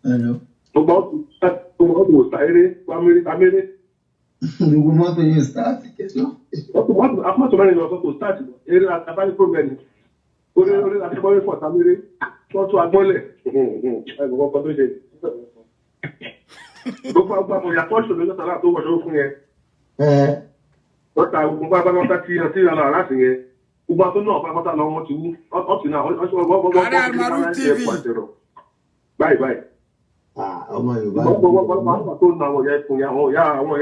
Hello. Gbogbo ọtún sáré améré. Gbogbo mọ́tò yìí start kẹ́sọ́. Mọ́tò mẹ́rin lọ sọ́tò start eré abáyé program orí àtẹ́gbọ́rí fọ̀ saméré wọ́n tún agbọ́lẹ̀ ẹ̀gbọ́n kan tó ṣe. Gbogbo àgbàmọ̀ yàtọ̀ ṣòro lọ́sà náà tó wọ̀ṣọ́ fún yẹn. Wọ́n ta gbogbo pápátá tí ìlànà aláṣẹ yẹn. Gbogbo àtọ́ náà pápátá lọ wọ́n ti wú ọ̀tún náà Ààrẹ Almaroof TV. Báyìí. Ọmọ Yorùbá. Wọ́n tó na àwọn ìyá ẹ̀fún yẹn, àwọn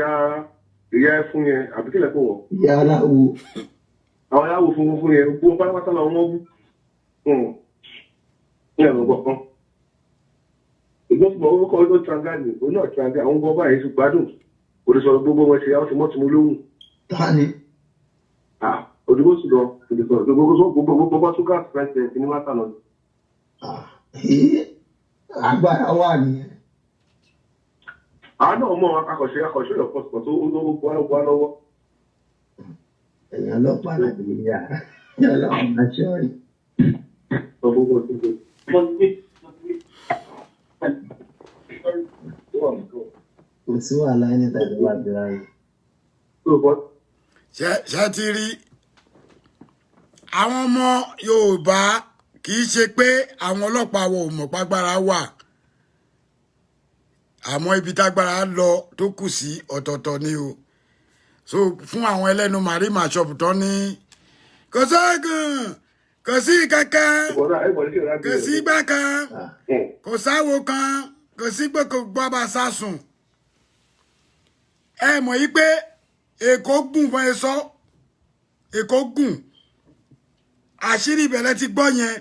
ìyá ẹ̀fún yẹn, àbí kílẹ̀ fún wọn. Ìyá aláwo. Àwọn ìyá wo fún yẹn, gbogbo pápátá lọ wọ́n wú. Ní ẹ̀rọ gbọ̀ngàn. Ìgbọ́sùnmọ̀ orúkọ ọdún Trangani, òun náà Trangani, àwọn ọmọ báyìí ti gbádùn. Òdìsọ̀rọ̀ gbogbo wọn ṣe àwọn ti mọ́ ti mú lóhùn. Tani. Òdìbò sì lọ, òdìsọ̀rọ̀ gbogbo bá tún gáàsì pẹ́sẹ̀ ní mátà náà. Agbára wà nìyẹn. Àwọn náà mọ akọ̀ṣe ìlọ̀pọ̀sọ̀ tó wá lọ́wọ́. Ẹ̀yàn ọlọ́pàá Nàìjíríà. Ẹ̀yàn ọlọ́pàá Nàìjíríà. Kò sí wàhálà ẹni tàbí wà bí ráyè. Ṣé ti rí àwọn ọmọ Yorùbá kì í ṣe pé àwọn ọlọ́pàá wo mọ̀ págbára wà àmọ́ ibi tágbára lọ tó kù sí ọ̀tọ̀ọ̀tọ̀ ni o so fún àwọn ẹlẹ́nu màrí màṣọ́ọ̀bù tán ní kò sóògùn kò sí kankan kò sí igbá kan kò sáwo kan kò sí pé kò gbọ́ bá sásùn ẹ mọ̀ yí pé Èkó gùn bọ́ ẹ sọ Èkó gùn àṣírí ìbẹ̀rẹ̀ ti gbọ́ yẹn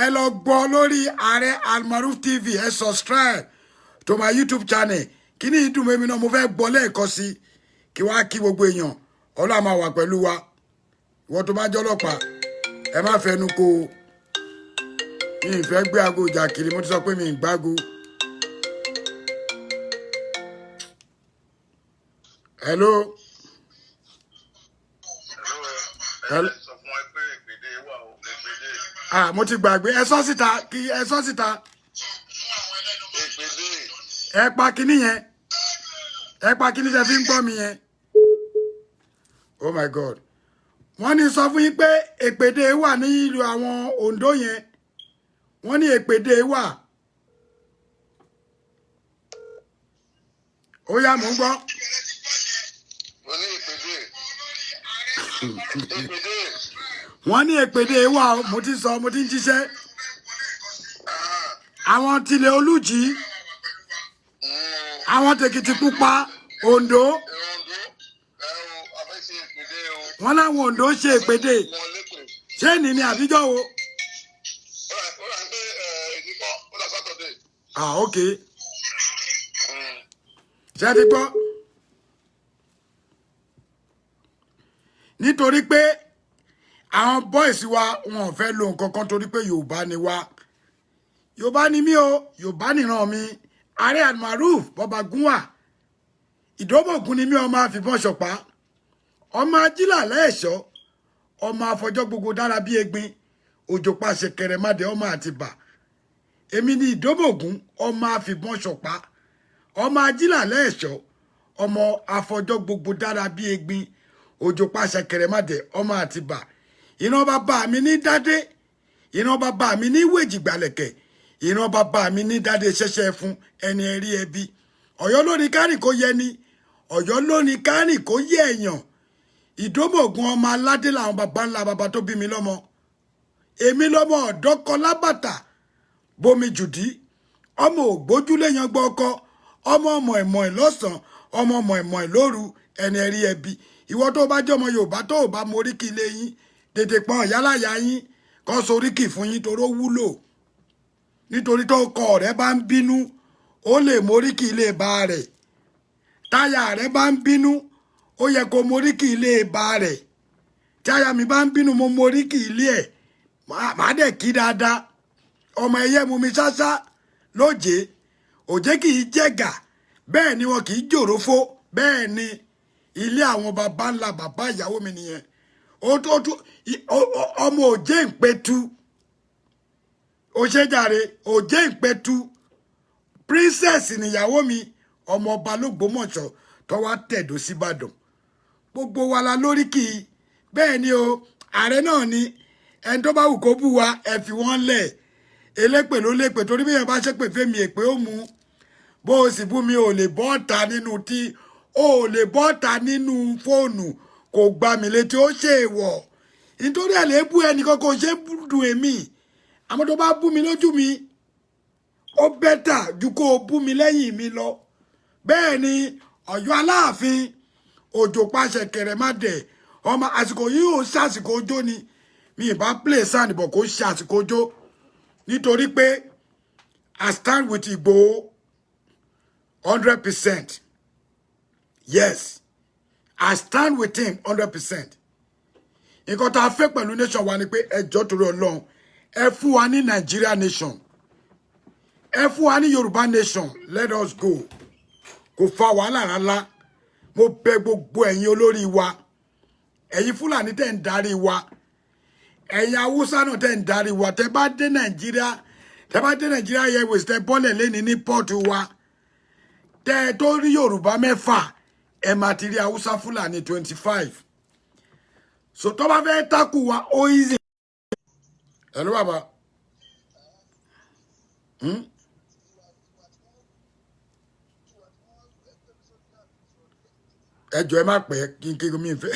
ẹ lọ gbọ́ lórí Ààrẹ Almaroof TV ẹ subscribe to my YouTube channel kí ni ìdùn mẹ́mi náà mo fẹ́ gbọ́ lẹ́ẹ̀kan sí kí wá kí gbogbo èèyàn Ọlọ́run máa wà pẹ̀lú wa ìwọ tó bá jẹ́ ọlọ́pàá ẹ má fẹnu kò mi ì fẹ́ gbé aago ìjà kiri mo ti sọ pé mi ì gbágo. Hello. Hello. Mo ti gbàgbé ẹ sọ síta kí ẹ sọ síta ẹ pa kíní yẹn ẹ pa kíní tẹ́ fi ń gbọ́ mi yẹn oh my God wọ́n ní sọ fún yín pé èpèdè wà ní ìlú àwọn Ondo yẹn wọ́n ní èpèdè wà ó yá mò ń gbọ́. Wọ́n ní èpèdè wà mo ti sọ mo ti ń jíṣẹ́ àwọn tilẹ̀ Olújì àwọn tèkìtìpupa Ondo wọ́n láwọn Ondo ṣe èpèdè ṣé ní ní àbíjọ́ wo ok ṣé ti gbọ́ nítorí pé àwọn boys wa wọn ò fẹ́ lo nǹkan kan torí pé Yorùbá ni wá Yorùbá ni mí o Yorùbá nìran mi Ààrẹ Almaroof bọba gúnwà Ìdómògùn ni mí ọmọ àfìbọn ṣọ̀pá ọmọ ajílà lẹ́ẹ̀ṣọ́ ọmọ afọjọ́ gbogbo dára bí egbin òjò pàṣẹ kẹrẹmádé ọmọ Àtìbà èmi ni Ìdómògùn ọmọ àfìbọn ṣọ̀pá ọmọ ajílà lẹ́ẹ̀ṣọ́ ọmọ afọjọ́ gbogbo dára bí egbin òjò pàṣẹ kẹrẹmádé ọmọ Àtìbà ìran bàbá mi ní dádé ìran bàbá mi ní wèjìgbàlẹ̀kẹ̀ ìran bàbá mi ní dádé ṣẹṣẹ fún ẹni ẹrí ẹbí Ọ̀yọ́ lóní kárìn kó yẹ ni Ọ̀yọ́ lóní kárìn kó yẹ èèyàn Ìdómògùn ọmọ aládé làwọn bàbá ńlá bàbá tó bí mi lọ́mọ èmi lọ́mọ ọ̀dọ́kọ lábàtà bomi jùdí ọmọ ògbójúlé yan gbọ́ ọkọ ọmọ ẹ̀mọ̀ ẹ̀ lọ́sàn ọmọ ẹ̀mọ̀ ẹ̀ lóru ẹni ẹrí ẹbí ìwọ tó bá jẹ́ ọmọ Yorùbá tó bá moríkì ilé yín tètè pọn ìyálàyà yín kọ́ soríkì fún yín toró wúlò nítorí tó kọ rẹ bá ń bínú ó lè moríkì ilé bá rẹ̀ táyà rẹ bá ń bínú ó yẹ kó moríkì ilé bá rẹ̀ táyà mi bá ń bínú mo moríkì ilé ẹ̀ má dẹ̀ kí dáadáa ọmọ ẹyẹ mú mi ṣáṣá lóje òjé kì í jẹ̀gà bẹ́ẹ̀ ni wọn kì í jòrófó bẹ́ẹ̀ ni ilé àwọn baba ńlá bàbá ìyàwó mi nìyẹn ọmọ òjé ìpẹtu òṣèjàre òjé ìpẹtu princess níyàwó mi ọmọ ọba l'Ógbómọ̀ṣọ́ tó wá tẹ̀dó síbàdàn gbogbo wa la lórí kì í bẹ́ẹ̀ ni o ààrẹ náà ni ẹni tó bá wù kó bú wa ẹ fi wọ́n lẹ̀ elépè ló lépè torí bí yẹn bá ṣépè fẹ́mi èpè ó mú bó o sì bú mi ò lè bọ́ ọ̀tá nínú tí ò lè bọ́ ọ̀tá nínú fóònù kò gbà mí létí ó ṣe èèwọ̀ nítorí ẹ̀ lè bú ẹnìkan kò ṣe dùn èmi àmọ́ tó bá bú mi lójú mi ó bẹ́tà ju kó o bú mi lẹ́yìn mi lọ bẹ́ẹ̀ ni Ọ̀yọ́ Aláàfin òjò pàṣẹ kẹrẹ má dẹ̀ ọmọ àsìkò yìí ò ṣàsìkò ọjọ́ ni mi ìbá play sound bọ̀ kó ṣàsìkò ọjọ́ nítorí pé I stand with Igboho 100%. Yes, I stand with him 100%. Nǹkan tá a fẹ́ pẹ̀lú nation wa ni pé ẹjọ́ torí Ọlọ́run ẹ fún wa ní Nigeria nation ẹ fún wa ní Yorùbá nation let us go kò fa wàhálà rárá mo bẹ̀ gbogbo ẹ̀yin olórí wa ẹ̀yin Fúlàní tẹ́ ń darí wa ẹ̀yin Haúsá náà tẹ́ ń darí wa tẹ́ bá dé Nigeria Airways tẹ́ bọ́lẹ̀ lẹ́ni ní pọ́ọ̀tù wa tẹ́ tó rí Yorùbá mẹ́fà ẹ máa ti rí Haúsá Fúlàní 25 so tó bá fẹ́ takù wa ó easy. Hello bàbá. Ẹ jọ̀ọ́ ẹ má pẹ́ kí mi fẹ́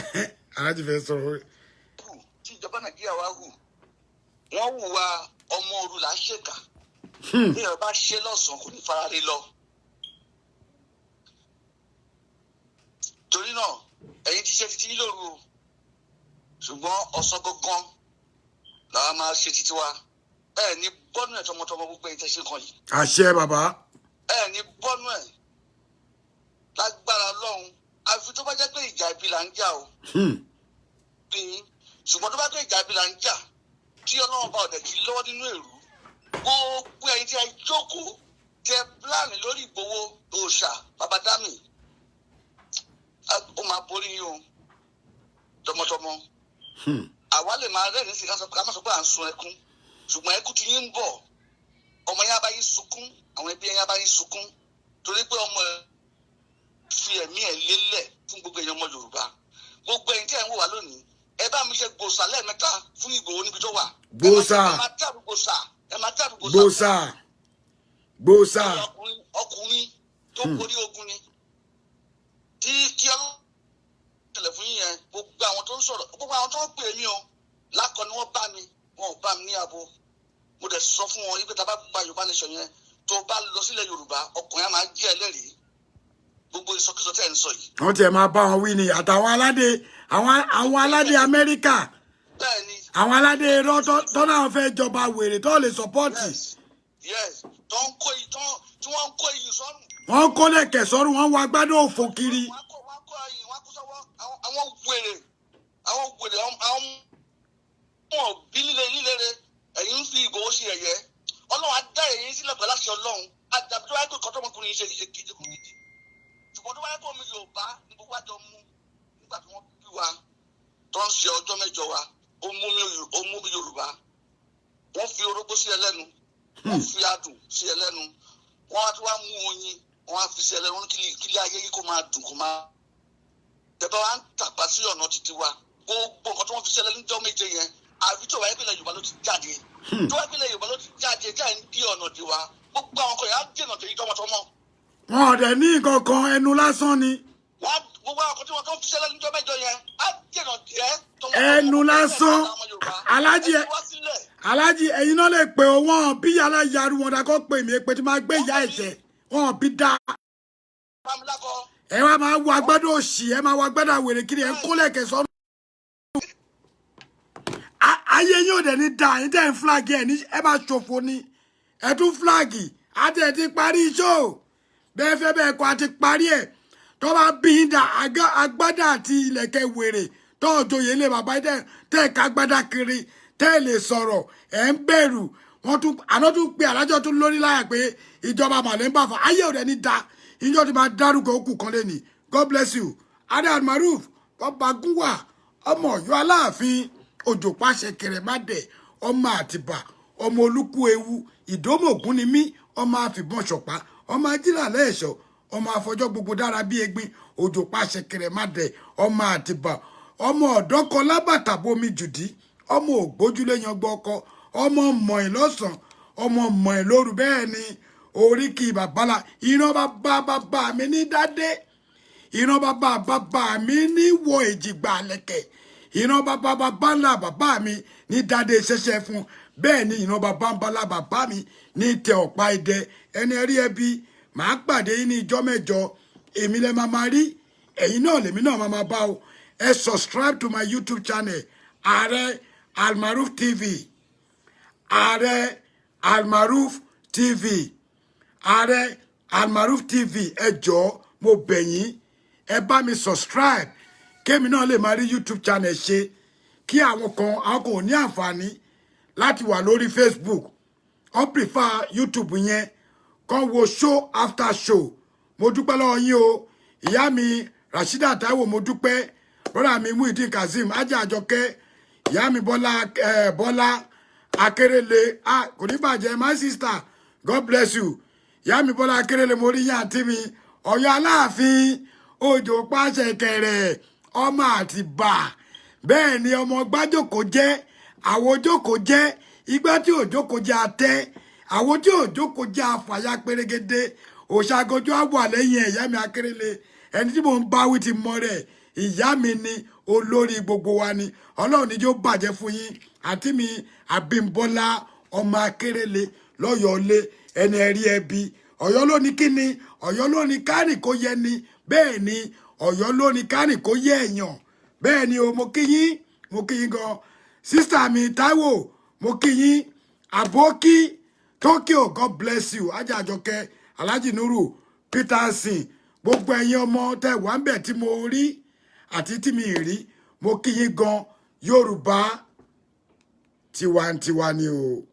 aláàjì fẹ́ sọ̀rọ̀. Tí ìjọba Nàìjíríà wá hù wọ́n hùwà ọmọ òru là ń ṣèkà bí ẹ bá ṣe lọ́sàn-án kò ní farare lọ. Torí náà ẹ̀yin ti ṣe títí lóru ṣùgbọ́n ọ̀sán gangan làwọn máa ṣe títí wa ẹ ní bọ́nú ẹ̀ tọmọtọmọ gbogbo ẹ̀yin tẹ́ ṣe kan yìí. Àṣẹ bàbá. Ẹ ní bọ́nú ẹ̀ lágbára Ọlọ́run àfi tó bá jẹ́ pé ìjà ibi là ń jà o. Ṣùgbọ́n tó bá jẹ́ ìjà ibi là ń jà tí Ọlọ́run bá ọ̀dẹ̀ kí lọ́wọ́ nínú èrú gbogbo ẹ̀yin tí a jókòó tẹ pílánì lórí Ìgbòho òòṣà Babádámì ó máa borí yín o tọmọtọmọ. Àwa lè máa rẹ́rìn sí ká má sọ pé à ń sun ẹkún ṣùgbọ́n ẹkún tí yín ń bọ̀ ọmọ yẹn á bá yín sunkún àwọn ẹbí yẹn á bá yín sunkún torí pé ọmọ ẹ fi ẹ̀mí ẹ̀ lélẹ̀ fún gbogbo èèyàn ọmọ Yorùbá gbogbo ẹ̀yin tí ẹ̀ ń wò wá lónìí ẹ bá mi ṣe gbòòsà lẹ́ẹ̀mẹ́ta fún Ìgbòho níbi tó wà. Gbòòsà ẹ máa dàrú gbòòsà ẹ máa dàrú gbòòsà gbòòsà. ọkùnrin tó borí ogun ni tí Ọlọ́run tẹ́lẹ̀ fún yín yẹn gbogbo àwọn tó ń sọ̀rọ̀ gbogbo àwọn tó ń pè mí o lákọ ni wọ́n bá mi wọn ò bá mi ní abo mo dẹ̀ sọ fún wọn ibi tá a bá gba Yorùbá nation yẹn tó bá lọ sílẹ̀ Yorùbá ọkùnrin á máa jẹ́ ẹlẹ́rìí gbogbo ìsọkúsọ tẹ́ ẹ̀ ń sọ yìí. Wọ́n tiẹ̀ máa bá wọn wí ni àtàwọn aládé àwọn aládé Amẹ́ríkà àwọn aládé irọ́ tó náà fẹ́ jọba wèrè tó lè sọpọ́ọ̀tì. Yes tó ń kó iyì tí wọ́n ń kó iyì sọ́rùn. Wọ́n kó lẹ̀kẹ̀ sọ́rùn wọ́n wá gbádùn òfò kiri. Wọ́n kó iyì wọ́n kó sọ́wọ́ àwọn wèrè àwọn ọmọ bí lílere ẹ̀yin ń fi Ìgbòho ṣe ẹ̀yẹ Ọlọ́run á dá ẹ̀yin sílẹ̀ pẹ̀lú àṣẹ Ọlọ́run àdàbí tó wáyé pé kọ́tọ́mọkùnrin ṣe gidi kò gidi ṣùgbọ́n tó wáyé pé omi Yorùbá ní gbogbo àjọ mú nígbà tí wọ́n bí wa tó ń ṣe ọjọ́ mẹ́jọ wa ó mú mi Yorùbá wọ́n fi orógbó sí ẹlẹ́nu wọ́n fi adùn sí ẹlẹ́nu wọ́n á tún wá mú oyin wọ́n á fi sí ẹlẹ́nu kílé ayé yìí kó máa dùn kó máa tẹ̀bá wa ń tàpá sí ọ̀nà títí wa gbogbo nǹkan tí wọ́n fi sí ẹlẹ́nu jọ́ méje yẹn àfi tó wáyé pínlẹ̀ Yorùbá ló ti jáde tó wáyé pínlẹ̀ Yorùbá ló ti jáde jáde ń dí ọ̀nà tiwa gbogbo àwọn kan yẹn á dènà tèyí tọmọtọmọ. Wọn ò dẹ̀ ní nǹkan kan ẹnu lásán ni. Gbogbo àwọn kan tí wọ́n tó ń fi sí ẹlẹ́nu jọ́ mẹ́jọ yẹn á dènà tiẹ̀ tọmọtọmọ. Ẹnu lásán alájí ẹ̀yin náà lè pè wọ́n bí yàrá yaru wọn dà kó pè mí pé tí máa gbé ìyá ẹ̀ṣẹ̀ wọn bí dá. Ẹ wá máa wọ agbádùn òṣì ẹ máa wọ agbádùn àwèrè kiri ẹ ń kó lẹ̀kẹ̀ sọ́nù. Ayé yín ò dẹ̀ ní da ẹ̀yin tẹ̀ ń fúláàgì ẹ̀ ní ẹ máa ṣòfò ni ẹ tún fúláàgì àti ẹ̀ ti parí iṣó bẹ́ẹ̀ fẹ́ bẹ́ẹ̀ kọ́ àti parí ẹ̀ tó bá bí yín dà agbádà àti ilẹ̀kẹ̀ wèrè tó òjòyè lè bàbá tẹ̀ ká agbádà kiri tẹ́ lè sọ̀rọ̀ ẹ̀ ń bẹ̀rù wọ́n tún àná tún pe alájọ́ tún lórí láyà pé ìjọba màlẹ́ńbà fún ayé ò dẹ̀ ní da ìjọ ti máa dárúkọ òkú kan lé ní God bless you Adé Maruf ọba gúnwà ọmọ Ọ̀yọ́ Aláàfin òjò pàṣẹ kẹrẹmádẹ ọmọ Àtìbà ọmọ Olúkú ewu Ìdómògún ni mí ọmọ àfìbọn ṣọ̀pá ọmọ ajílà lẹ́ẹ̀ṣọ́ ọmọ àfọjọ́ gbogbo dára bí egbin òjò pàṣẹ kẹrẹ má dẹ ọmọ àtìbà ọmọ ọ̀dọ́ kan lábàtà bomi jùdí ọmọ ògbójúlé yangbọ ọkọ ọmọ mọ̀ẹ́ lọ́sàn ọmọ mọ̀ẹ́ lóru bẹ́ẹ̀ ni oríkì bàbálà ìran bàbá mi ní dádé ìran bàbá mi ní wọ èjìgbà lẹ̀kẹ̀ ìran bàbá ńlá bàbá mi ní dádé ṣẹṣẹ fún bẹ́ẹ̀ ni ìran ńlá bàbá mi ní tẹ ọ̀pá idẹ ẹni rí ẹbí màá pàdé ní ìjọ́ mẹ́jọ èmi lẹ máa rí ẹ̀yin náà lèmi náà máa bá o ẹ subscribe to my YouTube channel Ààrẹ Almaroof TV Ààrẹ Almaroof TV Ààrẹ Almaroof TV ẹ jọ̀ọ́ mo bẹ̀ yín ẹ bá mi subscribe kémi náà lè máa rí YouTube channel ṣe kí àwọn kan ò ní àǹfààní láti wà lórí Facebook ó prefer YouTube yẹn kàn wo show after show mo dúpẹ́ lọ́wọ́ yín o ìyá mi Rashida Taiwo mo dúpẹ́ brother mi Muideen Kazeem Ajá Àjọkẹ́ ìyá mi Bọ́lá Akérèlé kò ní bàjẹ́ my sister God bless you ìyá mi Bọ́lá Akérèlé mo rí yín àǹtí mi Ọ̀yọ́ Aláàfin òjò pàṣẹ kẹrẹ ọmọ Àtìbà bẹ́ẹ̀ ni ọmọ gbájòkó jẹ́ àwọn ojókòó jẹ́ igbá tí òjókòó jẹ́ àtẹ́ àwọn tí òjókòó jẹ́ àfàyà pérégedé òṣàgọjọ́ àwọ̀ lẹ́yìn ìyá mi Akérèlé ẹni tí mò ń báwí ti mọ rẹ̀ ìyá mi ni olórí gbogbo wa ni Ọlọ́run ní yóò bàjẹ́ fún yín àti mi Abímbọ́lá ọmọ Akérèlé lọ́yọ̀ọ́lé ẹni ẹ̀rí ẹbí Ọ̀yọ́ ló ní kíni Ọ̀yọ́ ló ní kárìn kó yẹ ni bẹ́ẹ̀ ni Ọ̀yọ́ ló ní kárìn kó yẹ èèyàn bẹ́ẹ̀ ni o mo kí yín gan sísítà mi Táíwò mo kí yín Àbókí Tokyo God bless you Ajá Àjọkẹ́ Alhaji Nuru Peterson gbogbo ẹ̀yin ọmọ tẹ́ wà ń bẹ̀ tí mo rí àti tí mi rí mo kí yín gan Yorùbá tiwantiwa ni o.